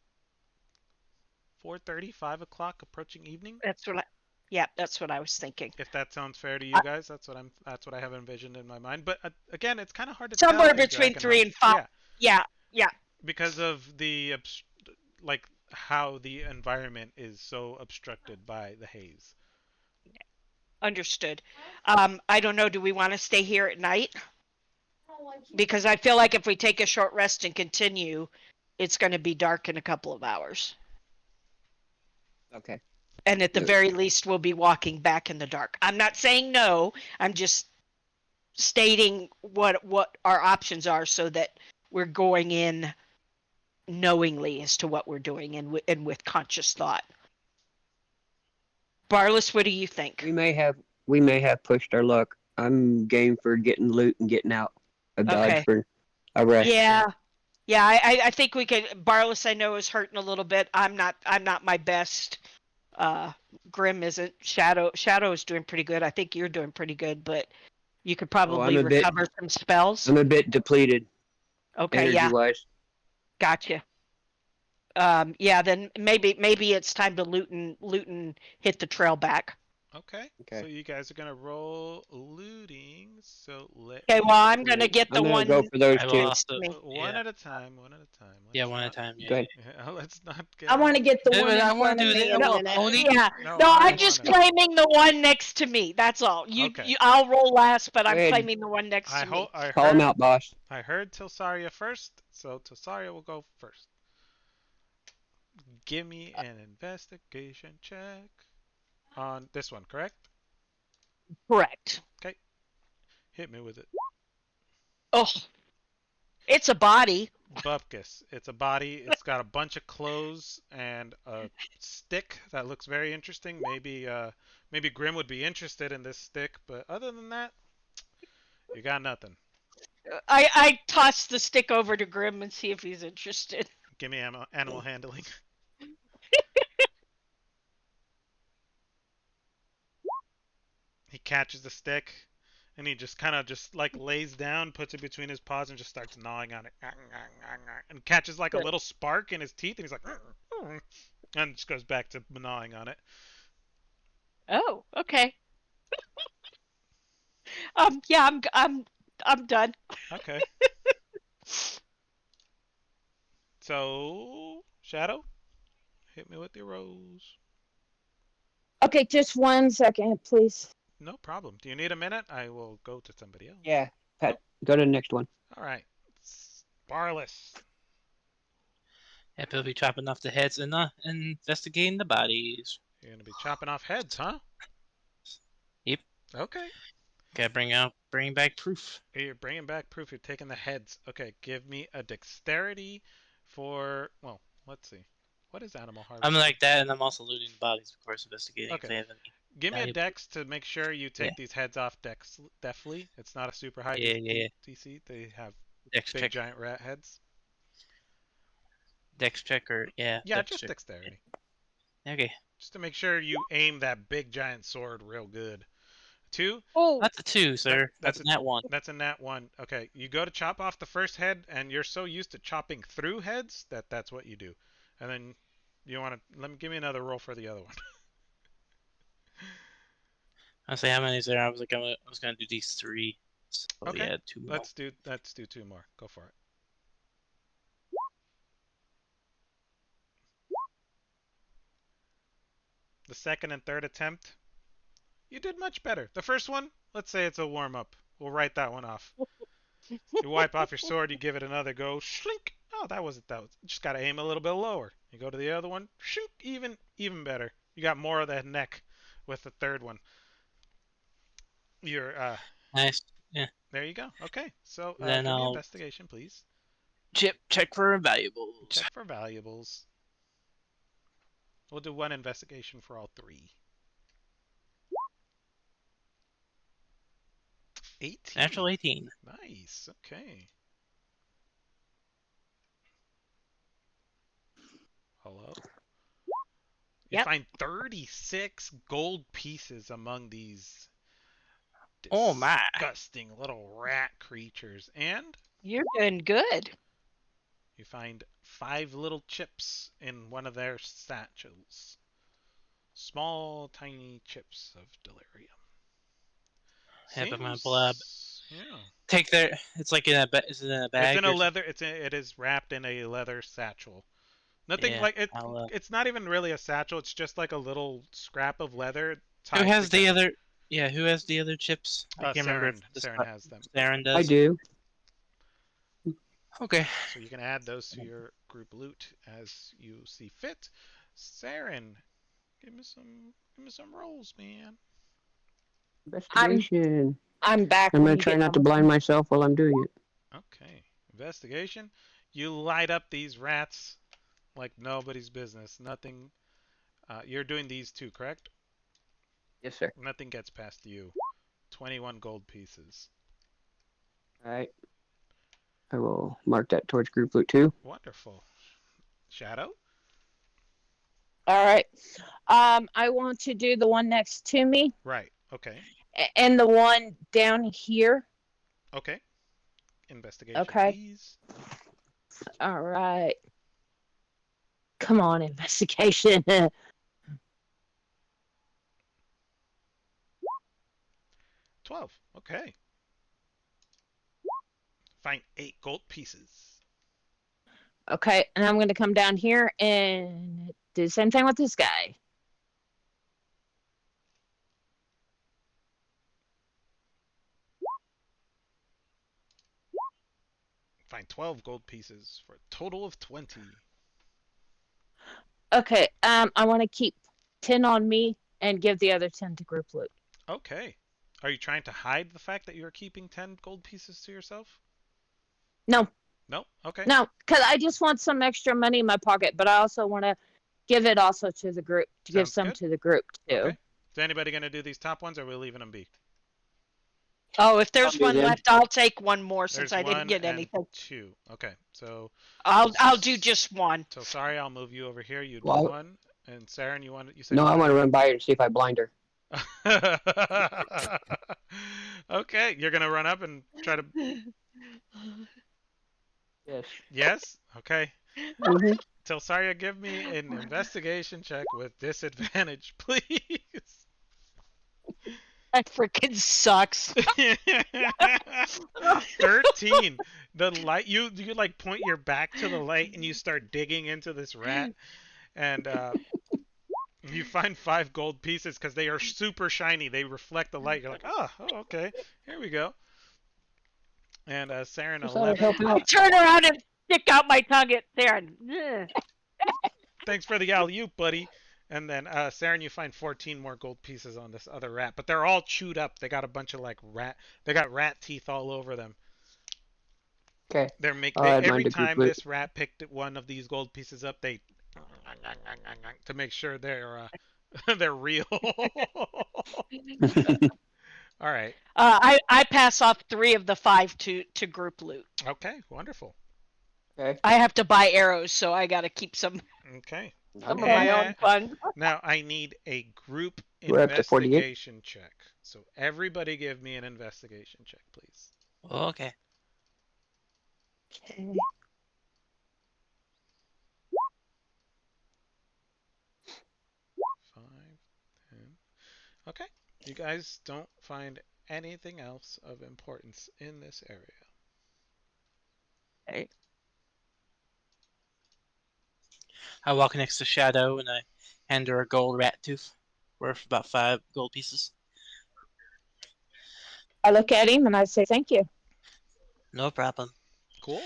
4:30, 5 o'clock, approaching evening. That's what I. Yeah, that's what I was thinking. If that sounds fair to you Uh, guys, that's what I have envisioned in my mind. But again, it's kind of hard to tell Somewhere in between three Drakkenheim. and five. Yeah, Yeah. Yeah. because of like how the environment is so obstructed by the haze. Understood. I don't know. Do we want to stay here at night? Because I feel like if we take a short rest and continue, it's going to be dark in a couple of hours. Okay. And at the Good. very least, we'll be walking back in the dark. I'm not saying no. I'm just stating what our options are so that we're going in knowingly as to what we're doing and with conscious thought. Barless, what do you think? We may have pushed our luck. I'm game for getting loot and getting out of Dodge Okay. for a rest. Yeah. Yeah, I think we could. Barless, I know, is hurting a little bit. I'm not my best. Grim isn't. Shadow is doing pretty good. I think you're doing pretty good, but you could Oh, probably recover some spells. I'm a bit depleted Okay, energy yeah, wise. gotcha. Yeah, then maybe it's time to loot and hit the trail back. Okay, so Okay. you guys are gonna roll looting. So let Okay, me well, I'm gonna pull get the I'm gonna go one for those I will two. next to also. me. one Yeah. at a time. One at a time. Yeah, Let's one at a not. time. Yeah. Go ahead. Yeah, let's not get I want to all. get the But one in I want front to of do me the in a No, minute. only. yeah, No, no, I I'm want just to. claiming the one next to me. That's all. Okay. I'll roll last, but Go I'm ahead. claiming the one next to me. I Call them heard. out, boss. I heard Tilsaria first, so Tilsaria will go first. Give me an investigation check on this one, correct? Correct. Okay, hit me with it. Oh, it's a body. Bupkis. It's a body. It's got a bunch of clothes and a stick that looks very interesting. Maybe Grim would be interested in this stick, but other than that, you got nothing. I toss the stick over to Grim and see if he's interested. Give me animal handling. He catches the stick and he just kind of just like lays down, puts it between his paws, and just starts gnawing on it, and catches like a little spark in his teeth, and he's like, and just goes back to gnawing on it. Oh, okay. Yeah, I'm done. Okay. So, Shadow, hit me with your rolls. Okay, just 1 second, please. No problem. Do you need a minute? I will go to somebody else. Yeah, Pat. Go to the next one. All right. Barless. Yep, he'll be chopping off the heads and investigating the bodies. You're gonna be chopping off heads, huh? Yep. Okay. Gotta bring back proof. You're bringing back proof. You're taking the heads. Okay. Give me a dexterity for. Well, let's see. What is animal I'm harvesting? like that, and I'm also looting the bodies, of course, investigating if Okay. they have any. Give me a valuable- dex to make sure you take Yeah. these heads off deftly. It's not a super high Yeah. DC. They have Dex big check. giant rat heads. Dex check or yeah. Yeah, Dex just check. dexterity. Okay. Just to make sure you aim that big giant sword real good. 2. Oh, That's a 2, sir. That's That's a nat 1. That's a nat 1. Okay, you go to chop off the first head, and you're so used to chopping through heads that that's what you do. And then you want to give me another roll for the other one. I say how many is there? I was gonna do these 3. So Okay. yeah, 2 more. Let's do 2 more. Go for it. The second and third attempt, you did much better. The first one, let's say it's a warm up. We'll write that one off. You wipe off your sword, you give it another go, slink. Oh, that was just gotta aim a little bit lower. You go to the other one, shink, even better. You got more of that neck with the third one. You're Nice. Yeah. there you go. Okay, so Then give me I'll investigation, please. check for valuables. Check for valuables. We'll do 1 investigation for all 3. 18. Natural 18. Nice. Okay. Hello. You Yep. find 36 gold pieces among these Oh my. disgusting little rat creatures, and You're doing good. you find 5 little chips in one of their satchels. Small, tiny chips of delirium. Yep, I'm gonna pull up. Yeah. Take their. It's like is it in a It's bag in a or leather. It is wrapped in a leather satchel. Nothing yeah? like it. I'll, It's not even really a satchel. It's just like a little scrap of leather who tied has the together. other? Yeah, who has the other chips? I can't remember if Saren has them. Saren I does. do. Okay. So you can add those to your group loot as you see fit. Saren, give me some rolls, man. Investigation. I'm back I'm when gonna you try get not to done with blind them. myself while I'm doing it. Okay. Investigation. You light up these rats like nobody's business. Nothing. You're doing these 2, correct? Yes, sir. Nothing gets past you. 21 gold pieces. All right. I will mark that towards group loot 2. Wonderful. Shadow? All right. I want to do the one next to me Right. Okay. and the one down here. Okay. Investigation, Okay. please. All right. Come on, investigation. 12. Okay. Find 8 gold pieces. Okay, and I'm going to come down here and do the same thing with this guy. Find 12 gold pieces for a total of 20. Okay, I want to keep 10 on me and give the other 10 to group loot. Okay. Are you trying to hide the fact that you're keeping 10 gold pieces to yourself? No, No? Okay. no, because I just want some extra money in my pocket, but I also want to give it also to the group, to give Sounds some good. to the group Okay. too. Is anybody going to do these top ones, or are we leaving them be? Oh, if I'll there's do one them. left, I'll take one more since There's I didn't 1 get and anything. 2. Okay. So I'll do just one. So sorry, I'll move you over here. You do Well, 1. And Saren, you said no, you I want wanted to run by her and see if I blind her. Okay, you're going to run up and try to Yes. Yes? Okay. Mm-hmm. Tilsaria, give me an investigation check with disadvantage, please. That freaking sucks. 13. The light you like point your back to the light and you start digging into this rat and you find 5 gold pieces because they are super shiny. They reflect the light. You're like, oh, okay, here we go. And Saren, Just thought I'd 11. help I out. turn around and stick out my tongue at Theron. Thanks for the alley-oop, buddy. And then Saren, you find 14 more gold pieces on this other rat, but they're all chewed up. They got a bunch of like they got rat teeth all over them. Okay. I'll add mine Every to group time loot. this rat picked one of these gold pieces up, they to make sure they're they're real. All right. I pass off 3 of the 5 to group loot. Okay. Wonderful. Okay. I have to buy arrows, so I got to keep some Okay. of my own funds. Now I need a group We're up to 48. investigation check. So everybody give me an investigation check, please. Okay. Okay. 5, 10. Okay. You guys don't find anything else of importance in this area. Okay. I walk next to Shadow and I hand her a gold rat tooth worth about 5 gold pieces. I look at him and I say, "Thank you." No problem. Cool.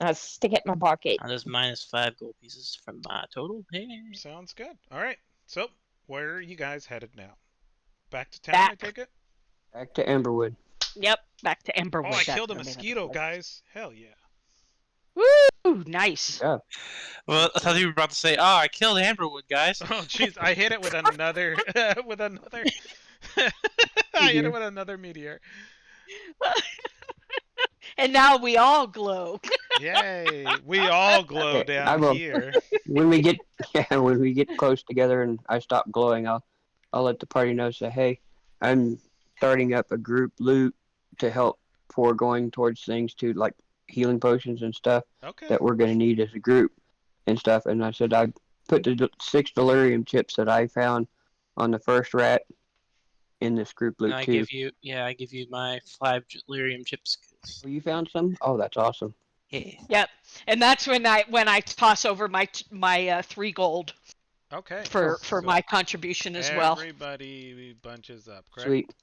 I stick it in my pocket. I'll just minus 5 gold pieces from my total. Hey. Sounds good. All right. So, where are you guys headed now? Back to town, I Back. take it? Back to Emberwood. Yep. Back to Oh, Emberwood. I That's killed a the name of the mosquito, place. guys. Hell yeah. Woo! Nice. Yeah. Well, I thought you were about to say, "Oh, I killed Amberwood, guys." Oh, jeez. I hit it with another. with another. I hit it Meteor. with another meteor. And now we all glow. Yay. We all glow Okay, I down will. here. When we get when we get close together and I stop glowing, I'll let the party know. Say, hey, I'm starting up a group loot to help for going towards things to like healing potions and stuff Okay. that we're going to need as a group and stuff. And I said I put the 6 delirium chips that I found on the first rat in this group And loot too. I give you my 5 lyrium chips. Oh, you found some? Oh, that's awesome. Yeah. Yep. And that's when I toss over my 3 gold Okay. for So my contribution as well. everybody bunches up, correct? Sweet.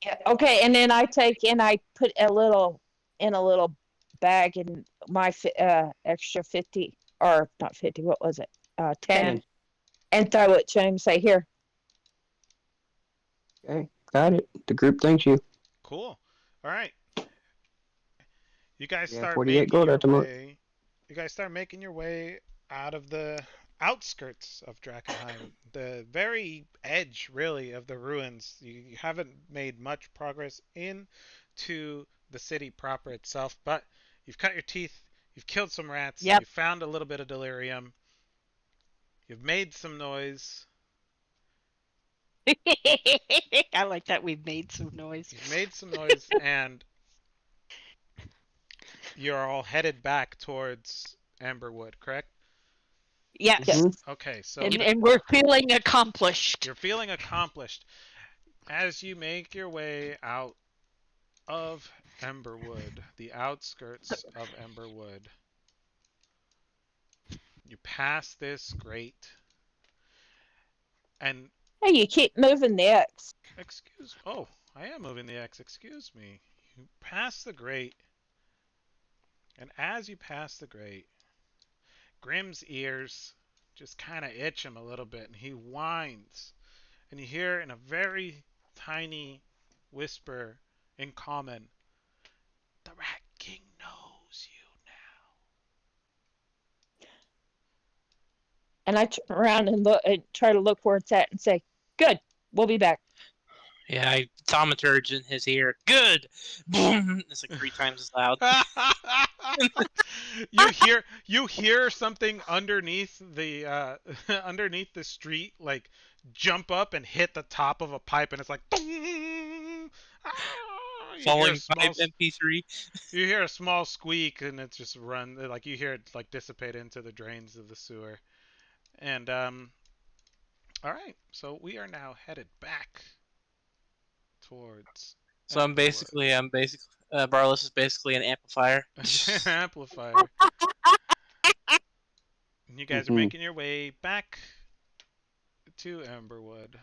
Yeah. Okay, and then I take and I put a little in a little bag in my extra 50 or not 50. What was it? 10, and throw it to him. Say, "Here." Okay, got it. The group thanks you. Cool. All right. You guys Yeah, start 48 making gold your at the moment. way. You guys start making your way out of the outskirts of Drakkenheim, the very edge, really, of the ruins. You haven't made much progress into the city proper itself, but you've cut your teeth, you've killed some rats, Yep. you've found a little bit of delirium, you've made some noise. I like that we've made some noise. You've made some noise, and you're all headed back towards Amberwood, correct? Yes. Mm-hmm. Okay, so And we're feeling accomplished. you're feeling accomplished. As you make your way out of Emberwood, the outskirts of Emberwood, you pass this grate, and Hey, you keep moving the X. oh, I am moving the X, excuse me. You pass the grate, and as you pass the grate, Grim's ears just kind of itch him a little bit, and he whines, and you hear in a very tiny whisper in common, "The Rat King knows you now." And I turn around and look and try to look where it's at and say, "Good, we'll be back." Yeah, I thaumaturge in his ear. Good. Boom. It's like 3 times as loud. you hear something underneath the underneath the street like jump up and hit the top of a pipe, and it's like dong! Ah! Falling pipe MP3. You hear a small squeak, and it just run like you hear it like dissipate into the drains of the sewer. And all right, so we are now headed back towards So Emberwood. I'm basically Barless is basically an amplifier. Amplifier. And you guys are Mm-hmm. making your way back to Emberwood.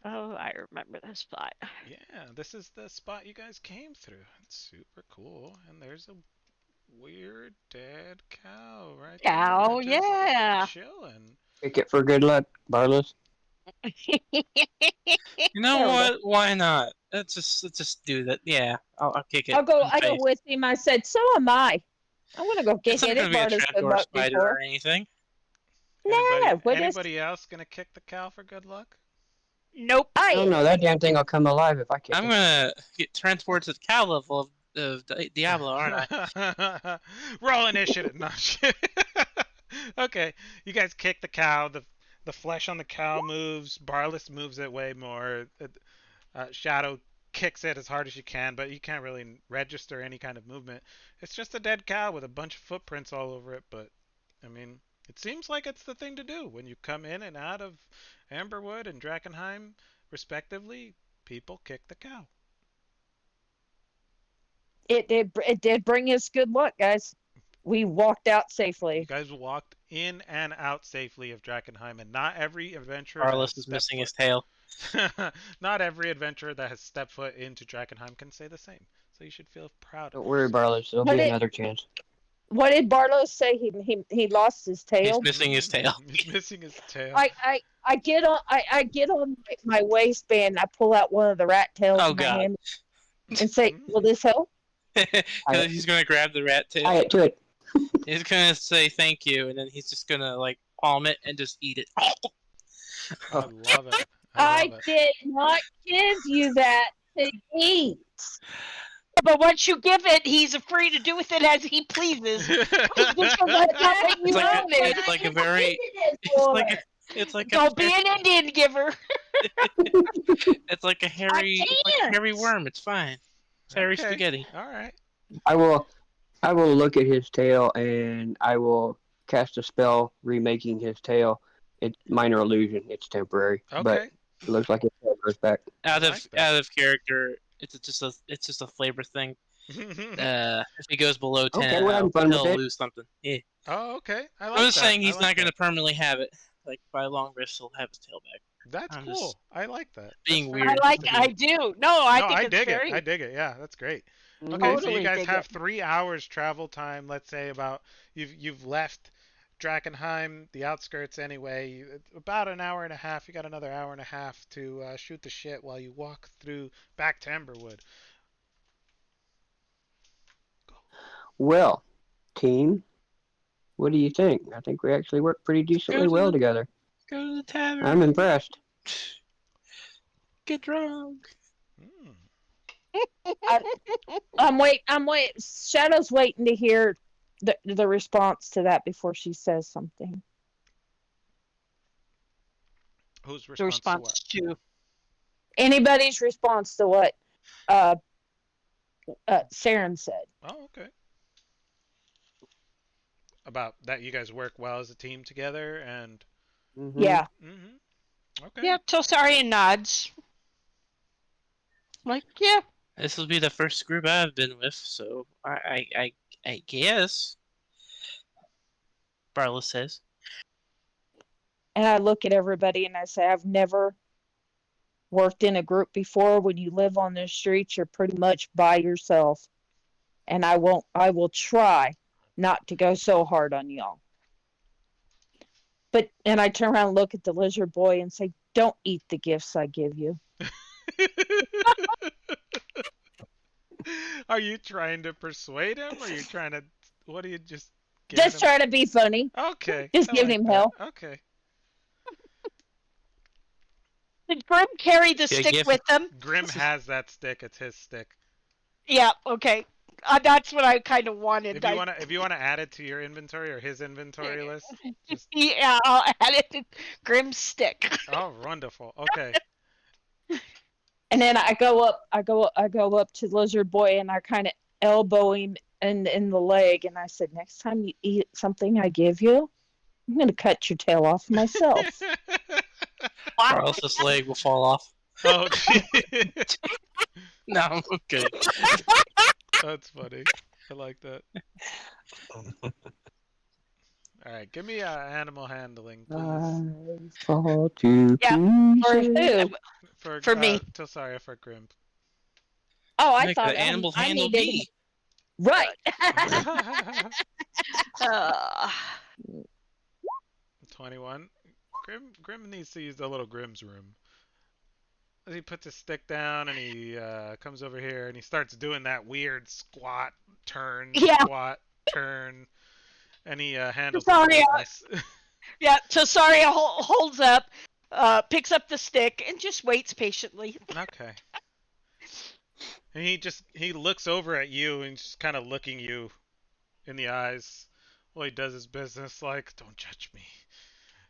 Oh, I remember this spot. Yeah, this is the spot you guys came through. It's super cool. And there's a weird dead cow right there, Cow, just yeah. chilling. Pick it for good luck, Barless. You know There we go. what? Why not? Let's just do that. Yeah, I'll kick it I'll go. in the I go face. with him. I said, "So am I." I'm gonna go get It's not hit gonna it. be a Barter's good trapdoor luck spider before. or anything. Anybody No, we're just. anybody else gonna kick the cow for good luck? Nope. Oh I no, that damn thing will come alive if I kick I'm it. gonna get transported to the cow level of Diablo, aren't I? Roll initiative. No shit. Okay, you guys kick the cow. The flesh on the cow moves. Barless moves it way more. Shadow kicks it as hard as you can, but you can't really register any kind of movement. It's just a dead cow with a bunch of footprints all over it. But I mean, It seems like it's the thing to do when you come in and out of Amberwood and Drakkenheim, respectively. People kick the cow. It did bring us good luck, guys. We walked out You safely. guys walked in and out safely of Drakkenheim, and not every adventurer that has Barless is stepped missing his foot. tail. Not every adventurer that has stepped foot into Drakkenheim can say the same. So you should feel proud of Don't worry, Barlos. There'll What be did another chance. what did Barlow say? He lost his He's tail. missing his tail. He's missing his tail. I get on my waistband. I pull out one of the rat tails Oh in my god. hand and say, "Will this help?" He's gonna grab the rat tail. Tie it to it. He's gonna say thank you, and then he's just gonna like palm it and just eat it. I love it. I love it. did not give you that to eat. But once you give it, he's free to do with it as he pleases. Just 'cause that's not what you It's like a, wanted. it's like a very, it's like a, Don't be an Indian giver. it's like a hairy, it's like a can't. hairy worm. It's fine. It's hairy Okay. spaghetti. All right. I will look at his tail and I will cast a spell remaking his tail. It's minor illusion. It's temporary, but Okay. it looks like his tail grows back. Out I of like that. out of character. It's just a flavor thing. If he goes below 10, Okay, we're having fun with he'll it. lose something. Yeah. Oh, okay. I like I'm just that. saying I he's like not going to that. permanently have it. Like by a long rest, he'll have his tail back. That's I'm cool. just I like that. being That's weird. very I interesting. do. No, I No, think I it's dig very. it. I dig it. Yeah, that's great. Mhm. Okay, so you Totally guys dig have it. 3 hours travel time. Let's say about you've left Drakkenheim, the outskirts anyway. About an hour and a half. You got another hour and a half to shoot the shit while you walk through back to Emberwood. Go. Well, team, what do you think? I think we actually work pretty decently well together. Go to the tavern. I'm impressed. Get drunk. Mm. I'm wait. Shadow's waiting to hear the response to that before she says something. Whose The response to what? response to Anybody's response to what uh, Saren said. Oh, okay. About that you guys work well as a team together and. Mhm. Yeah. Okay. yeah, Tosarian nods. Like, yeah. This will be the first group I've been with, so I guess. Barla says. And I look at everybody and I say, I've never worked in a group before. When you live on the streets, you're pretty much by yourself. And I will try not to go so hard on y'all. And I turn around and look at the lizard boy and say, don't eat the gifts I give you. Are you trying to persuade him? Or are you trying to? What are you just? Just him? try to be funny. Okay. Just I give like him that. hell. Okay. Did Grim carry the Yeah, stick give- with him? Grim has that stick. It's his stick. Yeah, okay. That's what I kind of wanted. If you wanna add it to your inventory or his inventory list, just Yeah, I'll add it to Grim's stick. oh, wonderful. Okay. And then I go up to lizard boy and I kind of elbow him in the leg and I said, next time you eat something I give you, I'm gonna cut your tail off myself. Barla's leg will fall off. Oh, gee. No, okay. That's funny. I like that. All right, give me animal handling, please. I fall to Yeah, For pieces. who? For me. Sorry, for Grim. Oh, I Make thought the animals I handle needed me. right. 21. Grim needs to use the little Grim's room. He puts his stick down and he comes over here and he starts doing that weird squat, turn, Yeah. squat, turn, and he handles the Sorry, business. Yeah, Tosaria holds up, picks up the stick, and just waits patiently. Okay. And he looks over at you and just kind of looking you in the eyes while he does his business. Like, don't judge me.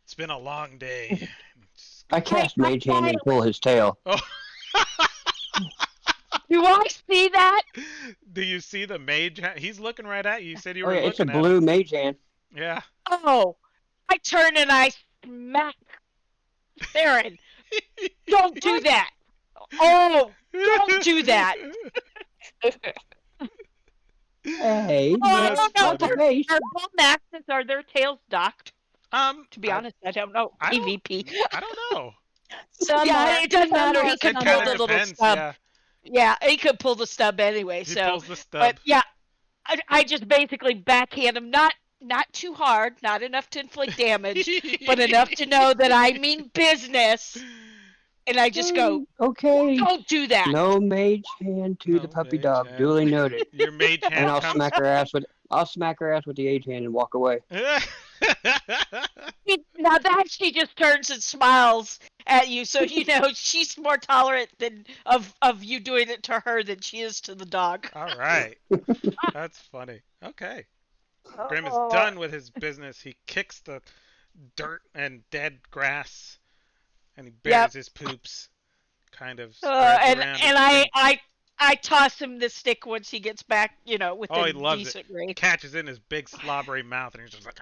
It's been a long day. I cast Mage Hand and pull his tail. Oh. Do I see that? Do you see the mage? He's looking right at you. You said you Oh were yeah, it's a looking at blue him. Mage Hand. Yeah. Oh, I turn and I smack Theron. Don't do What? that. Oh, don't do that. Hey, Oh, I That's don't know. funny. motivation. Are bull maxes, are their tails docked? To be I honest, I don't know. I EVP. don't know. Some Yeah, are. it doesn't Some matter. are. He could It Some pull kind of the aren't. little depends. stub. Yeah, Yeah, he could pull the stub anyway. he So, pulls the but stub. yeah, I just basically backhand him. Not too hard, not enough to inflict damage, but enough to know that I mean business. And I just go, Okay. don't do that. No mage hand to the No puppy mage dog. hand. Duly noted. Your mage And hand comes. I'll smack her ass with the age hand and walk away. Now that she just turns and smiles at you, so you know she's more tolerant than of you doing it to her than she is to the dog. All right. That's funny. Okay. Grim is Oh, done with his business. He kicks the dirt and dead grass and he yep. buries his poops. Kind of spreads And around his and I, feet. I I toss him the stick once he gets back, Oh, he within loves it. decent range. Catches in his big slobbery mouth and he's just like.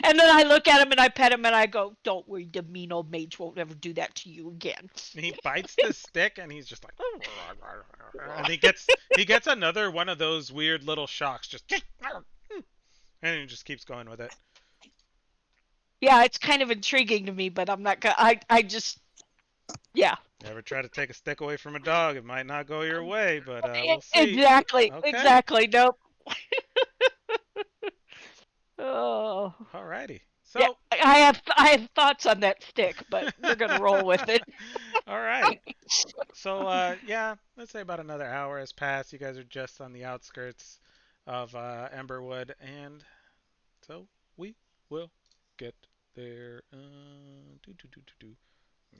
And then I look at him and I pet him and I go, "Don't worry, the mean old mage won't ever do that to you again." He bites the stick and he's just like. And he gets another one of those weird little shocks. Just. And he just keeps going with it. Yeah, it's kind of intriguing to me, but I'm not gonna. I just, yeah. Never try to take a stick away from a dog. It might not go your way, but we'll see. Exactly, Okay. exactly. Nope. Oh. Alrighty. Yeah, So. I have thoughts on that stick, but we're gonna roll with it. All right. So yeah, let's say about another hour has passed. You guys are just on the outskirts of Emberwood, and so we will get there. Let me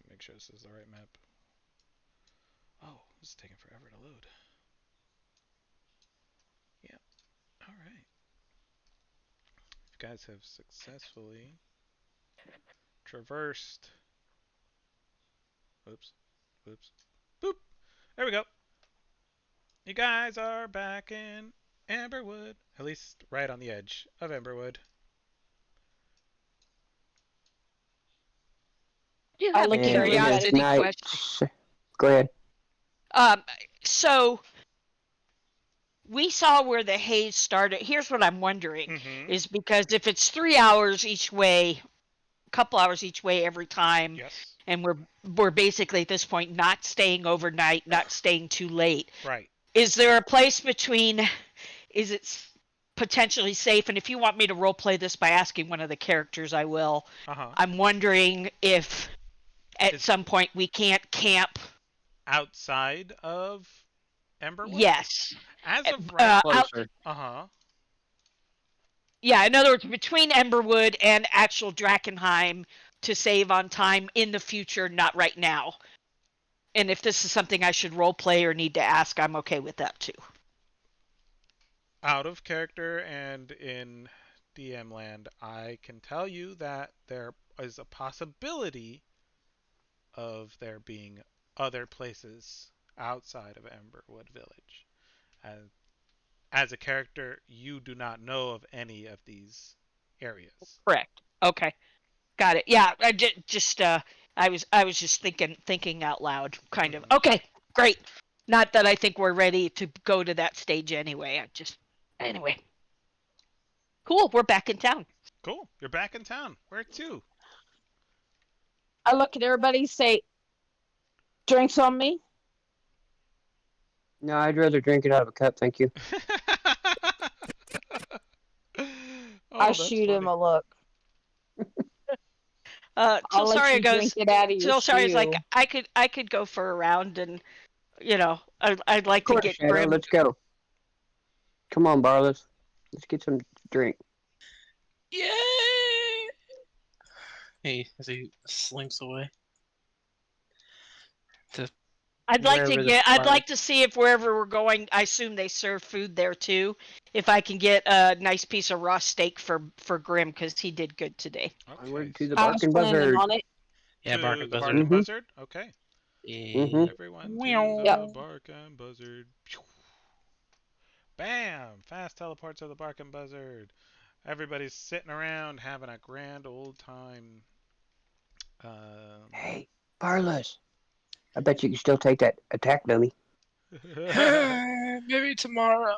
make sure this is the right map. Oh, this is taking forever to load. Yeah. All right. You guys have successfully traversed. Oops. Oops. Boop. There we go. You guys are back in Emberwood. At least right on the edge of Emberwood. I do I have a look at And it is everybody. curiosity night. question. Go ahead. So we saw where the haze started. Here's what I'm wondering: Mm-hmm. is because if it's 3 hours each way, a couple hours each way every time, Yes. and we're basically at this point not staying overnight, not staying too late. Right. Is there a place between? Is it potentially safe? And if you want me to role play this by asking one of the characters, I will. Uh-huh. I'm wondering if at Is some point we can't camp. outside of Emberwood? Yes. As of right. Out. Closer. Uh-huh. Yeah. In other words, between Emberwood and actual Drakkenheim to save on time in the future, not right now. And if this is something I should role play or need to ask, I'm okay with that too. Out of character and in DM land, I can tell you that there is a possibility of there being other places outside of Emberwood Village. And as a character, you do not know of any of these areas. Correct. Okay. Got it. Yeah. I was just thinking out loud, kind of. Mm-hmm. Okay. Great. Not that I think we're ready to go to that stage anyway. Anyway. Cool. We're back in town. Cool. You're back in town. Where to? I look at everybody. Say, drinks on me. No, I'd rather drink it out of a cup, thank you. I Oh, that's shoot him funny. a look. I'll let Tilsaria you drink goes. it out of your Tilsaria's like, shoe. I could go for a round, and I'd Of like to course, get Shadow. Grim. Let's go. Come on, Barless. Let's get some drink. Yay! Hey, as he slinks away. I'd Wherever the I'd fire. like to see if wherever we're going, I assume they serve food there too. If I can get a nice piece of raw steak for Grim because he did good today. Okay. Onward to the I was barking planning buzzard. on it. Yeah, To Barking the Buzzard. Barking Mhm. Buzzard? Okay. Yeah. Everyone to Meow. the Barking Buzzard. Bam! Fast teleports of the Barking Buzzard. Everybody's sitting around having a grand old time. Um, Hey, Barless. I bet you can still take that attack dummy. Maybe tomorrow.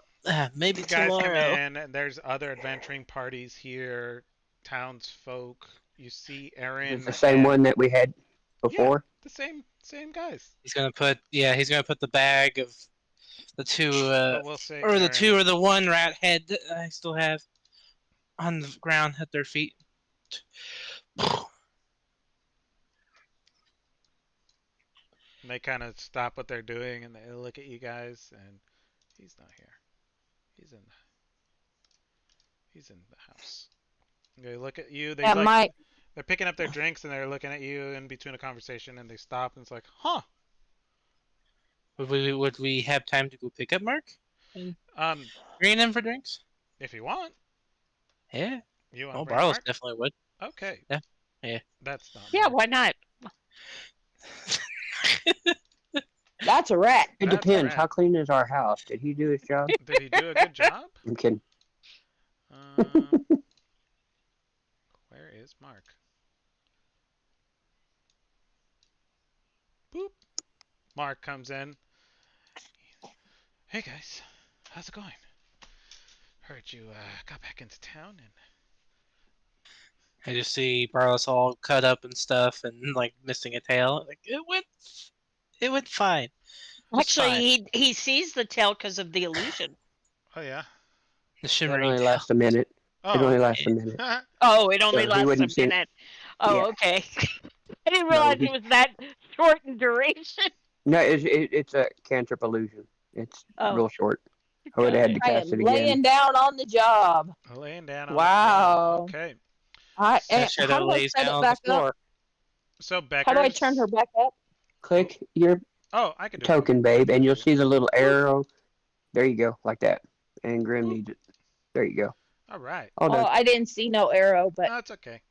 Maybe guys come tomorrow. in, and there's other adventuring parties here, townsfolk. You see Is it Erin the same and one that we had yeah, before? the same guys. He's gonna put the bag of the two But we'll say or the two Erin. or the one rat head that I still have on the ground at their feet. And they kind of stop what they're doing and they look at you guys, and he's not here. He's in. He's in the house. They look at you. They That like. might. They're picking up their drinks and they're looking at you in between a conversation, and they stop and it's like, huh? Would we have time to go pick up Mark and Um, bring him for drinks? if you want, Yeah. you want to Well, bring Barlos Mark. definitely would. Okay, Yeah. Yeah. that's not Yeah, Mark. why not? That's a rat. It That's a depends. How rat. clean is our house? Did he do his job? Did he do a good job? I'm kidding. Um, where is Mark? Boop. Mark comes in. Hey guys, how's it going? Heard you got back into town and I just see Barlos all cut up and stuff and like missing a tail. Like it went fine. Just Actually, fine. he sees the tail because of the illusion. oh yeah. The That shimmering only tail. lasts a minute. It Oh only okay. lasts a minute. Oh, it only So he lasts a wouldn't see it. minute. Oh, Yeah. okay. I didn't No, realize it was that short in duration. no, it's a cantrip illusion. It's Oh, real short. I would have had to I cast am it again. laying down on the job. Laying down on the job. Wow. Okay. How Shadow do I lays set down it on the back up? floor. So How do I turn her Becker's. back up? Click your Oh, I can do it. token, I babe, can and do you'll it. see the little Boop, arrow. There you go, like that. And Grim boop. needs it. There you go. All right. All Oh, done. I didn't see no arrow, but That's okay.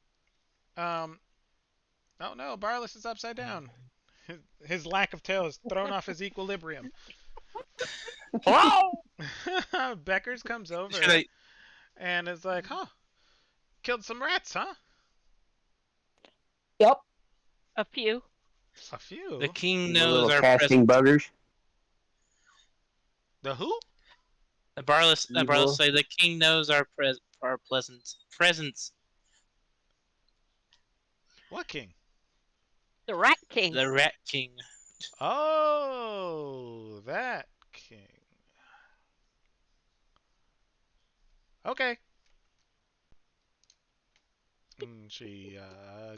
Um. Oh no, Barless is upside down. His lack of tail has thrown off his equilibrium. whoa! Becker's comes Should over I? and is like, huh, killed some rats, huh? yep. A few. A The few. king The knows little our casting presence. buggers. The who? Barlos Evil. say the king knows our pleasant presence. What king? The Rat King. The rat king. Oh, that king. Okay. And she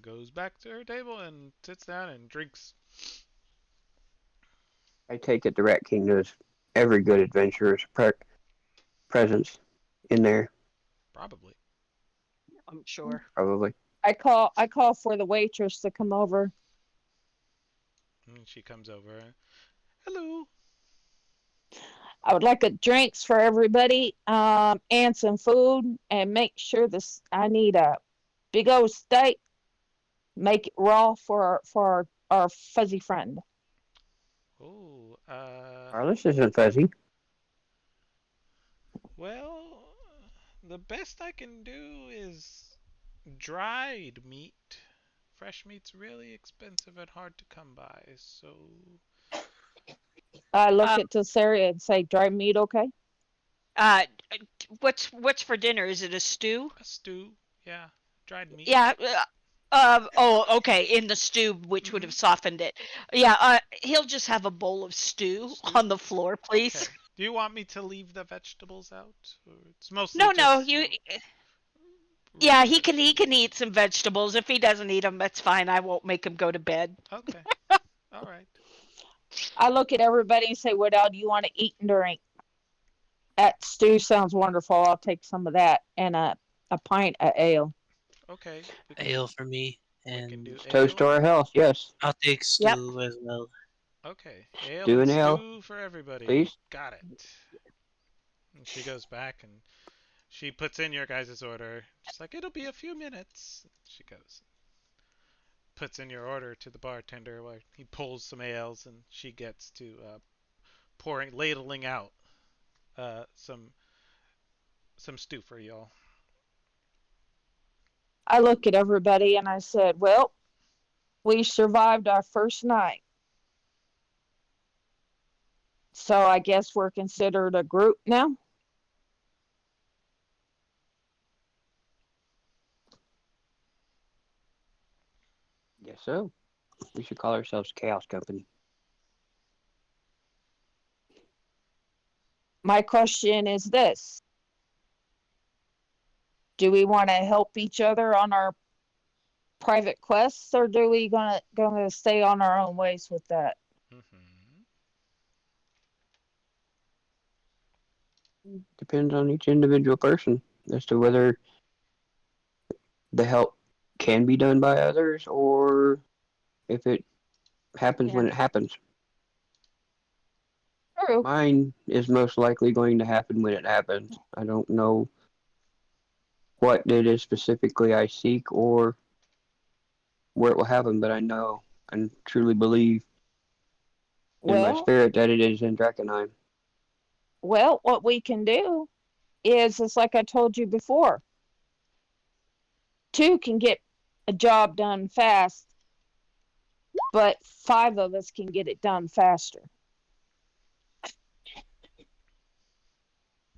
goes back to her table and sits down and drinks. I take it the Rat King knows every good adventurer's presence in there, Probably. I'm sure. probably. I call for the waitress to come over. And she comes over. Hello. I would like a drinks for everybody, and some food, and make sure this. I need a big old steak. Make it raw for our fuzzy friend. Oh, Carlos isn't fuzzy. well, the best I can do is dried meat. Fresh meat's really expensive and hard to come by, so I look Uh, at Tesseria and say, "Dry meat, okay?" uh, what's for dinner? Is it a stew? a stew, yeah, dried meat. Yeah. Oh, okay. In the stew, which would Mm-hmm. have softened it. Yeah. He'll just have a bowl of stew Stew. on the floor, please. Okay. Do you want me to leave the vegetables out? Or it's mostly No, no. just You. Yeah, regular he stew. can eat some vegetables. If he doesn't eat them, that's fine. I won't make him go to bed. Okay. All right. I look at everybody and say, "What all do you want to eat and drink?" That stew sounds wonderful. I'll take some of that and a pint of ale. Okay. Ale for me, We can do and Toast to ale. our health, yes. I'll take Yep. stew as well. Okay. Ale Do and an ale, stew for everybody. please. Got it. And she goes back and she puts in your guys' order. She's like, it'll be a few minutes. She goes, puts in your order to the bartender while he pulls some ales and she gets to ladling out uh, some some stew for y'all. I look at everybody and I said, well, we survived our first night. So I guess we're considered a group now. Guess so. We should call ourselves Chaos Company. My question is this: do we want to help each other on our private quests, or do we gonna stay on our own ways with that? Hmm. Depends on each individual person as to whether the help can be done by others or if it happens Yeah, when it happens. true. Mine is most likely going to happen when it happens. I don't know what it is specifically I seek or where it will happen, but I know and truly believe in my Well, spirit that it is in Drakkenheim. what we can do is, it's like I told you before. Two can get a job done fast, but five of us can get it done faster.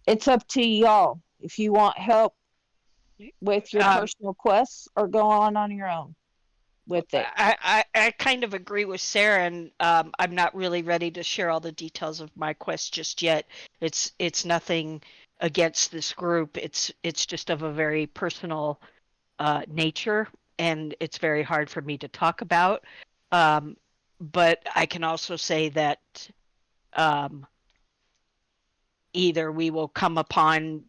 It's up to y'all if you want help with your Um, personal quests or go on your own with it. I kind of agree with Sarah, and I'm not really ready to share all the details of my quest just yet. It's nothing against this group. It's just of a very personal nature, and it's very hard for me to talk about. Um, but I can also say that um, either we will come upon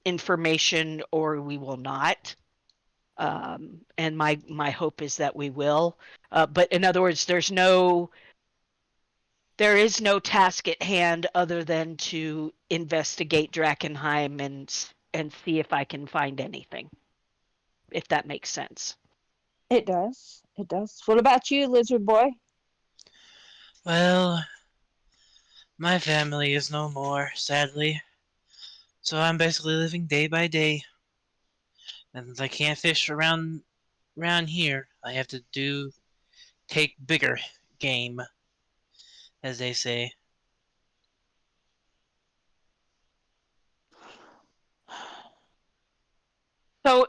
information or we will not. And my hope is that we will. But in other words, there is no task at hand other than to investigate Drakkenheim and see if I can find anything, if that makes sense. It does. It does. What about you, Lizard Boy? Well, my family is no more, sadly. So I'm basically living day by day. And I can't fish around here. I have to take bigger game, as they say. So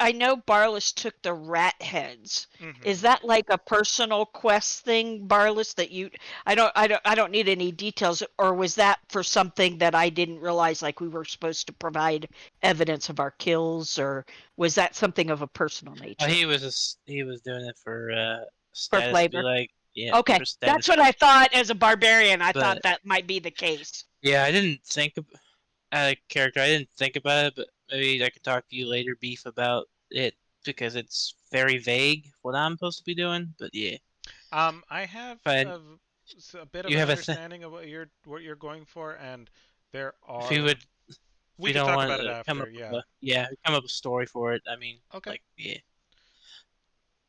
I know Barless took the rat heads. Is Hmm. that like a personal quest thing, Barless, that you I don't need any details, or was that for something that I didn't realize, like we were supposed to provide evidence of our kills, or was that something of a personal Oh, nature he was doing it for for status, be flavor? like, yeah, Okay. for That's status. what I thought. As a barbarian, I thought But that might be the case. yeah, I didn't think of character. I didn't think about it, but maybe I could talk to you later, Beef, about it because it's very vague what I'm supposed to be doing. But yeah, I have but a bit of you an have understanding of what you're going for, and there if you are. would if We you could don't talk want about it to come after. up with Yeah. come up with a story for it. I mean, Okay. like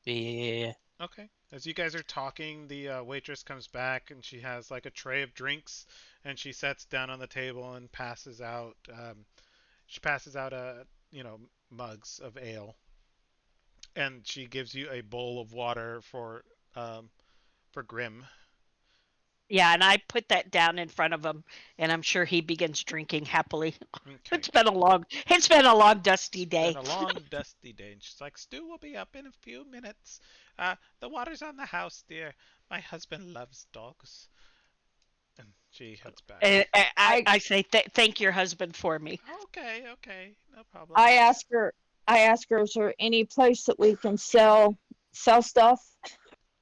yeah. Okay. As you guys are talking, the waitress comes back and she has like a tray of drinks, and she sets down on the table and passes out. She passes out mugs of ale, and she gives you a bowl of water for Grim. Yeah, and I put that down in front of him, and I'm sure he begins drinking happily. Okay. It's been a long dusty It's been day. a long, dusty day, and she's like, Stu will be up in a few minutes. The water's on the house, dear. My husband loves dogs. And she heads back. And I I say thank your husband for me. Okay, okay, no problem. I ask her. I ask her, is there any place that we can sell stuff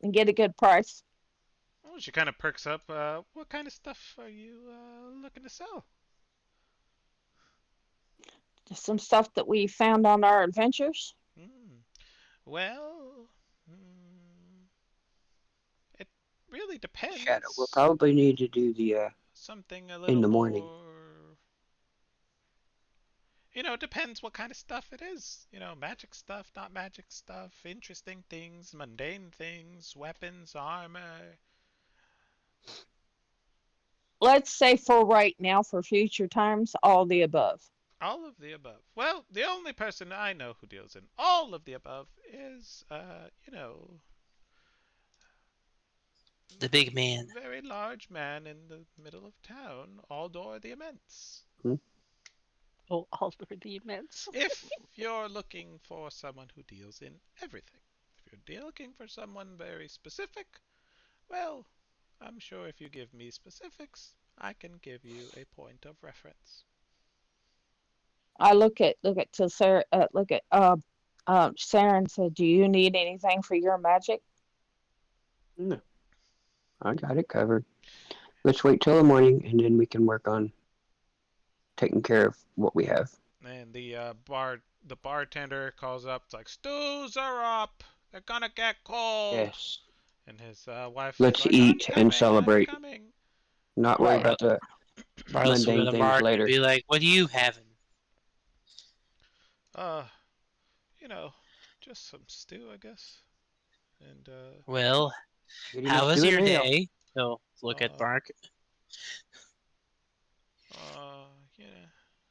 and get a good price? Oh, she kind of perks up. What kind of stuff are you looking to sell? Just some stuff that we found on our adventures. Hmm. Well, hmm, it really Shadow. We'll depends. probably need to do the Something a in little the morning. more. It depends what kind of stuff it is. Magic stuff, not magic stuff, interesting things, mundane things, weapons, armor. Let's say for right now, for future times, all the above. All of the above. Well, the only person I know who deals in all of the above is, The big man. very large man in the middle of town, Aldor the Immense. Hmm? Oh, all for the immense. If you're looking for someone who deals in everything, if you're looking for someone very specific, well, I'm sure if you give me specifics, I can give you a point of reference. I look at to Sarah. Look at Sarah and said, "Do you need anything for your magic?" No, I got it covered. Let's wait till the morning, and then we can work on taking care of what we have. And the bartender calls up, it's like, "Stews are up. They're gonna get cold." Yes. And his wife is Let's like, "I'm eat and coming. I'm celebrate. coming." Not worry Right. about the Barlis will go mundane to things Mark and later. be like, "What are you having?" Uh, you know, just some stew, I guess. And Well, Get him a how was stew and your ale. day? He'll look at uh, Mark. yeah,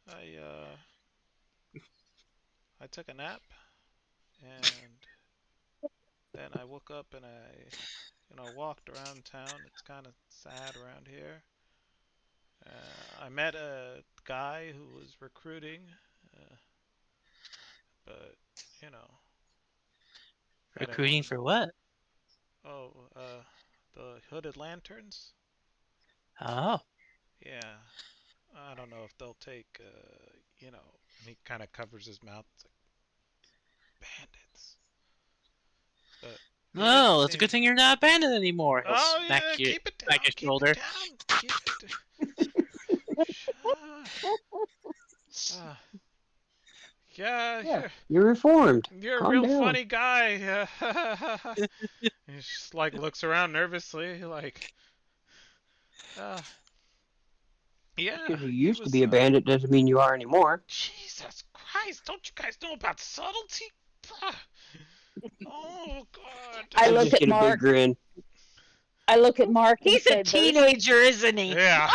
I uh, I took a nap and then I woke up and walked around town. It's kind of sad around here. I met a guy who was recruiting, but you know, I didn't want Recruiting him. for what? Oh, the hooded lanterns. Oh, Yeah, I don't know if they'll take. And he kind of covers his mouth. It's like bandits, but he did no, it's a good seem. thing you're not abandoned anymore. He'll Oh yeah, keep it smack down, your keep it shoulder. down, keep it. Uh, uh, yeah, Yeah, you're reformed. you're a Calm real down. funny guy. He just like looks around nervously, like, uh, Just yeah, because you he used to was. be a bandit doesn't mean you are anymore. Jesus Christ! Don't you guys know about subtlety? Ah, oh God. I I look just at get a big Mark. grin. I look at Mark and He's a say, "Those." teenager, isn't he? Yeah,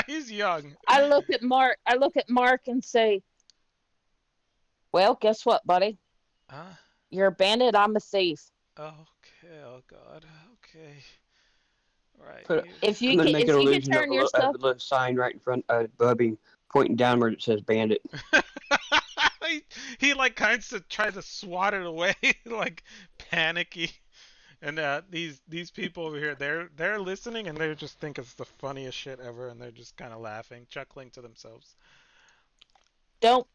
he's young. I look at Mark. I look at Mark and say, "Well, guess what, buddy? Huh? You're a bandit. I'm a thief. Okay. Oh God. Okay. Right. Put. You. I'm gonna make an If you can illusion of turn a yourself, little sign right in front, above him, pointing downward. It says "Bandit." he like kind of tries to swat it away, like panicky. And these people over here, they're listening and they just think it's the funniest shit ever, and they're just kind of laughing, chuckling to themselves. don't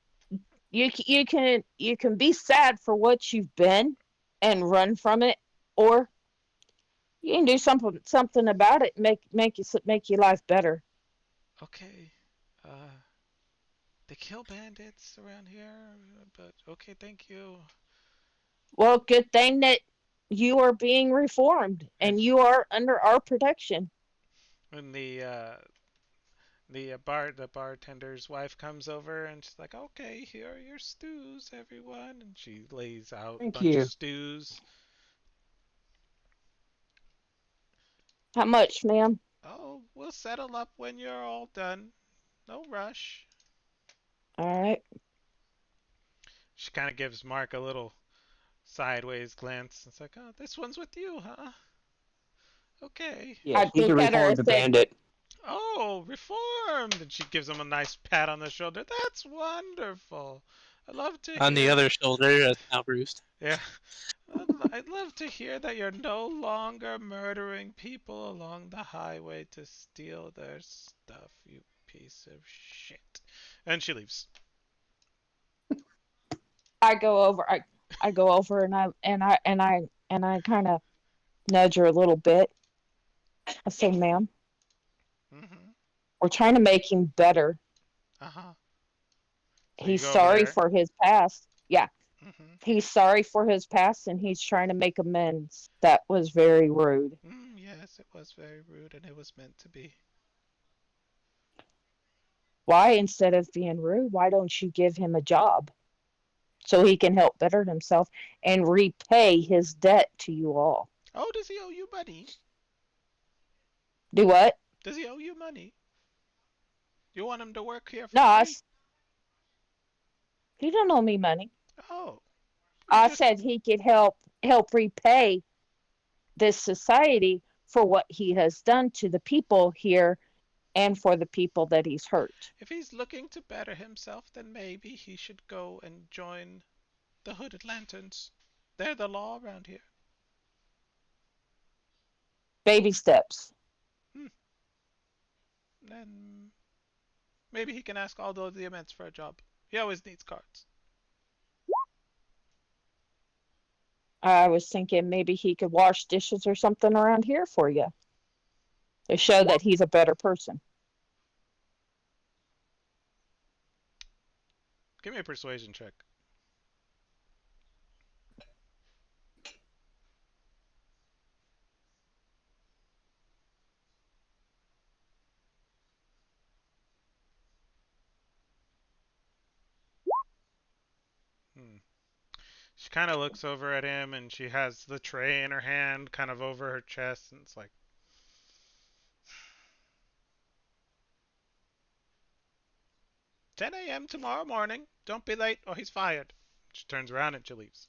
you can be sad for what you've been and run from it, or you can do something about it. Make your life better. Okay. Uh, they kill bandits around here, but okay, thank you. Well, good thing that you are being reformed And and you are under our protection. when the bartender's wife comes over and she's like, "Okay, here are your stews, everyone," and she lays out a Thank bunch of you. stews. How much, ma'am? Oh, we'll settle up when you're all done. No rush. All right. She kind of gives Mark a little sideways glance. It's like, "Oh, this one's with you, huh? Okay." Yes, I'd he's a look at her and reformed say, bandit. "Oh, reformed!" And she gives him a nice pat on the shoulder. "That's wonderful. I love to On the hear." other shoulder, now Bruce. Yeah, I'd love to hear that you're no longer murdering people along the highway to steal their stuff, you piece of shit. And she leaves. I go over. I go over and I kind of nudge her a little bit. I say, "Ma'am, Mm-hmm. we're trying to make him better. Uh-huh. So you He's go over sorry there. for his past. Yeah, Mm-hmm. he's sorry for his past and he's trying to make amends. That was very rude. Yes, it was very rude and it was meant to be. Why, instead of being rude, why don't you give him a job so he can help better himself and repay his debt to you all?" Oh, does he owe you money? Do what? Does he owe you money? You want him to work here for No, free? He don't owe me money. Oh, you I just said he could help repay this society for what he has done to the people here and for the people that he's hurt. if he's looking to better himself, then maybe he should go and join the Hooded Lanterns. They're the law around here. Baby steps. Hmm. Then maybe he can ask Aldo the Immense for a job. He always needs cards. I was thinking maybe he could wash dishes or something around here for you to show that he's a better person. Give me a persuasion check. Hmm. She kind of looks over at him and she has the tray in her hand, kind of over her chest, and it's like, 10 a.m. tomorrow morning. Don't be late or he's fired. She turns around and she leaves.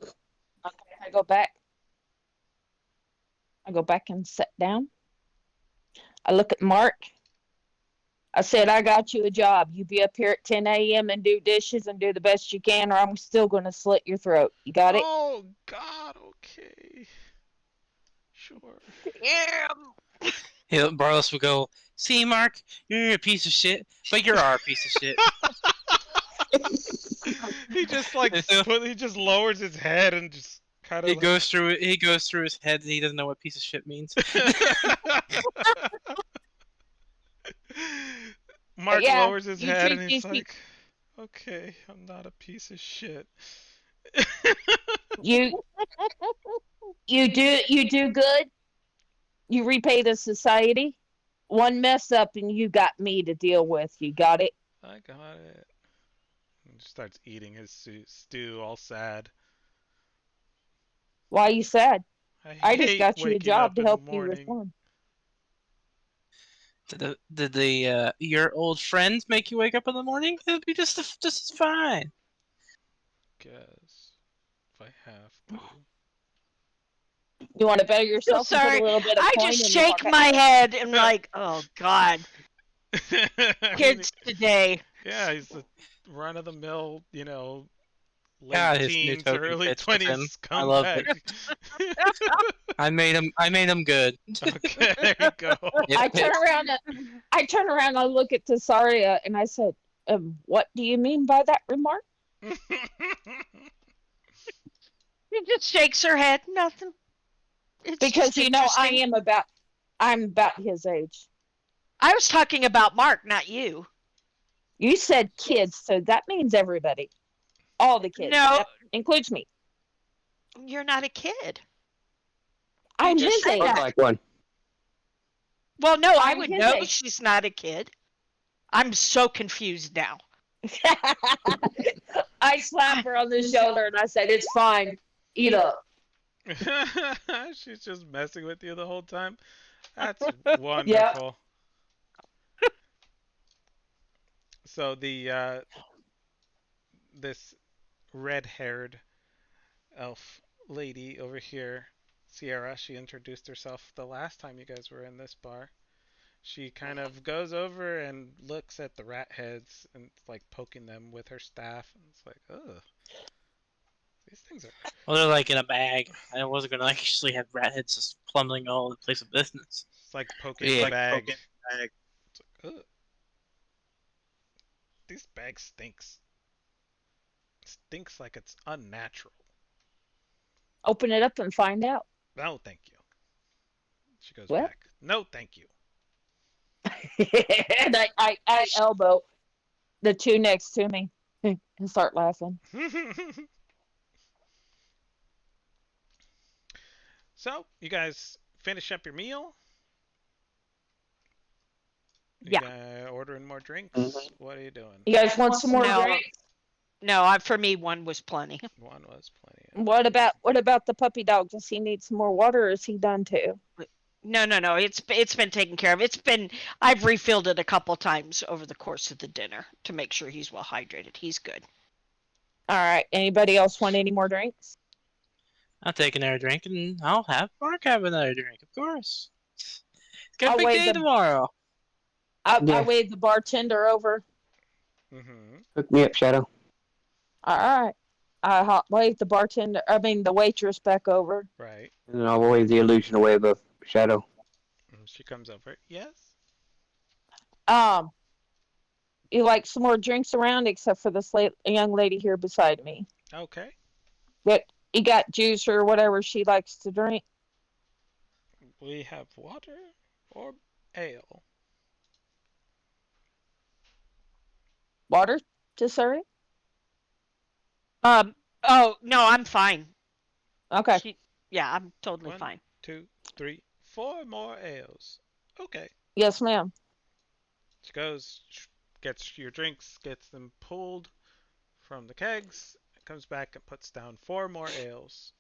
Okay, I go back. I go back and sit down. I look at Mark. I said, I got you a job. You be up here at 10 a.m. and do dishes and do the best you can, or I'm still going to slit your throat. You got it? Oh, God, okay. Sure. Barlos will go, see, Mark, you're a piece of shit, but you're our piece of shit. He just like he just lowers his head and just kind of He like... goes through it. He goes through his head, and he doesn't know what piece of shit means. Mark Yeah, lowers his you head and treat he's these people. like, "Okay, I'm not a piece of shit." You you do good. You repay the society. One mess up and you got me to deal with. You got it? I got it. And just starts eating his stew, all sad. Why you sad? I I just hate got you a waking job up to in the help you morning. reform. Did your old friends make you wake up in the morning? It'll be just fine. Guess if I have to. You want to better I'm yourself and put a sorry. little bit of I coin just in your shake pocket? my head and like, oh God, I mean, kids today. yeah, he's a run-of-the-mill, late God, his new teens, token early fits with him. 20s I love it. scumbag. I made him good. Okay, there you go. It I turn fits. around. I turn around. I look at Cesaria and I said, "What do you mean by that remark?" She just shakes her head. Nothing. It's Because just interesting. I'm about his age. I was talking about Mark, not you. You said kids, so that means everybody, all the kids. No, That includes me. you're not a kid. You I'm just his said Look age. that. like one. Well, no, I I'm would his know age. she's not a kid. I'm so confused now. I slap her on the shoulder and I said, "It's fine. Eat up." She's just messing with you the whole time. That's Yep. wonderful. So this red-haired elf lady over here, Sierra, she introduced herself the last time you guys were in this bar. She kind of goes over and looks at the rat heads and like poking them with her staff, and it's like, ugh, these things are... Well, they're like in a bag. I wasn't gonna actually have rat heads just plummeting all over the place of business. It's like But poking the yeah. bag. It's like, ugh, this bag stinks. Stinks like it's unnatural. Open it up and find out. No, thank you. She goes Well, back. No, thank you. and I elbow the two next to me and start laughing. So, you guys finish up your meal? You Yeah. guys ordering more drinks? Mhm. What are you doing? You guys want some more No, drinks? no. For me, one was plenty. One was plenty. What about the puppy dog? Does he need some more water or is he done too? No. It's been taken care of. I've refilled it a couple times over the course of the dinner to make sure he's well hydrated. He's good. All right. Anybody else want any more drinks? I'll take another drink, and I'll have Mark have another drink, of course. It's got a I'll big wave day the tomorrow. I Yeah. wave the bartender over. Mm-hmm. Hook me up, Shadow. All right. Wave the bartender. I mean the waitress back over. Right. And then I'll wave the illusion away above Shadow. She comes over. Yes. Um, you like some more drinks around, except for this young lady here beside me. Okay. But you got juice or whatever she likes to drink. We have water or ale. Water to serve. Oh no, I'm fine. Okay. Yeah, I'm totally One, fine. 2, 3, 4 more ales. Okay. Yes, ma'am. She goes, gets your drinks, gets them pulled from the kegs, comes back and puts down 4 more ales.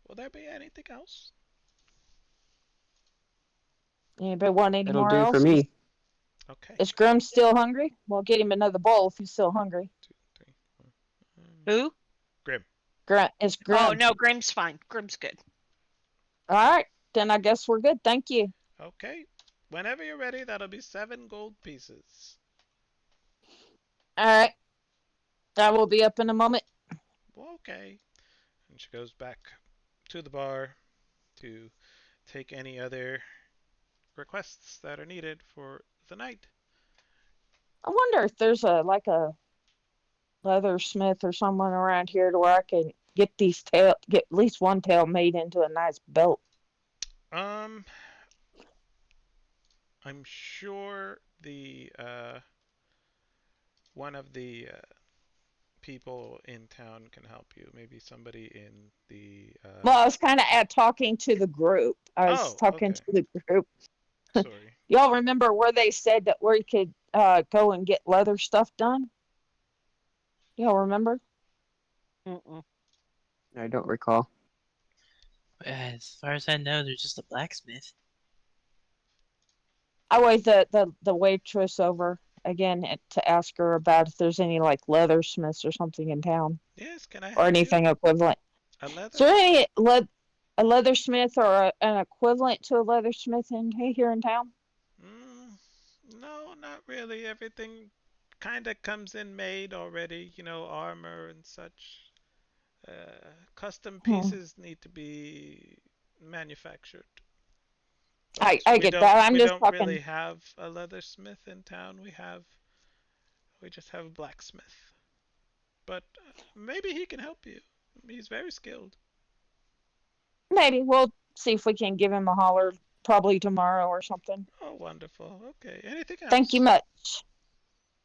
Will there be anything else? Anybody want any That'll more do for else? me. Okay. Is Grim still hungry? We'll get him another bowl if he's still hungry. 2, 3, 4. Who? Grim. Is Oh Grim. no, Grim's fine. Grim's good. All right. Then I guess we're good. Thank you. Okay. Whenever you're ready, that'll be 7 gold pieces. All right. I will be up in a moment. Okay. And she goes back to the bar to take any other requests that are needed for the night. I wonder if there's a leathersmith or someone around here to where I can get get at least one tail made into a nice belt. Um, I'm sure the one of the people in town can help you. Maybe somebody in the. Well, I was kind of at talking to the group. I was Oh, talking okay. to the group. Sorry. Y'all remember where they said that where you could go and get leather stuff done? Y'all remember? Mm-mm. I don't recall. As far as I know, there's just a blacksmith. I waved the waitress over again to ask her about if there's any like leathersmiths or something in town Yes, can I or help you? anything equivalent. A Is there leathersmith? any a leathersmith or an equivalent to a leathersmith here in town? Mm, no, not really. Everything kind of comes in made already. Armor and such. Custom Hmm. pieces need to be manufactured. I But I we get don't that. I'm we just don't really talking. have a leathersmith in town. We just have a blacksmith. But maybe he can help you. He's very skilled. Maybe we'll see if we can give him a holler probably tomorrow or something. Oh, wonderful. Okay. Anything Thank you else?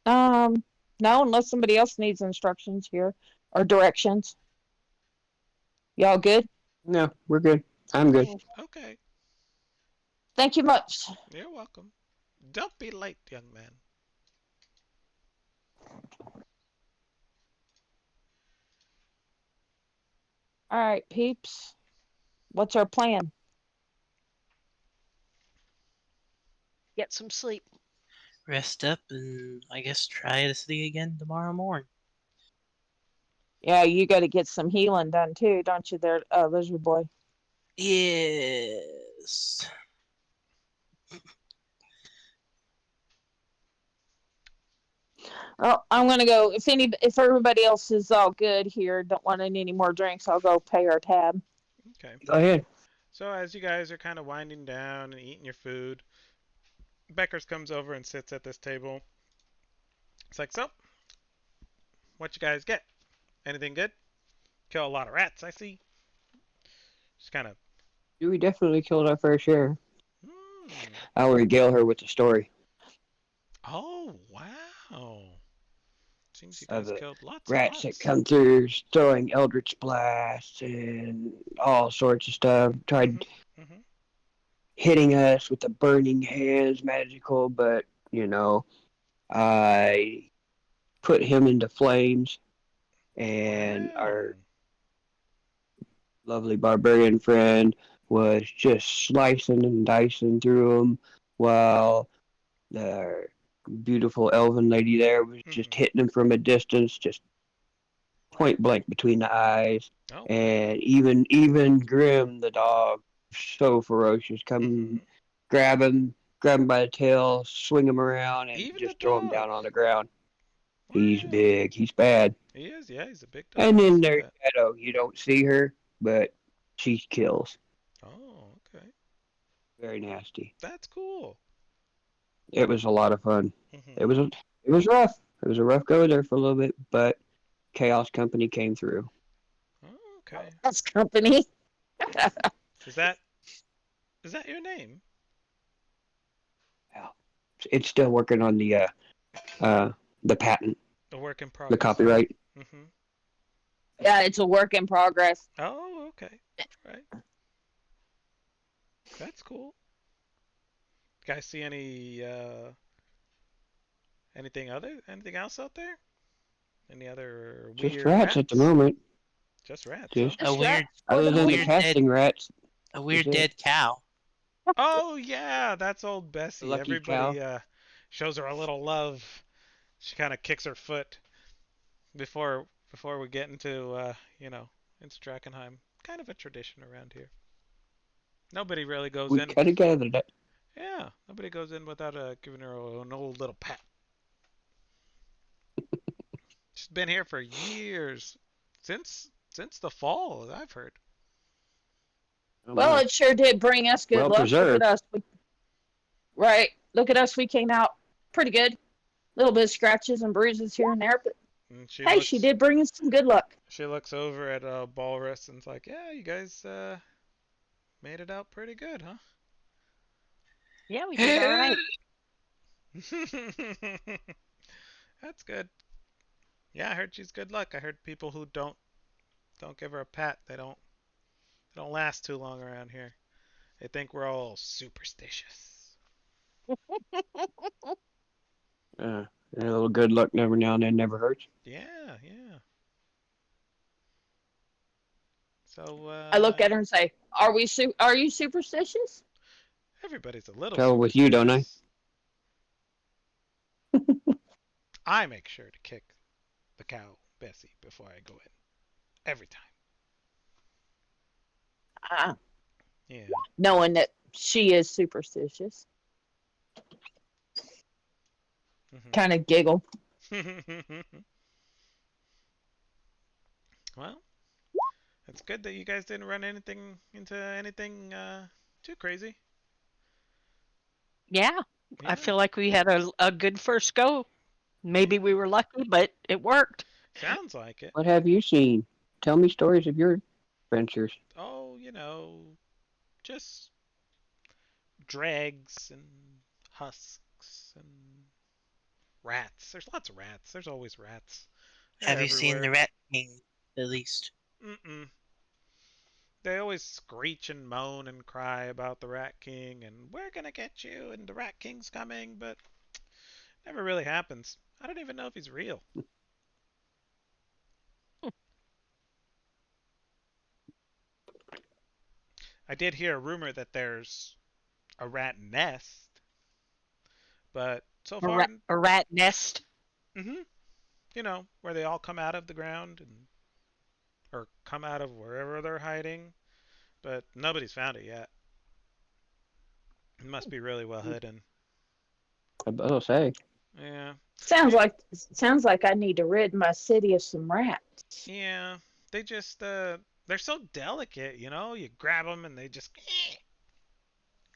much. Um, no, unless somebody else needs instructions here or directions. Y'all good? No, we're good. I'm good. Okay. Thank you much. You're welcome. Don't be late, young man. All right, peeps. What's our plan? Get some sleep. Rest up and I guess try the city again tomorrow morning. Yeah, you got to get some healing done too, don't you, there, lizard boy? Yes. Well, I'm gonna go. If everybody else is all good here, don't want any more drinks, I'll go pay our tab. Okay. Go ahead. So as you guys are kind of winding down and eating your food, Beckers comes over and sits at this table. It's like, so, what you guys get? Anything good? Kill a lot of rats, I see. Just kind of, We definitely killed our fair share. hmm. I'll regale her with the story Oh, wow. Seems you of guys the killed lots and rats that lots. come through throwing eldritch blasts and all sorts of stuff. Mm-hmm. Tried Mm-hmm. hitting us with the burning hands, magical, but I put him into flames, and Wow. our lovely barbarian friend was just slicing and dicing through them, while the beautiful elven lady there was just Mm-hmm. hitting him from a distance, just point blank between the eyes. Oh man. And even Grim the dog, so ferocious, come Mm-hmm. grab him by the tail, swing him around, and Even the just throw him dog. down on the ground. He's Wow. big, he's bad. He is. Yeah, he's a big And dog. I then see there's that. Shadow. You don't see her, but she kills. Oh, okay. Very nasty. That's cool. It was a lot of fun. It Mm-hmm. was it was rough. It was a rough go there for a little bit, but Chaos Company came through. Oh, okay. That's company. Is that is that your name? Yeah. It's still working on uh the patent, A work in the progress, huh? copyright. Mm-hmm. Yeah, it's a work in progress. Oh, okay. Right. That's cool. Guys, see anything else out there? Any other Just weird rats at the rats? moment. Just rats, huh? Just A Just weird, rats for other the a than the moment. weird dead, casting rats. a That's weird it. dead cow. Oh yeah, that's old The Bessie. lucky cow. Everybody shows her a little love. She kind of kicks her foot before we get into into Drakkenheim. Kind of a tradition around here. Nobody really goes We in. could have gathered it. Yeah, nobody goes in without giving her an old little pat. She's been here for years, since the fall, I've heard. Oh Well, my. it sure did bring us good Well luck. Look at preserved. us. Right. Look at us. We came out pretty good. Little bit of scratches and bruises here and there, but And she hey, she looks did bring us some good luck. she looks over at Balrus and's like, "Yeah, you guys made it out pretty good, huh?" Yeah, we did all right. That's good. Yeah, I heard she's good luck. I heard people who don't give her a pat, they don't last too long around here. They think we're all superstitious. Uh, a little good luck every now and then never hurts. Yeah, yeah. So I look at her and say, Are you superstitious?" everybody's a little Travel with you, don't I? superstitious. I make sure to kick the cow Bessie before I go in every time. Uh, Yeah. Knowing that she is superstitious. Kind of giggle. Well, it's good that you guys didn't run anything into anything too crazy. Yeah, I Yeah. feel like we had a good first go. Maybe we were lucky, but it worked. Sounds like it. What have you seen? Tell me stories of your adventures. Oh, just dregs and husks and rats. There's lots of rats. There's always rats. They're Have you seen the everywhere. Rat King? At least. Mm-mm. They always screech and moan and cry about the Rat King and we're gonna get you and the Rat King's coming, but never really happens. I don't even know if he's real. I did hear a rumor that there's a rat nest, but so far, A rat nest. hmm where they all come out of the ground and or come out of wherever they're hiding, but nobody's found it yet. It must be really well hidden. I'll say. Yeah. They, Sounds like I need to rid my city of some rats. yeah. They just they're so delicate, You grab them and they just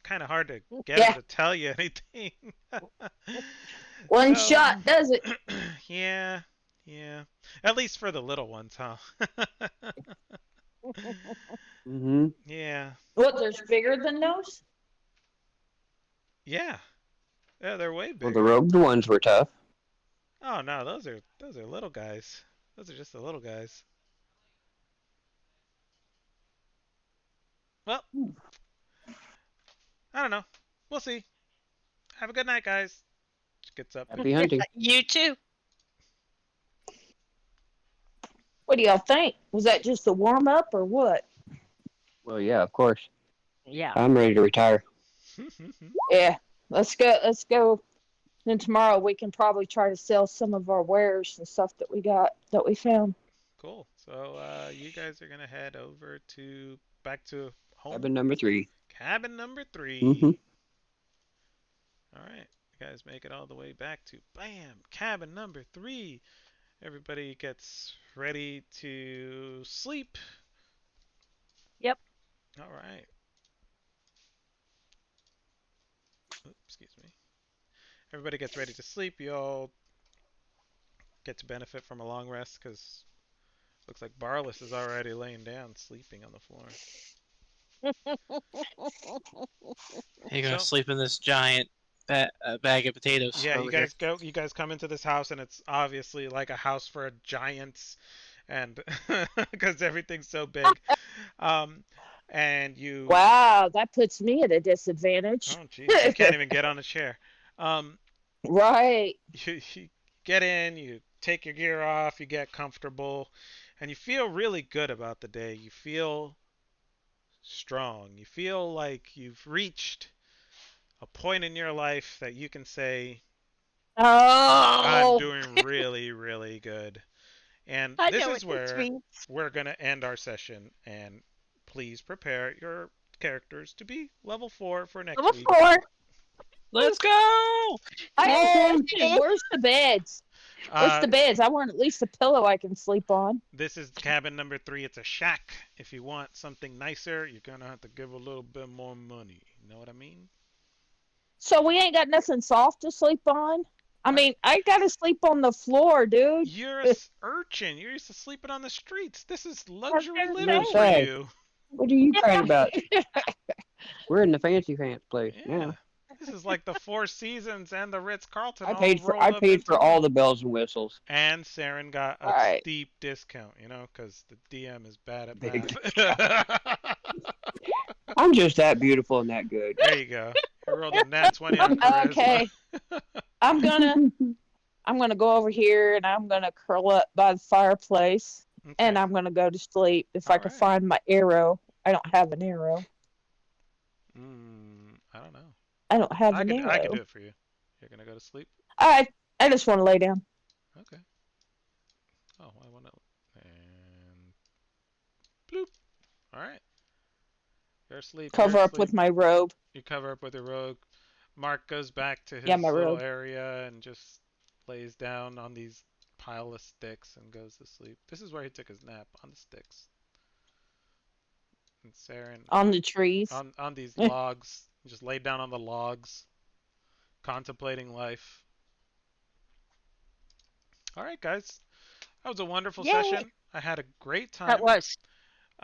kind of hard to get them Yeah, to tell you anything. one So, shot does it. yeah, yeah. At least for the little ones, huh? Mm-hmm. Yeah, What? There's bigger than those? yeah, yeah. They're way Well, the bigger. robed ones were tough. Oh no, those are little guys. Those are just the little guys. Well, I don't know. We'll see. Have a good night, guys. She gets up and Happy hunting. You too. What do y'all think? Was that just a warm up or what? Well, yeah, of course. Yeah. I'm ready to retire. Yeah. Let's go. Let's go. Then tomorrow we can probably try to sell some of our wares and stuff that we got that we found. Cool. So you guys are gonna head over to back to home, Cabin number 3. cabin number Mm-hmm. 3. All right, you guys make it all the way back to bam, cabin number 3. Everybody gets ready to sleep. Yep. All right. Oops, excuse me. Everybody gets ready to sleep. You all get to benefit from a long rest because looks like Barless is already laying down, sleeping on the floor. You're gonna So sleep in this giant bag of potatoes yeah, you over here. guys go. You guys come into this house, and it's obviously like a house for giants, and because everything's so big, um, and you. Wow, that puts me at a disadvantage. Oh, jeez, you can't even get on a chair. Um, Right. you get in, you take your gear off, you get comfortable, and you feel really good about the day. You feel strong. You feel like you've reached a point in your life that you can say, I'm Oh, doing really, really good. And I this know is what this where means. we're going to end our session. And please prepare your characters to be level 4 for next Level week. 4. Let's go! I have a question. Yay! Where's the beds? Where's Uh, the beds? I want at least a pillow I can sleep on. this is cabin number 3. It's a shack. If you want something nicer, you're going to have to give a little bit more money. You know what I mean? So we ain't got nothing soft to sleep on? I What? mean, I gotta sleep on the floor, dude. You're a urchin. You're used to sleeping on the streets. This is I was luxury gonna I'm gonna living for say. say, you. what are you crying about? Yeah. We're in the fancy pants place Yeah. now. This is like the Four Seasons and the Ritz Carlton I all paid for rolled I up paid into for all one. the bells and whistles. And Saren got All a right. steep discount, because the DM is bad at Big math. discount. I'm just that beautiful and that good. There you go. You rolled a nat 20 on charisma. Okay. I'm gonna I'm gonna go over here and I'm gonna curl up by the fireplace and Okay. I'm gonna go to sleep if I All can right. find my arrow. I don't have an arrow. I don't know. I don't have I an could I could do arrow. it for you. You're gonna go to sleep. I just want to lay down. Okay. Oh, I want to. And bloop. All right. You're asleep. You're Cover up with asleep. my robe. You cover up with your rogue. Mark goes back to Yeah, my his little robe. area and just lays down on these pile of sticks and goes to sleep. This is where he took his nap, on the sticks. And Saren On the trees. on these logs, just laid down on the logs, contemplating life. All right, guys, that was a wonderful Yay! session. I had a great That time. was.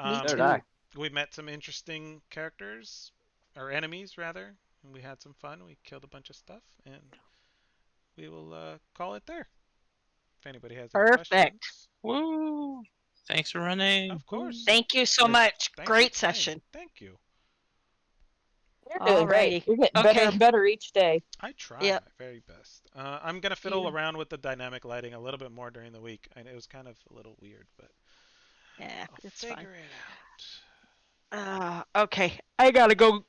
Me So did Um, too. I. we met some interesting characters, or enemies rather, and we had some fun. We killed a bunch of stuff, and we will call it there. If anybody has any Perfect. questions, Woo! Thanks for running. of Woo. course. Thank you so Yes. much. Thanks for Great playing. session. Thank you. You're doing great. Alrighty. You're getting better Okay. and better each day. I try Yep. my very best. I'm gonna fiddle You. around with the dynamic lighting a little bit more during the week. And it was kind of a little weird, but Yeah, I'll it's fine. figure it out. Okay. I gotta go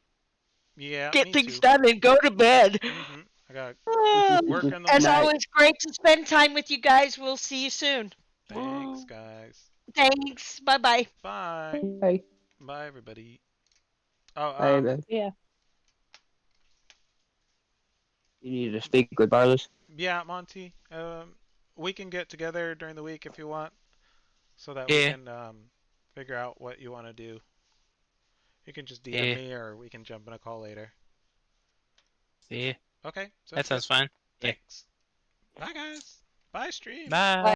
Yeah, get me things too. done and go to bed. I got Ah, work in the as Night. morning. always, great to spend time with you guys. We'll see you soon. Thanks, Woo. guys. Thanks. Bye bye. Bye. Hey, Bye, everybody. Oh, Baby, yeah. you need to speak with Barlis. yeah, Monty. We can get together during the week if you want, so that we Yeah, can figure out what you want to do. You can just DM yeah, me, or we can jump in a call later. yeah. Okay, That sounds good. sounds fine. Yeah. Thanks. Bye, guys. Bye, stream. Bye.